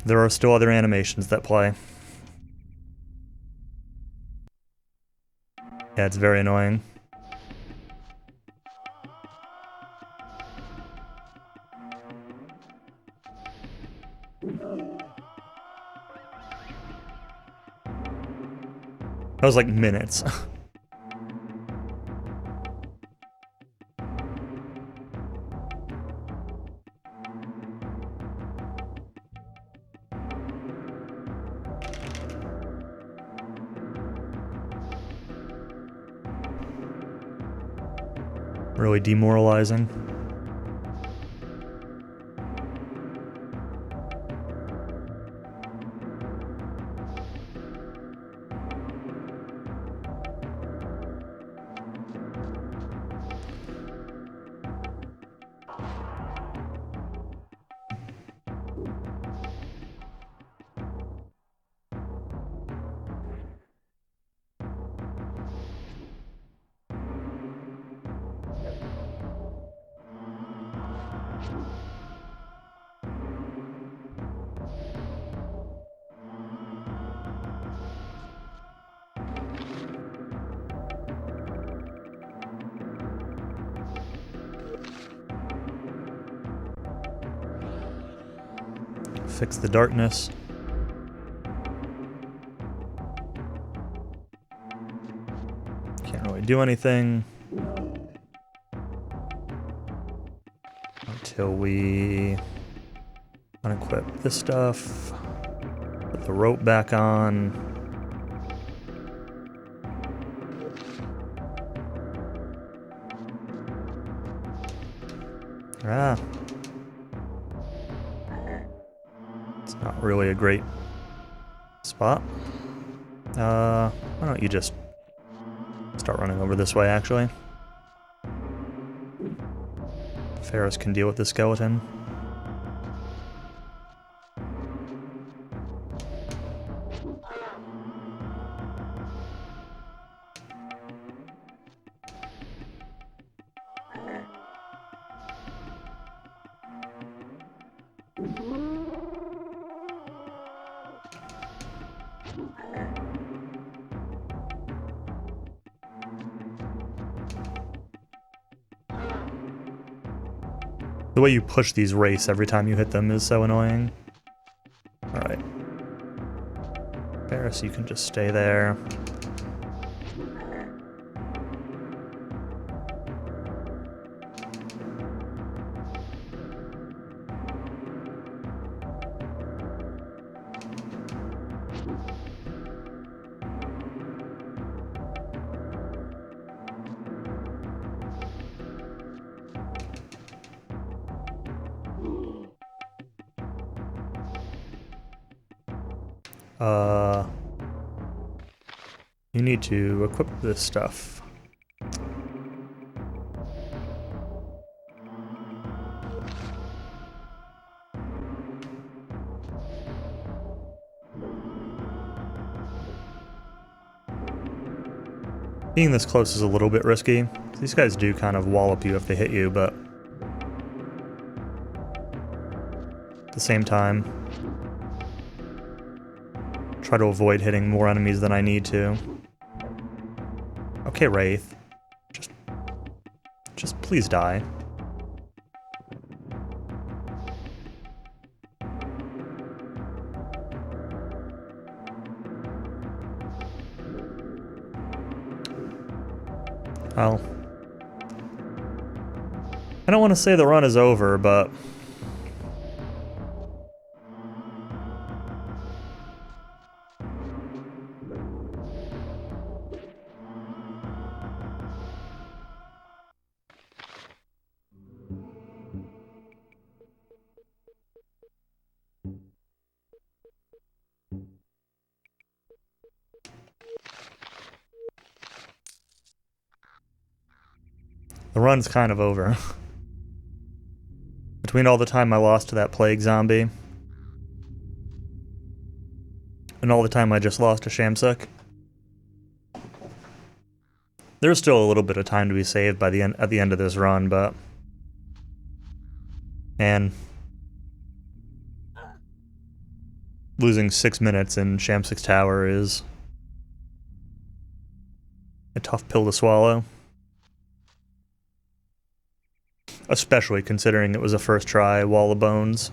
There are still other animations that play. Yeah, it's very annoying. That was like minutes. Really demoralizing. Fix the darkness. Can't really do anything until we unequip this stuff, put the rope back on. Ah. It's not really a great spot. Why don't you just start running over this way, actually? Ferris can deal with the skeleton. The way you push these race every time you hit them is so annoying. Alright. Ferris, you can just stay there. You need to equip this stuff. Being this close is a little bit risky. These guys do kind of wallop you if they hit you, but at the same time, try to avoid hitting more enemies than I need to. Okay, Wraith. Just please die. Well, I don't want to say the run is over, but the run's kind of over. Between all the time I lost to that plague zombie and all the time I just lost to Shamsuk, there's still a little bit of time to be saved by the end at the end of this run, but and losing 6 minutes in Shamsuk's tower is a tough pill to swallow. Especially considering it was a first try Wall of Bones.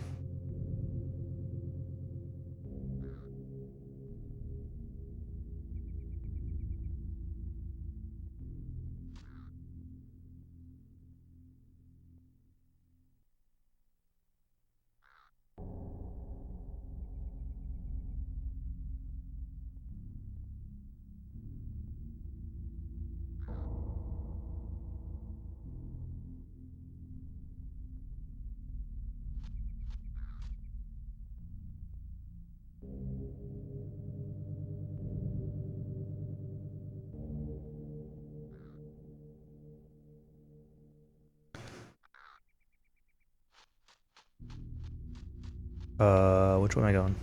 Which way am I going?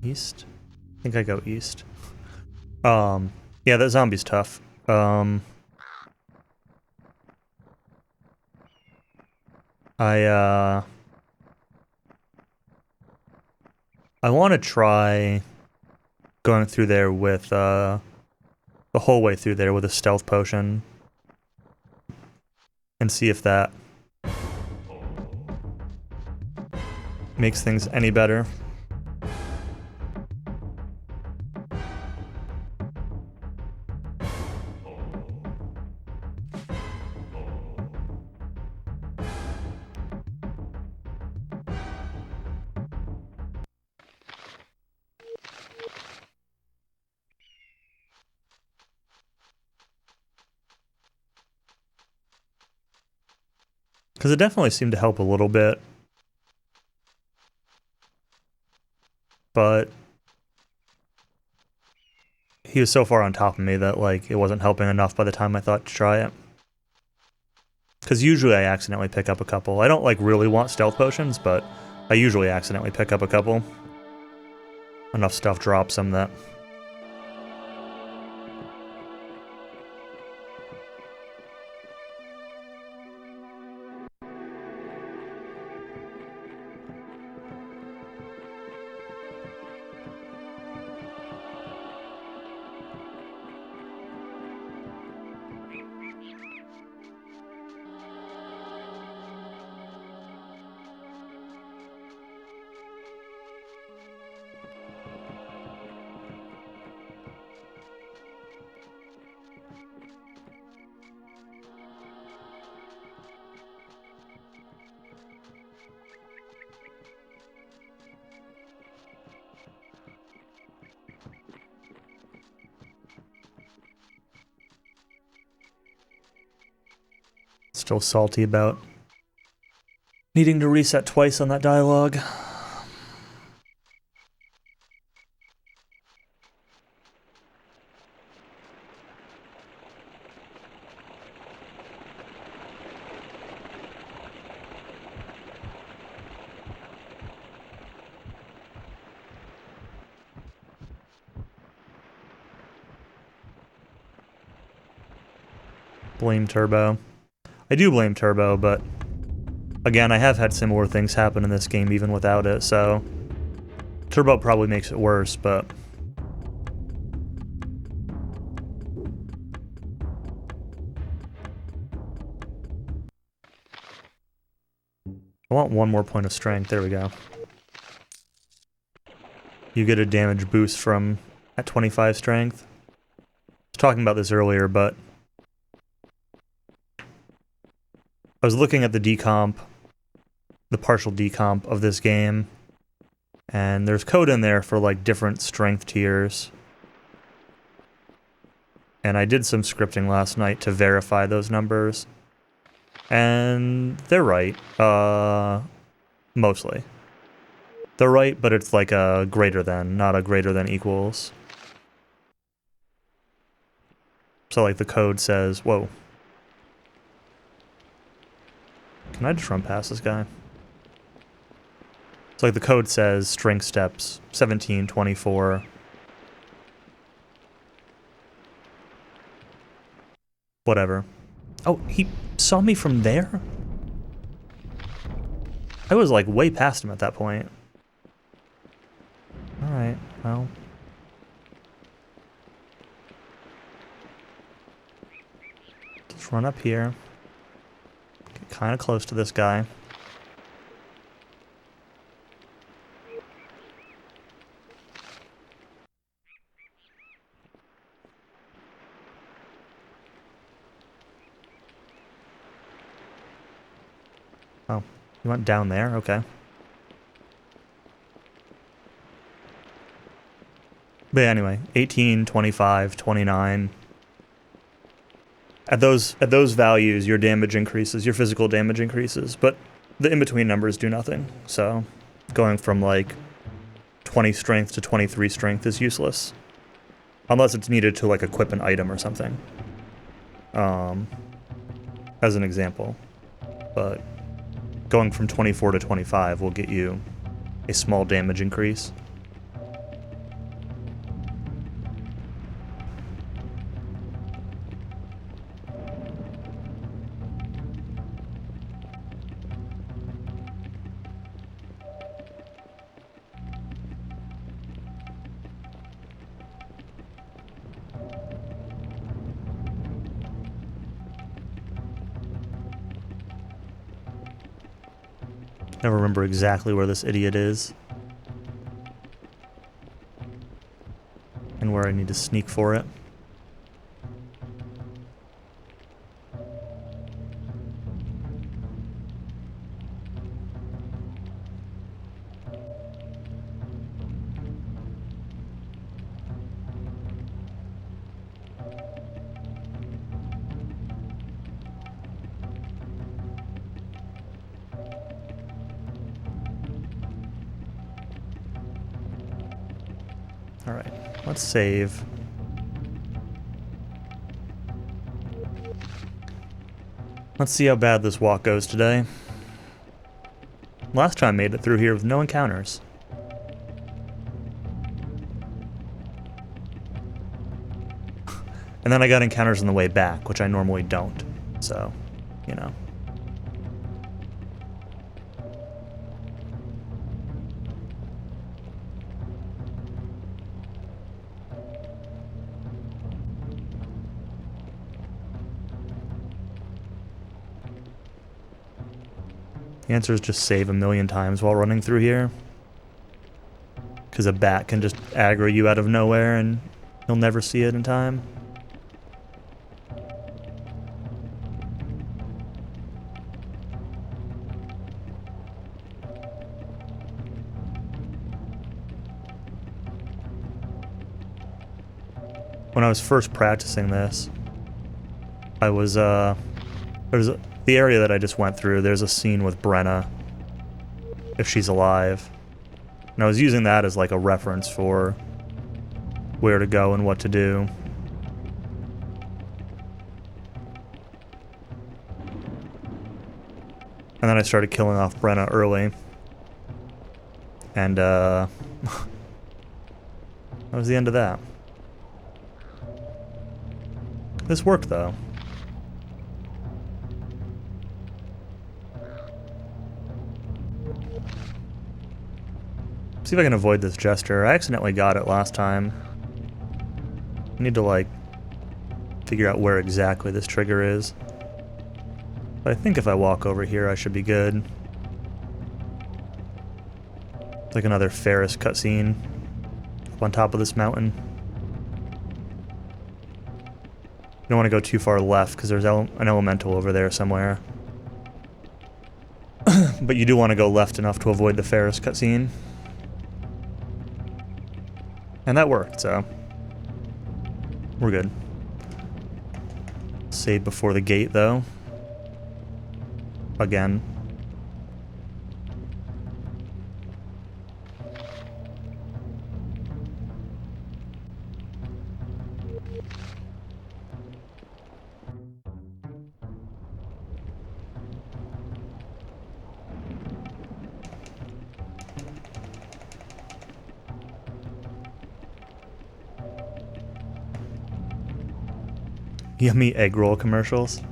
East? I think I go east. Yeah, that zombie's tough. I want to try going through there with, the whole way through there with a stealth potion. And see if that makes things any better. Because it definitely seemed to help a little bit. But he was so far on top of me that, like, it wasn't helping enough by the time I thought to try it. Because usually I accidentally pick up a couple. I don't, like, really want stealth potions, but I usually accidentally pick up a couple. Enough stuff drops them that... Still salty about needing to reset twice on that dialogue. Blame Turbo. I do blame Turbo, but again, I have had similar things happen in this game even without it, so Turbo probably makes it worse, but I want one more point of strength. There we go. You get a damage boost from at 25 strength. I was talking about this earlier, but I was looking at the decomp, the partial decomp of this game, and there's code in there for, like, different strength tiers. And I did some scripting last night to verify those numbers. And they're right, mostly. They're right, but it's like a greater than, not a greater than equals. So, like, the code says, whoa. Can I just run past this guy? It's like the code says strength steps 17, 24. Whatever. Oh, he saw me from there? I was like way past him at that point. Alright, well. Just run up here. Get kind of close to this guy. Oh, you went down there? Okay. But anyway, 18, 25, 29. At those values, your damage increases, your physical damage increases, but the in-between numbers do nothing. So going from like 20 strength to 23 strength is useless. Unless it's needed to like equip an item or something. As an example. But going from 24 to 25 will get you a small damage increase. I don't remember exactly where this idiot is. And where I need to sneak for it. Alright, let's save. Let's see how bad this walk goes today. Last time I made it through here with no encounters. And then I got encounters on the way back, which I normally don't. So, you know. The answer is just save a million times while running through here. Because a bat can just aggro you out of nowhere and you'll never see it in time. When I was first practicing this, I was, the area that I just went through, there's a scene with Brenna, if she's alive. And I was using that as like a reference for where to go and what to do. And then I started killing off Brenna early. And, that was the end of that. This worked, though. See if I can avoid this gesture. I accidentally got it last time. I need to, like, figure out where exactly this trigger is. But I think if I walk over here, I should be good. It's like another Ferris cutscene up on top of this mountain. You don't want to go too far left because there's an elemental over there somewhere. But you do want to go left enough to avoid the Ferris cutscene. And that worked, so we're good. Save before the gate, though. Again. Yummy egg roll commercials.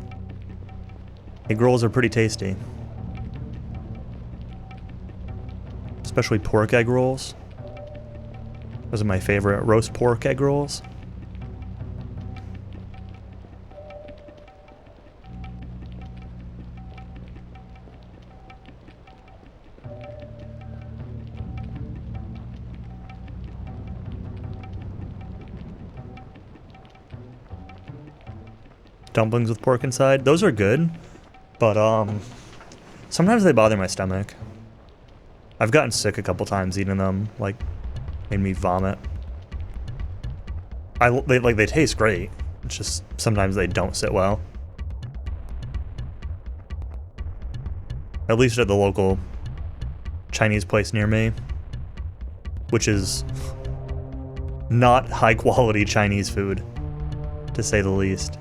Egg rolls are pretty tasty. Especially pork egg rolls. Those are my favorite. Roast pork egg rolls. Dumplings with pork inside. Those are good, but sometimes they bother my stomach. I've gotten sick a couple times eating them, like made me vomit. They taste great. It's just sometimes they don't sit well. At least at the local Chinese place near me, which is not high quality Chinese food, to say the least.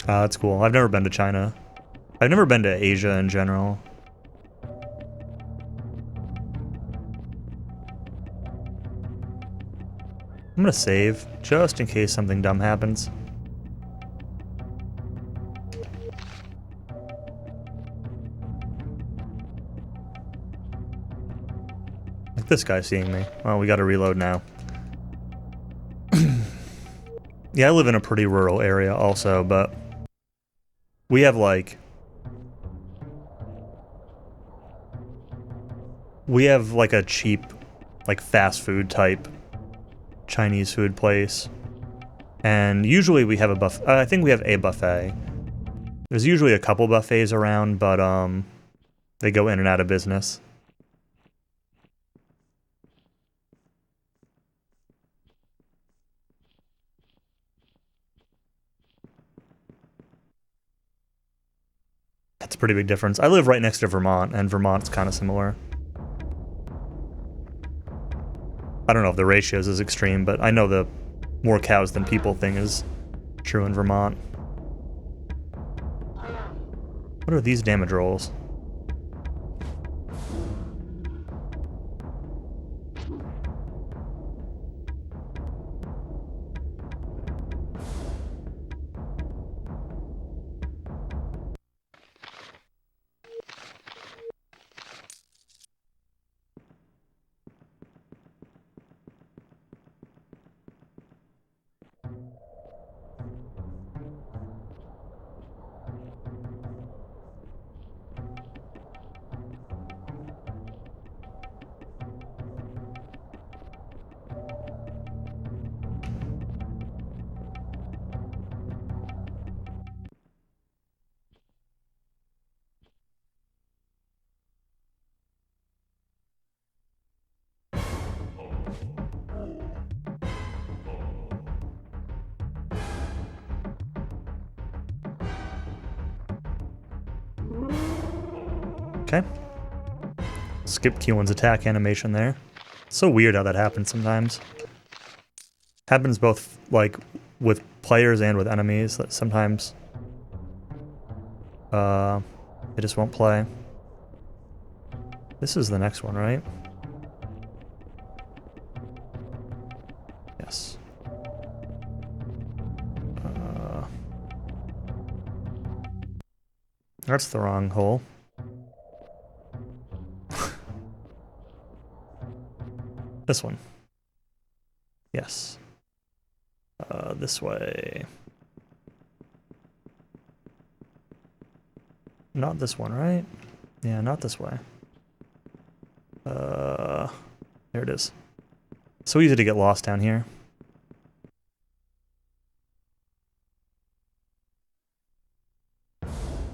That's cool. I've never been to China. I've never been to Asia in general. I'm gonna save, just in case something dumb happens. Like this guy seeing me. Oh, we gotta reload now. Yeah, I live in a pretty rural area also, but we have like a cheap, like fast food type Chinese food place. And usually we have a buffet. I think we have a buffet. There's usually a couple buffets around, but they go in and out of business. That's a pretty big difference. I live right next to Vermont, and Vermont's kind of similar. I don't know if the ratios is extreme, but I know the more cows than people thing is true in Vermont. What are these damage rolls? Okay. Skip Q1's attack animation there. It's so weird how that happens sometimes. Happens both, like, with players and with enemies, that sometimes it just won't play. This is the next one, right? Yes. That's the wrong hole. This one. Yes. This way. Not this one, right? Yeah, not this way. There it is. So easy to get lost down here.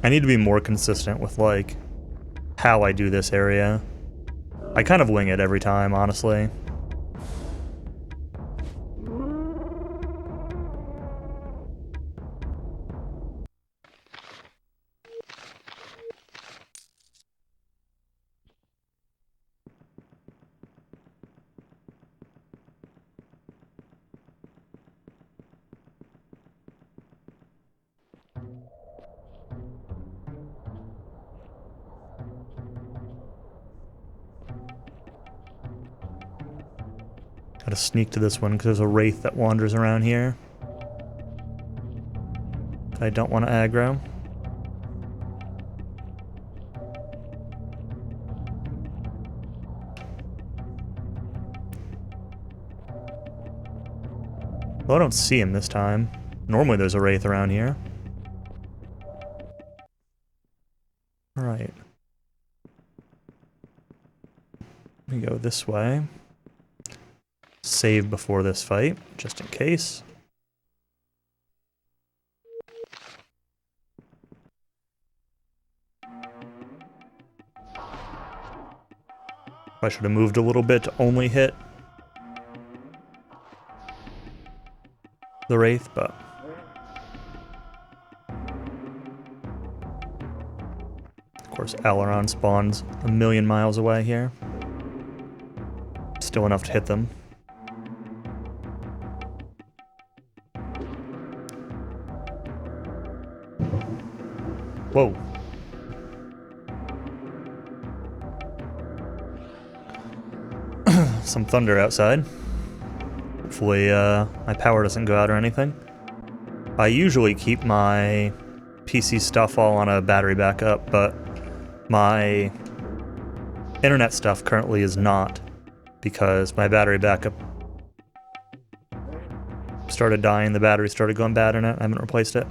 I need to be more consistent with, like, how I do this area. I kind of wing it every time, honestly. Gotta sneak to this one because there's a wraith that wanders around here. I don't want to aggro. Well, I don't see him this time. Normally there's a wraith around here. Alright. We go this way. Save before this fight, just in case. I should have moved a little bit to only hit the wraith, but of course Aileron spawns a million miles away here. Still enough to hit them. Whoa. Some thunder outside. Hopefully my power doesn't go out or anything. I usually keep my PC stuff all on a battery backup, but my internet stuff currently is not, because my battery backup started dying, the battery started going bad in it, I haven't replaced it.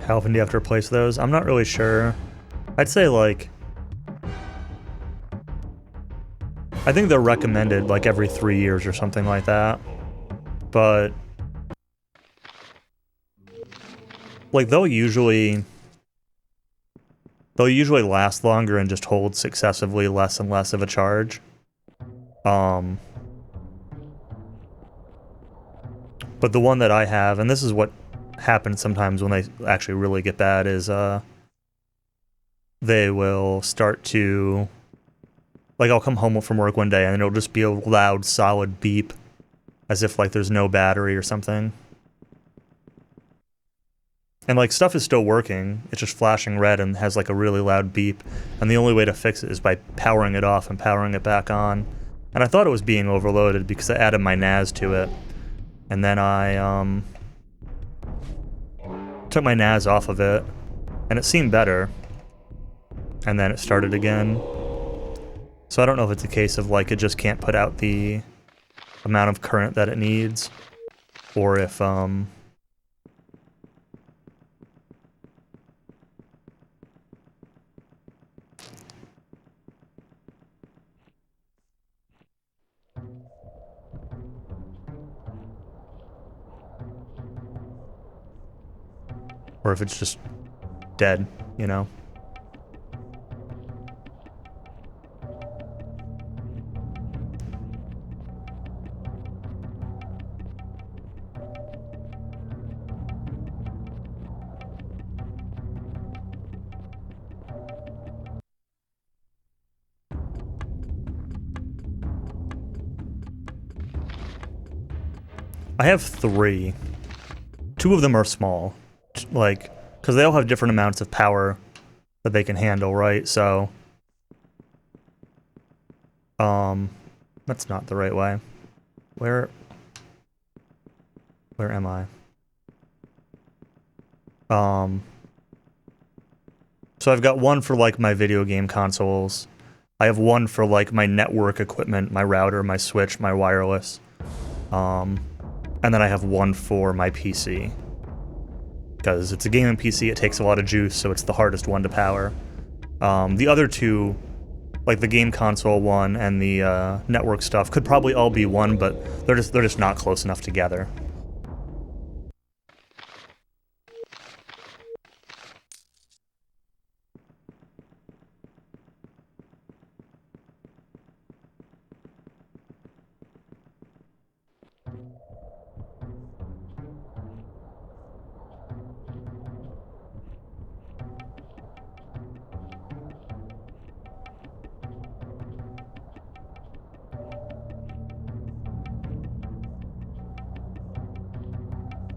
How often do you have to replace those? I'm not really sure. I'd say like... I think they're recommended like every 3 years or something like that. But... like they'll usually last longer and just hold successively less and less of a charge. But the one that I have, and this is what happens sometimes when they actually really get bad, is they will start to, like, I'll come home from work one day and it'll just be a loud solid beep as if like there's no battery or something, and like stuff is still working, it's just flashing red and has like a really loud beep, and the only way to fix it is by powering it off and powering it back on. And I thought it was being overloaded because I added my NAS to it, and then I took my NAS off of it, and it seemed better, and then it started again. So I don't know if it's a case of like it just can't put out the amount of current that it needs, or if it's just dead, you know? I have 3. 2 of them are small. Like, because they all have different amounts of power that they can handle, right? So, that's not the right way. Where am I? So I've got one for like my video game consoles. I have one for like my network equipment, my router, my switch, my wireless. And then I have one for my PC. Because it's a gaming PC, it takes a lot of juice, so it's the hardest one to power. The other 2, like the game console one and the network stuff, could probably all be one, but they're just not close enough together.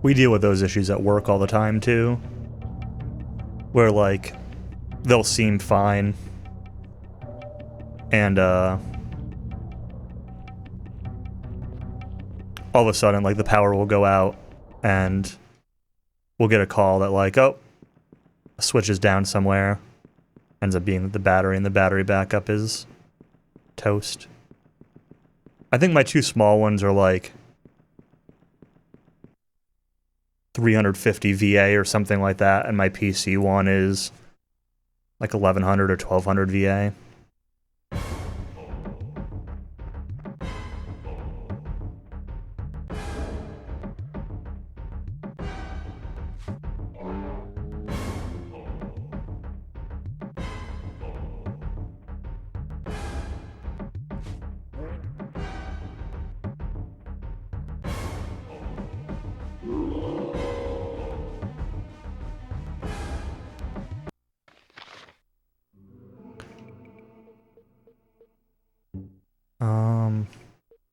we deal with those issues at work all the time too, where like they'll seem fine and all of a sudden like the power will go out and we'll get a call that like, oh, a switch is down somewhere. Ends up being the battery, and the battery backup is toast. I think my two small ones are like 350 VA or something like that, and my PC one is like 1100 or 1200 VA.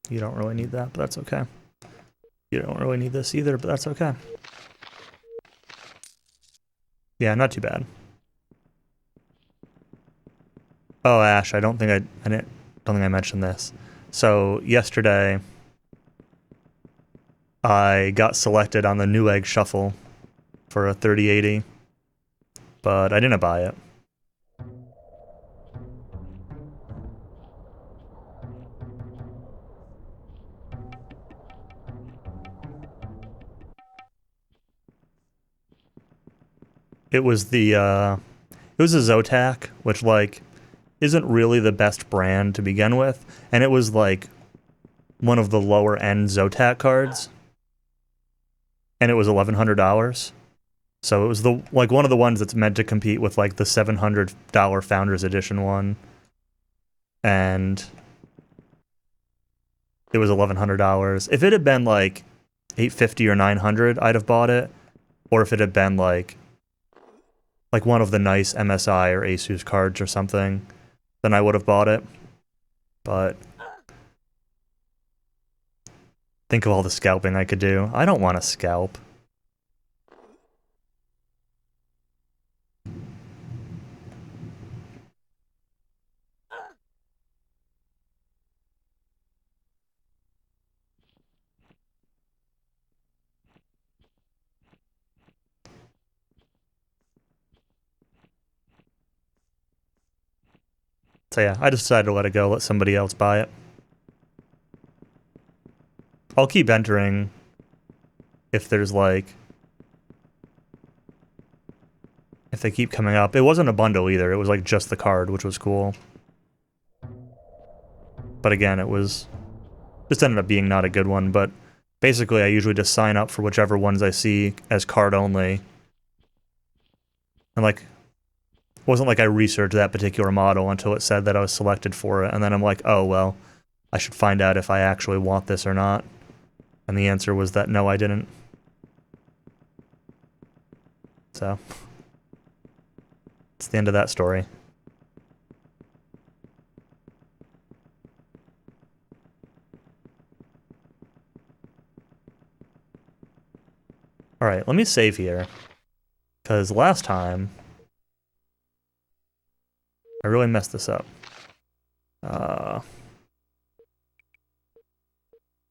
You don't really need that, but that's okay. You don't really need this either, but that's okay. Yeah, not too bad. Oh, Ash, I don't think I mentioned this. So yesterday, I got selected on the Newegg Shuffle for a 3080, but I didn't buy it. It was a Zotac, which like isn't really the best brand to begin with, and it was like one of the lower end Zotac cards, and it was $1,100. So it was one of the ones that's meant to compete with like the $700 Founders Edition one, and it was $1,100. If it had been like $850 or $900, I'd have bought it, or if it had been like one of the nice MSI or Asus cards or something, then I would have bought it. But think of all the scalping I could do. I don't want to scalp. So yeah, I decided to let it go, let somebody else buy it. I'll keep entering if there's like... if they keep coming up. It wasn't a bundle either, it was like just the card, which was cool. But again, it was... just ended up being not a good one, but basically I usually just sign up for whichever ones I see as card only. And like... it wasn't like I researched that particular model until it said that I was selected for it, and then I'm like, oh, well, I should find out if I actually want this or not. And the answer was that no, I didn't. So, it's the end of that story. Alright, let me save here. Because last time... I really messed this up.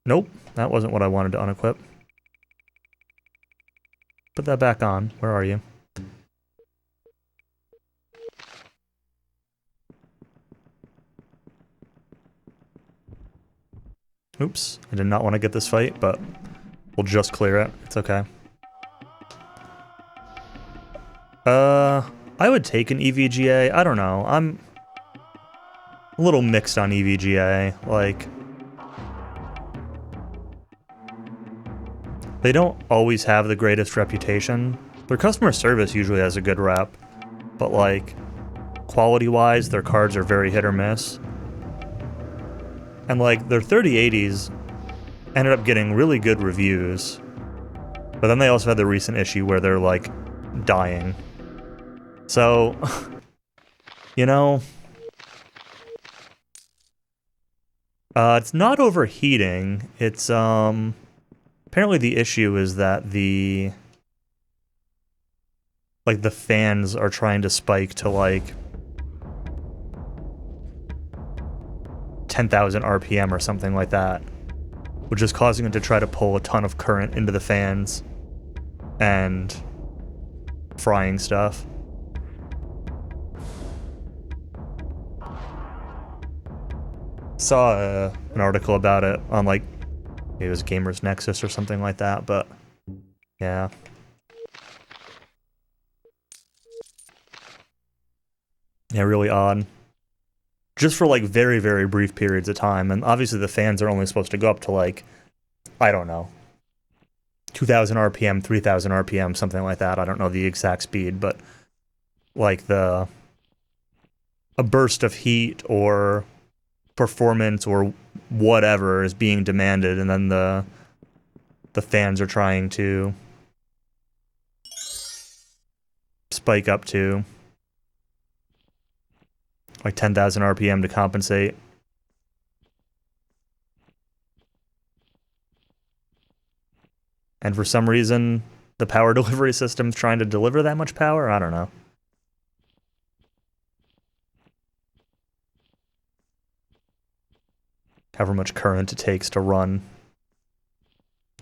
Nope, that wasn't what I wanted to unequip. Put that back on. Where are you? Oops, I did not want to get this fight, but we'll just clear it. It's okay. I would take an EVGA. I don't know. I'm a little mixed on EVGA. Like, they don't always have the greatest reputation. Their customer service usually has a good rep, but like, quality-wise, their cards are very hit or miss. And like, their 3080s ended up getting really good reviews, but then they also had the recent issue where they're like, dying. So, you know, it's not overheating, it's Apparently the issue is that the fans are trying to spike to like 10,000 RPM or something like that, which is causing it to try to pull a ton of current into the fans and frying stuff. Saw an article about it on like, it was Gamers Nexus or something like that, but yeah. Yeah, really odd. Just for like very, very brief periods of time. And obviously the fans are only supposed to go up to like, I don't know, 2,000 RPM, 3,000 RPM, something like that. I don't know the exact speed, but like a burst of heat or performance or whatever is being demanded, and then the fans are trying to spike up to like 10,000 RPM to compensate. And for some reason, the power delivery system's trying to deliver that much power? I don't know. However much current it takes to run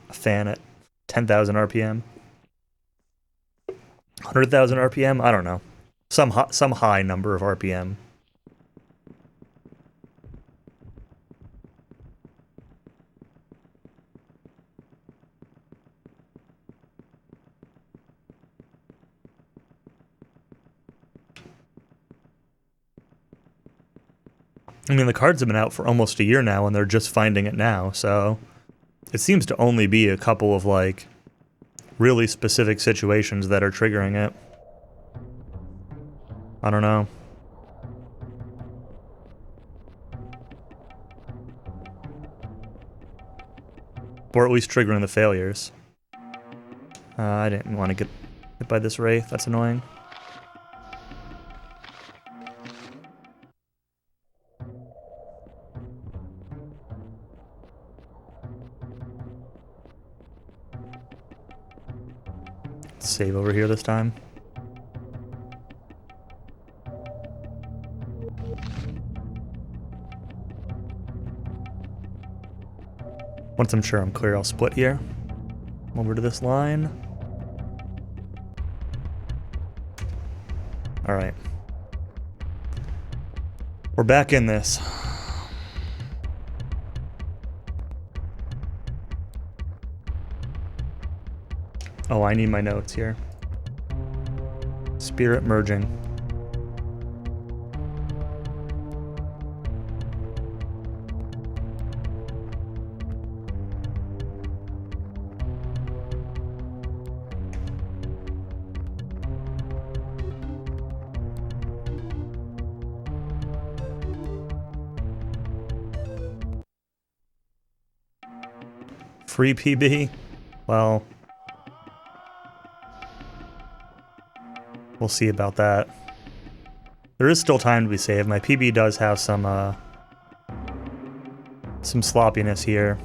a fan at 10,000 RPM. 100,000 RPM? I don't know. Some high number of RPM. I mean, the cards have been out for almost a year now, and they're just finding it now, so it seems to only be a couple of, like, really specific situations that are triggering it. I don't know. Or at least triggering the failures. I didn't want to get hit by this wraith, that's annoying. Save over here this time. Once I'm sure I'm clear, I'll split here. Over to this line. Alright. We're back in this. Oh, I need my notes here. Spirit merging. Free PB? Well, we'll see about that. There is still time to be saved. My PB does have some sloppiness here.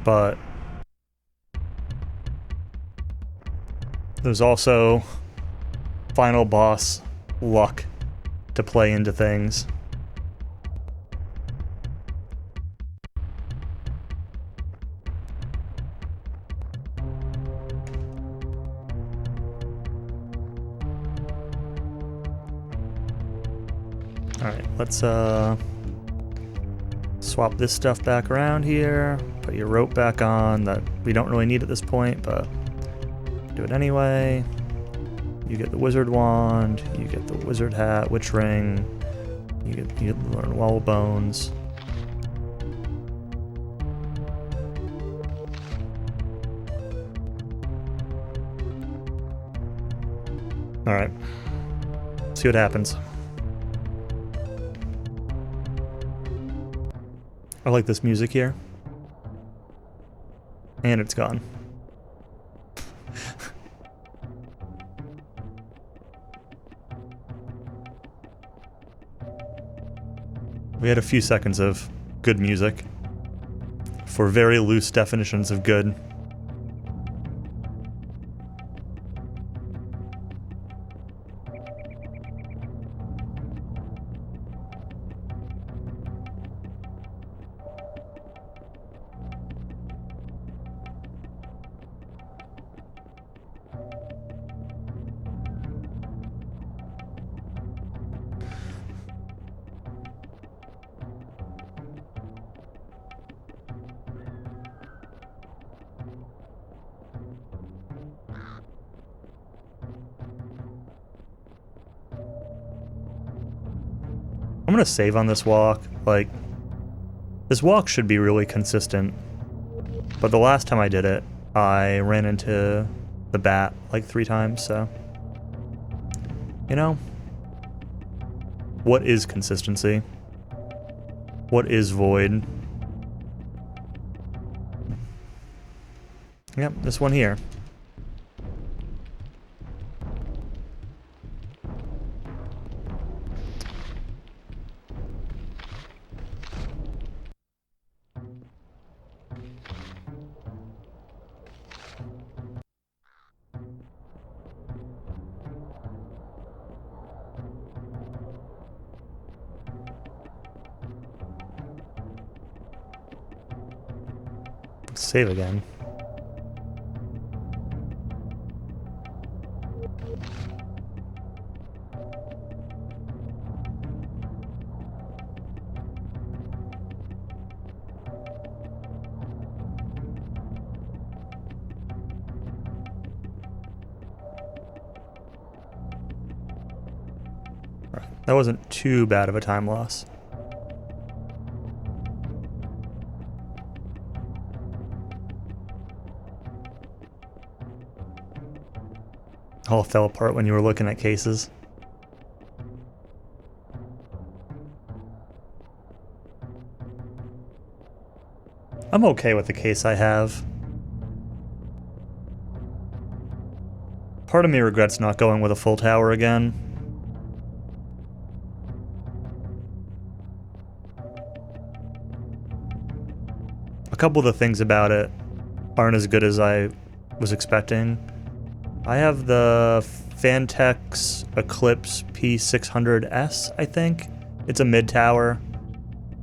But there's also final boss luck to play into things. Alright, let's swap this stuff back around here. Put your rope back on that we don't really need at this point, but do it anyway. You get the wizard wand, you get the wizard hat, witch ring, you get learn wall bones. Alright. See what happens. I like this music here. And it's gone. We had a few seconds of good music. For very loose definitions of good. I'm gonna save on this walk. Like, this walk should be really consistent. But the last time I did it, I ran into the bat like 3 times, so... You know? What is consistency? What is void? Yep, this one here. Save again. That wasn't too bad of a time loss. All fell apart when you were looking at cases. I'm okay with the case I have. Part of me regrets not going with a full tower again. A couple of the things about it aren't as good as I was expecting. I have the Fantex Eclipse P600S, I think. It's a mid-tower.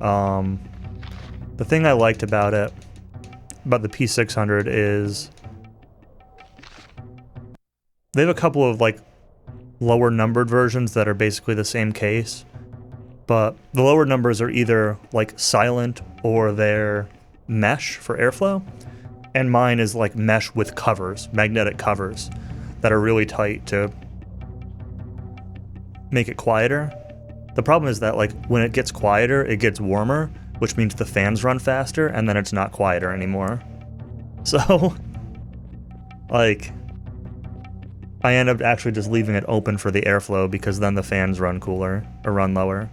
The thing I liked about it, about the P600, is they have a couple of like lower numbered versions that are basically the same case, but the lower numbers are either like silent or they're mesh for airflow, and mine is like mesh with covers, magnetic covers that are really tight to make it quieter. The problem is that like when it gets quieter, it gets warmer, which means the fans run faster, and then it's not quieter anymore. So, like, I end up actually just leaving it open for the airflow because then the fans run cooler, or run lower.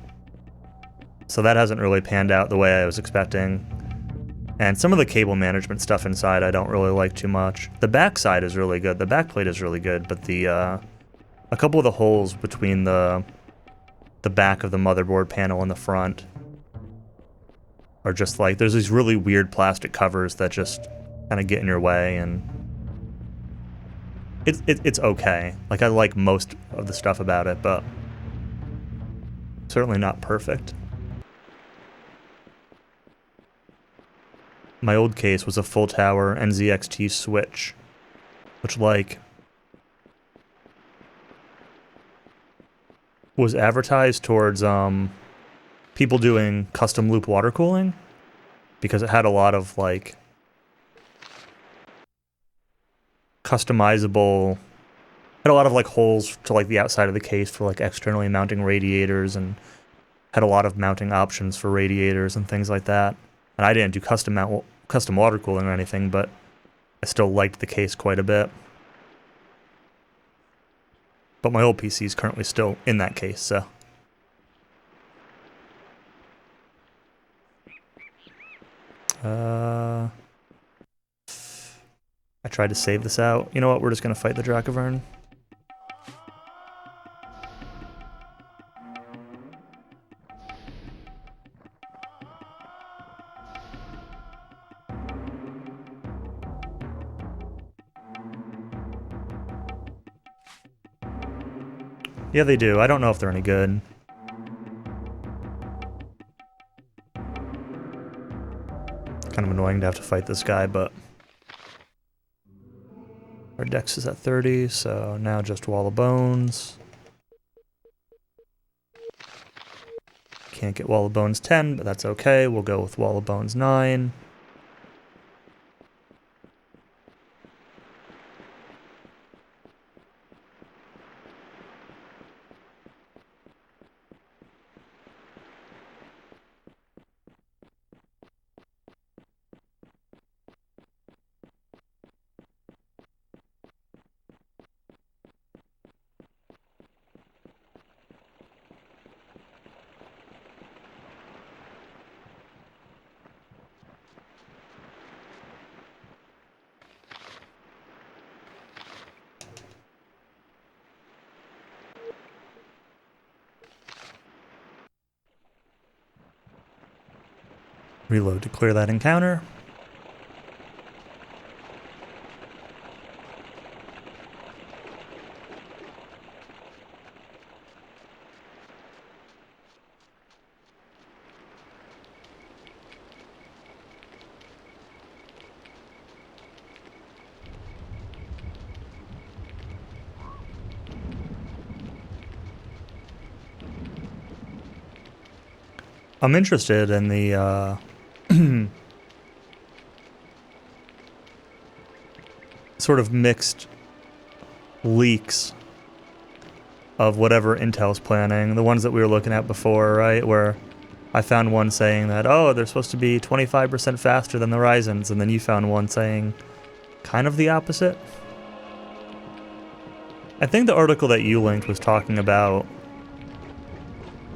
So that hasn't really panned out the way I was expecting. And some of the cable management stuff inside I don't really like too much. The back side is really good, the back plate is really good, but the, a couple of the holes between the back of the motherboard panel and the front are just like, there's these really weird plastic covers that just kind of get in your way, and it's okay. Like, I like most of the stuff about it, but certainly not perfect. My old case was a full tower NZXT switch, which, like, was advertised towards people doing custom loop water cooling, because it had a lot of like customizable, had a lot of like holes to like the outside of the case for like externally mounting radiators, and had a lot of mounting options for radiators and things like that. And I didn't do custom water cooling or anything, but I still liked the case quite a bit. But my old PC is currently still in that case, so. I tried to save this out. You know what? We're just gonna fight the Dracovern. Yeah, they do. I don't know if they're any good. Kind of annoying to have to fight this guy, but... Our dex is at 30, so now just Wall of Bones. Can't get Wall of Bones 10, but that's okay. We'll go with Wall of Bones 9. Reload to clear that encounter. I'm interested in the, sort of mixed leaks of whatever Intel's planning. The ones that we were looking at before, right? Where I found one saying that, oh, they're supposed to be 25% faster than the Ryzens, and then you found one saying kind of the opposite. I think the article that you linked was talking about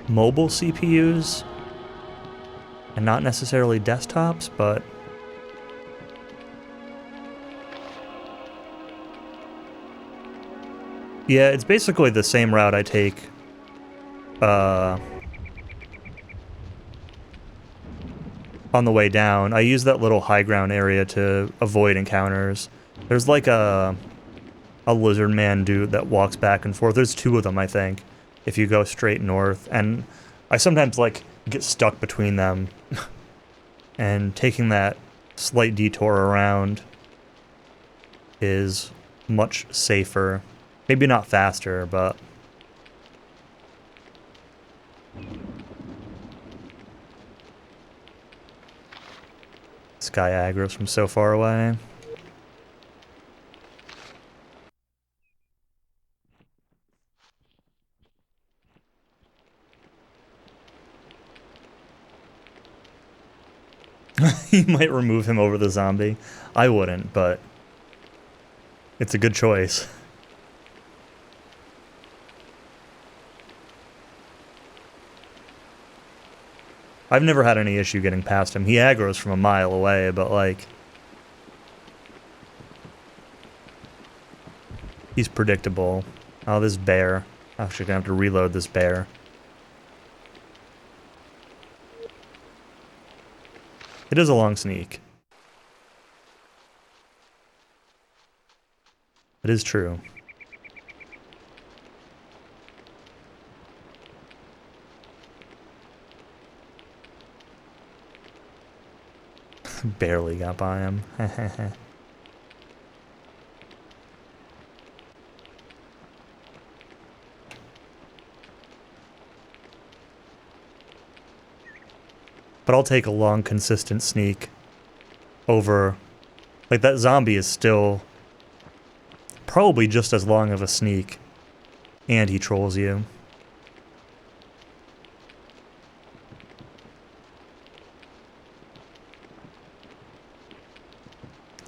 mobile CPUs and not necessarily desktops, but yeah, it's basically the same route I take on the way down. I use that little high ground area to avoid encounters. There's like a lizard man dude that walks back and forth. There's two of them, I think, if you go straight north. And I sometimes, like, get stuck between them. And taking that slight detour around is much safer. Maybe not faster, but... This guy aggro's from so far away. You might remove him over the zombie. I wouldn't, but it's a good choice. I've never had any issue getting past him. He aggro's from a mile away, but like... He's predictable. Oh, this bear. I'm actually gonna have to reload this bear. It is a long sneak. It is true. Barely got by him. But I'll take a long, consistent sneak over... Like, that zombie is still probably just as long of a sneak. And he trolls you.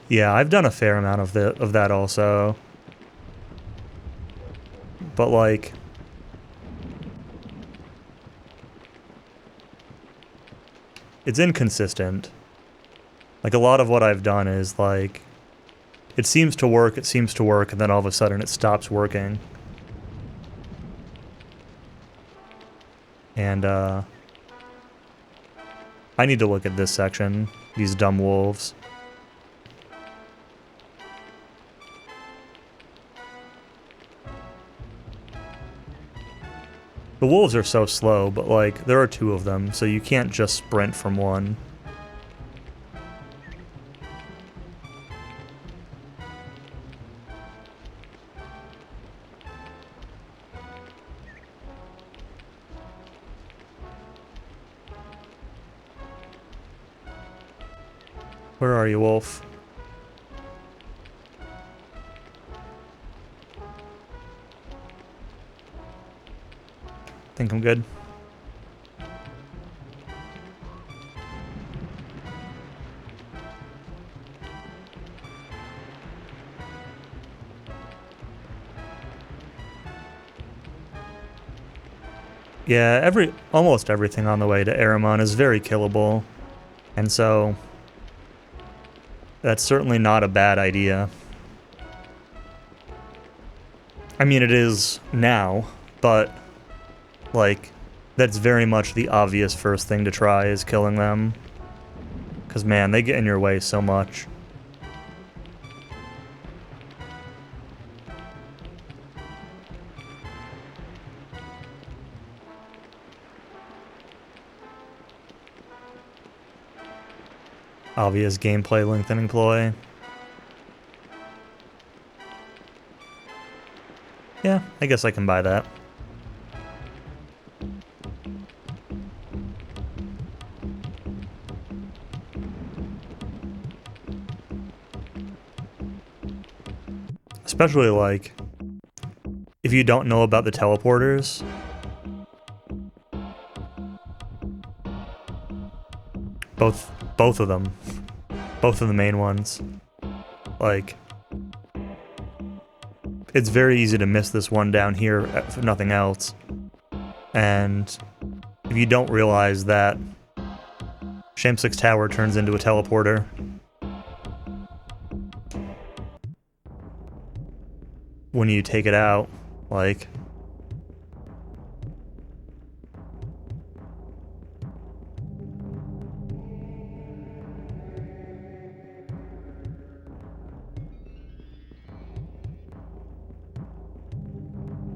Yeah, I've done a fair amount of that also. But, like... It's inconsistent. Like, a lot of what I've done is, like... It seems to work, and then all of a sudden it stops working. And, I need to look at this section. These dumb wolves. The wolves are so slow, but like, there are two of them, so you can't just sprint from one. Where are you, wolf? Think I'm good. Yeah, almost everything on the way to Aramon is very killable, and so that's certainly not a bad idea. I mean, it is now, but like, that's very much the obvious first thing to try is killing them. Because, man, they get in your way so much. Obvious gameplay lengthening ploy. Yeah, I guess I can buy that. Especially, like, if you don't know about the teleporters. Both of them. Both of the main ones. Like, it's very easy to miss this one down here, if nothing else. And if you don't realize that Shamsuk's tower turns into a teleporter, when you take it out, like,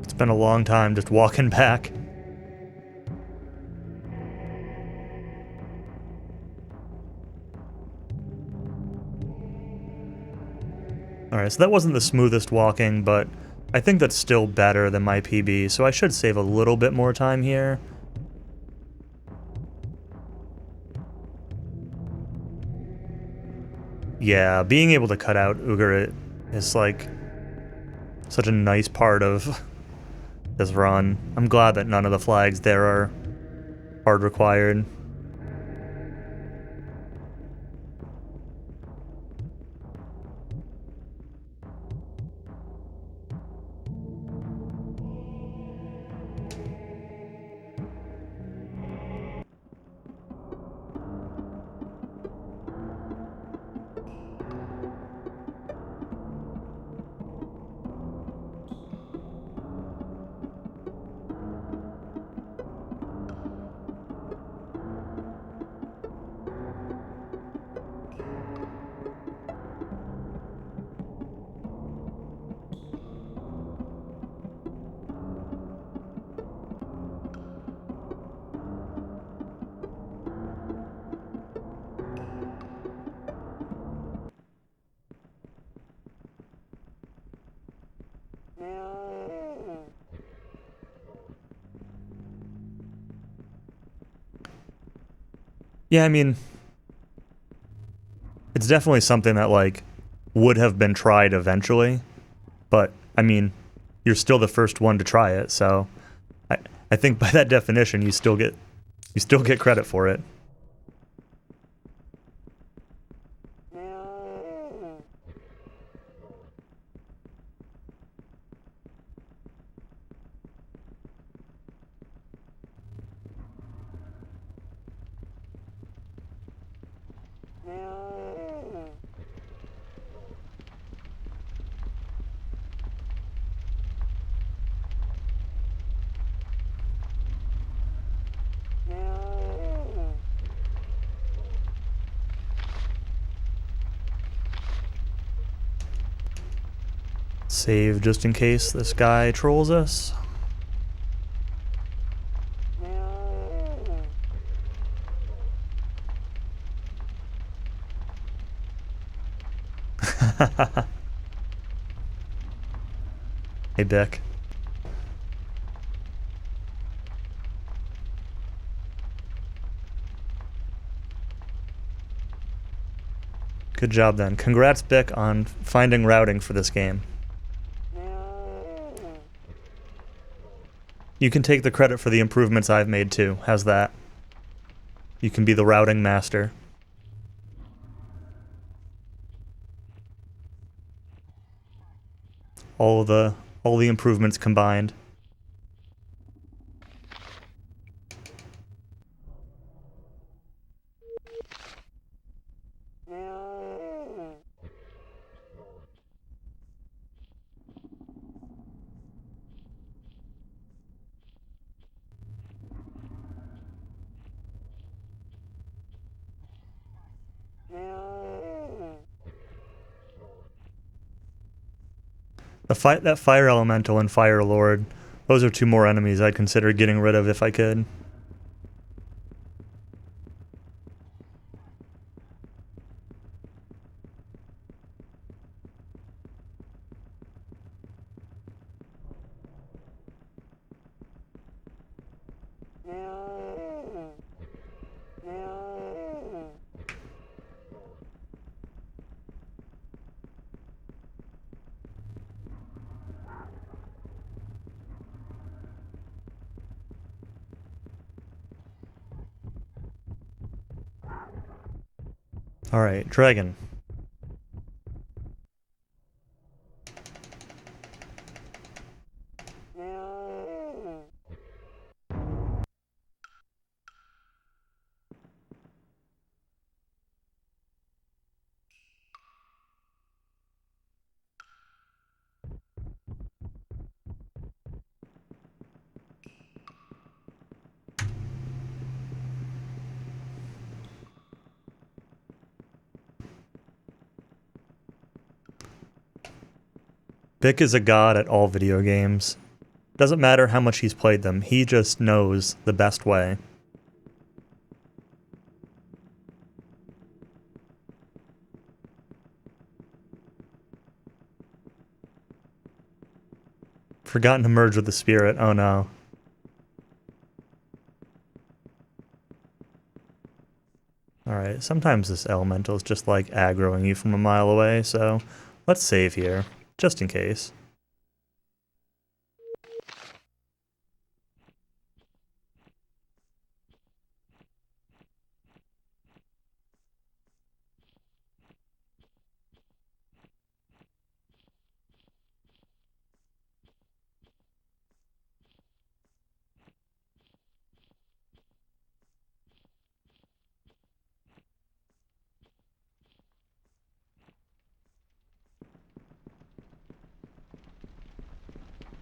it's been a long time just walking back. Alright, so that wasn't the smoothest walking, but I think that's still better than my PB, so I should save a little bit more time here. Yeah, being able to cut out Ugarit is like such a nice part of this run. I'm glad that none of the flags there are hard required. Yeah, I mean, it's definitely something that, like, would have been tried eventually, but, I mean, you're still the first one to try it, so I think by that definition, you still get credit for it. Save just in case this guy trolls us. Hey, Bick. Good job then. Congrats, Bick, on finding routing for this game. You can take the credit for the improvements I've made too. How's that? You can be the routing master. All the improvements combined. That Fire Elemental and Fire Lord, those are two more enemies I'd consider getting rid of if I could. Alright, Dragon. Bick is a god at all video games. Doesn't matter how much he's played them, he just knows the best way. Forgotten to merge with the spirit, oh no. Alright, sometimes this elemental is just like aggroing you from a mile away, so let's save here, just in case.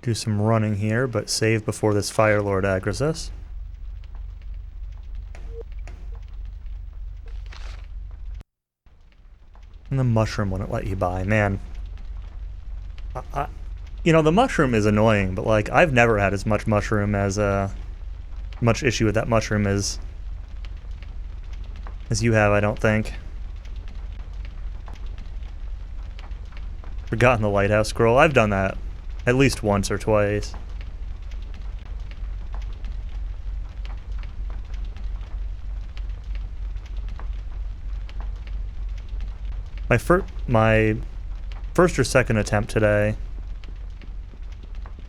Do some running here, but save before this Fire Lord aggroes us. And the mushroom wouldn't let you buy, man. You know, the mushroom is annoying, but like, I've never had as much mushroom as, much issue with that mushroom as you have, I don't think. Forgotten the lighthouse scroll. I've done that at least once or twice. My first or second attempt today,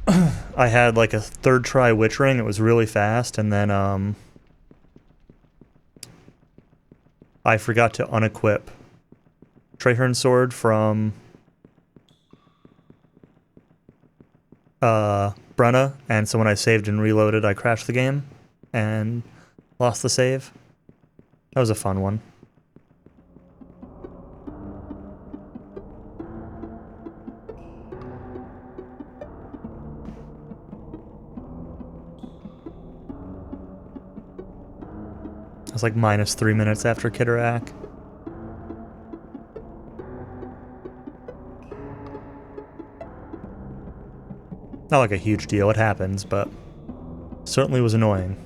I had like a third try witch ring. It was really fast, and then I forgot to unequip Traherne sword from Brenna, and so when I saved and reloaded, I crashed the game and lost the save. That was a fun one. I was like minus 3 minutes after Kitterak. Not like a huge deal, it happens, but certainly was annoying.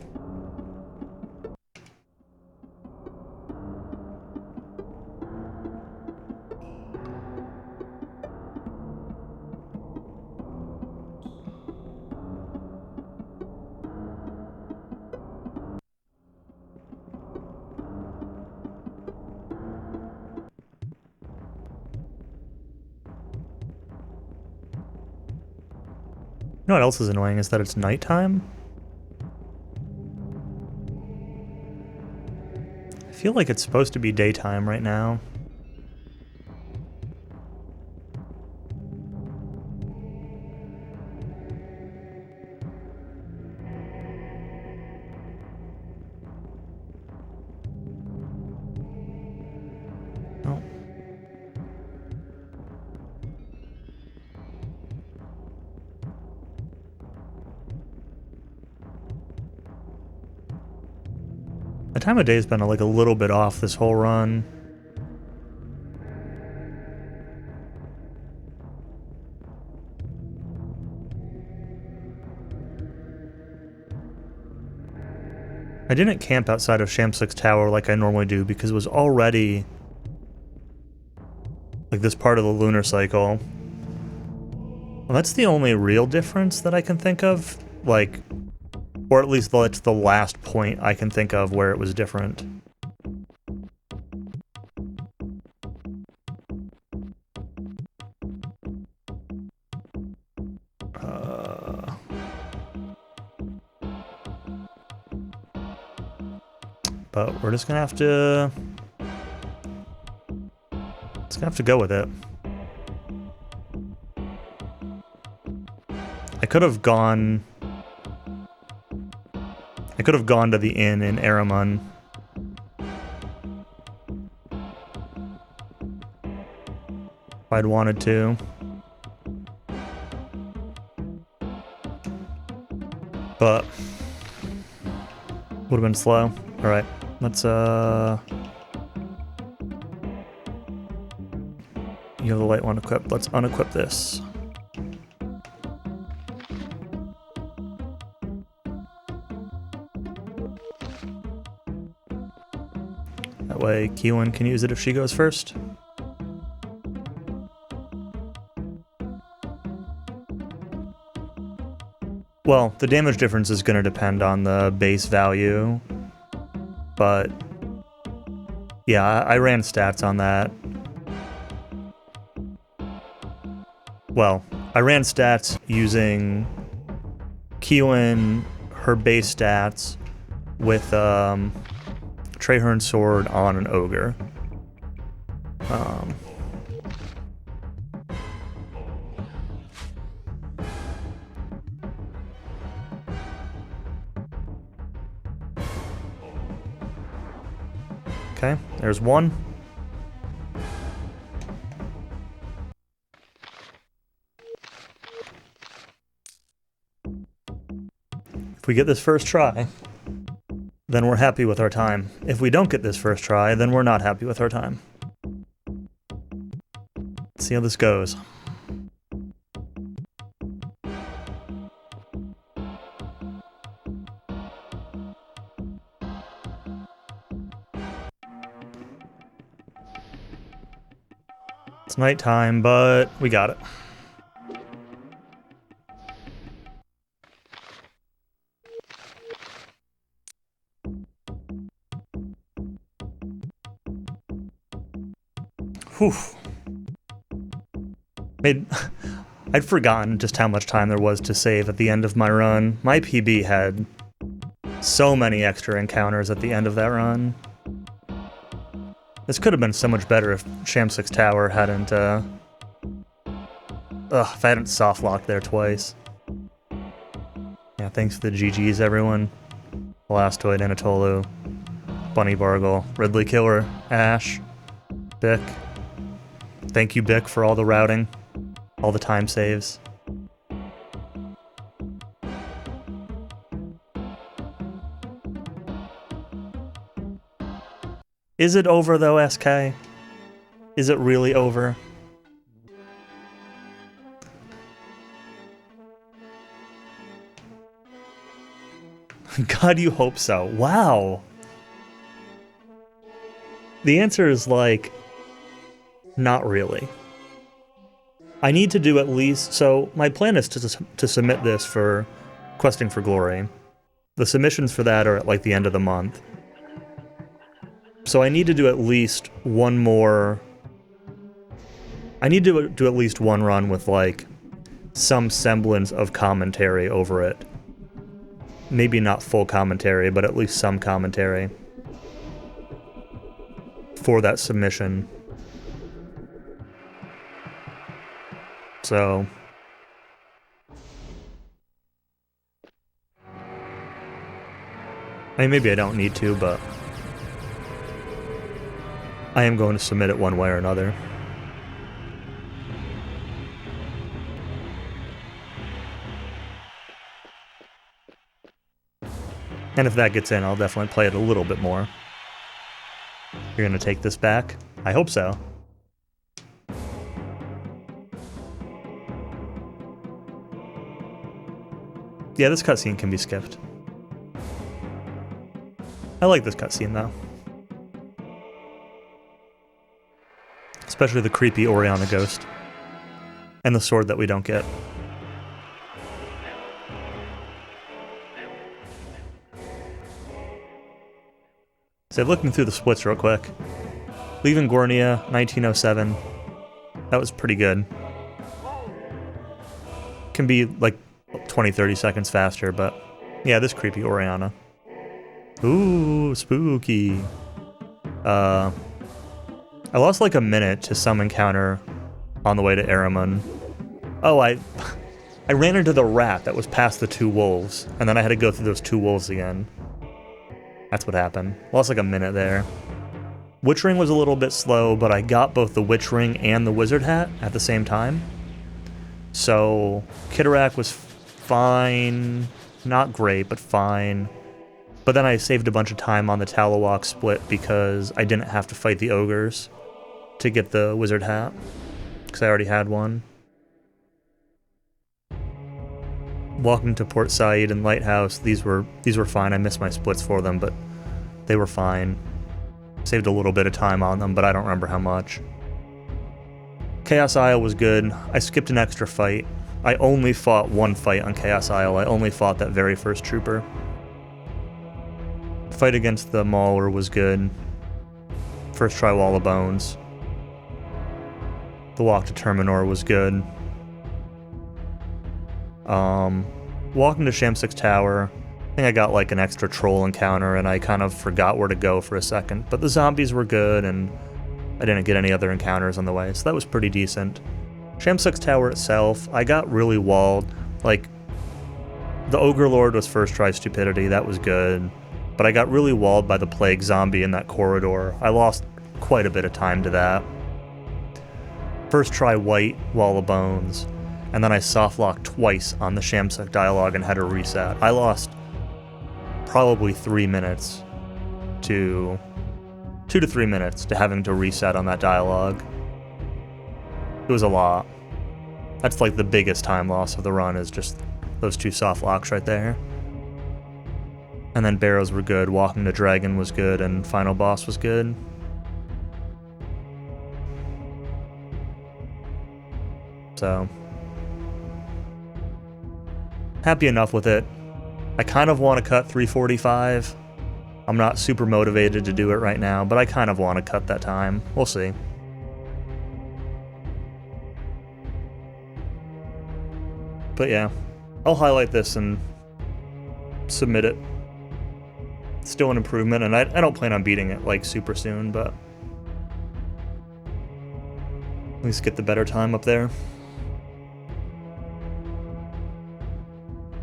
know what else is annoying is that it's nighttime? I feel like it's supposed to be daytime right now. Oh. The time of day has been like a little bit off this whole run. I didn't camp outside of Shamsuk's tower like I normally do because it was already like this part of the lunar cycle. Well, that's the only real difference that I can think of, like, or at least that's the last point I can think of where it was different. But we're just gonna have to... go with it. I could have gone to the inn in Aramun. If I'd wanted to. But would have been slow. Alright, let's you have the light one equipped. Let's unequip this. That way, Keelan can use it if she goes first. Well, the damage difference is going to depend on the base value, but yeah, I ran stats on that. Well, I ran stats using Keelan, her base stats, with Trahern's sword on an ogre. Okay, there's one. If we get this first try, then we're happy with our time. If we don't get this first try, then we're not happy with our time. Let's see how this goes. It's nighttime, but we got it. Whew. I'd forgotten just how much time there was to save at the end of my run. My PB had so many extra encounters at the end of that run. This could have been so much better if Shamsuk's tower hadn't, if I hadn't soft-locked there twice. Yeah, thanks for the GGs, everyone. Blastoid, Anatolu, Bunny Bargle, Ridley Killer, Ash, Bick. Thank you, Bick, for all the routing, all the time saves. Is it over, though, SK? Is it really over? God, you hope so. Wow. The answer is, like, not really. I need to do at least... So, my plan is to submit this for Questing for Glory. The submissions for that are at, like, the end of the month. So I need to do at least one more... I need to do at least one run with, like, some semblance of commentary over it. Maybe not full commentary, but at least some commentary for that submission. So I mean, maybe I don't need to, but I am going to submit it one way or another. And if that gets in, I'll definitely play it a little bit more. You're gonna take this back? I hope so. Yeah, this cutscene can be skipped. I like this cutscene though. Especially the creepy Oriana ghost. And the sword that we don't get. So looking through the splits real quick. Leaving Gornia, 1907. That was pretty good. Can be like 20-30 seconds faster, but yeah, this creepy Oriana. Ooh, spooky. I lost like a minute to some encounter on the way to Aramun. Oh, I ran into the rat that was past the 2 wolves, and then I had to go through those 2 wolves again. That's what happened. Lost like a minute there. Witch Ring was a little bit slow, but I got both the Witch Ring and the Wizard Hat at the same time. So Kidorak was fine. Not great, but fine. But then I saved a bunch of time on the Talawalk split because I didn't have to fight the ogres to get the Wizard Hat, because I already had one. Walking to Port Said and Lighthouse, these were fine. I missed my splits for them, but they were fine. Saved a little bit of time on them, but I don't remember how much. Chaos Isle was good. I skipped an extra fight. I only fought one fight on Chaos Isle. I only fought that very first trooper. Fight against the Mauler was good. First try Wall of Bones. The walk to Terminor was good. Walking to Shamsuk's Tower, I think I got like an extra troll encounter and I kind of forgot where to go for a second, but the zombies were good and I didn't get any other encounters on the way, so that was pretty decent. Shamsuk's Tower itself, I got really walled. Like, the Ogre Lord was first try Stupidity, that was good, but I got really walled by the Plague Zombie in that corridor. I lost quite a bit of time to that. First try White, Wall of Bones, and then I softlocked twice on the Shamsuk dialogue and had to reset. I lost probably 3 minutes to 2 to 3 minutes to having to reset on that dialogue. It was a lot. That's like the biggest time loss of the run, is just those 2 soft locks right there. And then Barrows were good, Walking to Dragon was good, and Final Boss was good. So, happy enough with it. I kind of want to cut 3:45. I'm not super motivated to do it right now, but I kind of want to cut that time. We'll see. But yeah, I'll highlight this and submit it. It's still an improvement, and I don't plan on beating it like super soon, but at least get the better time up there.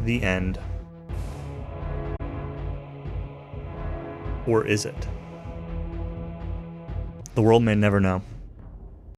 The end. Or is it? The world may never know.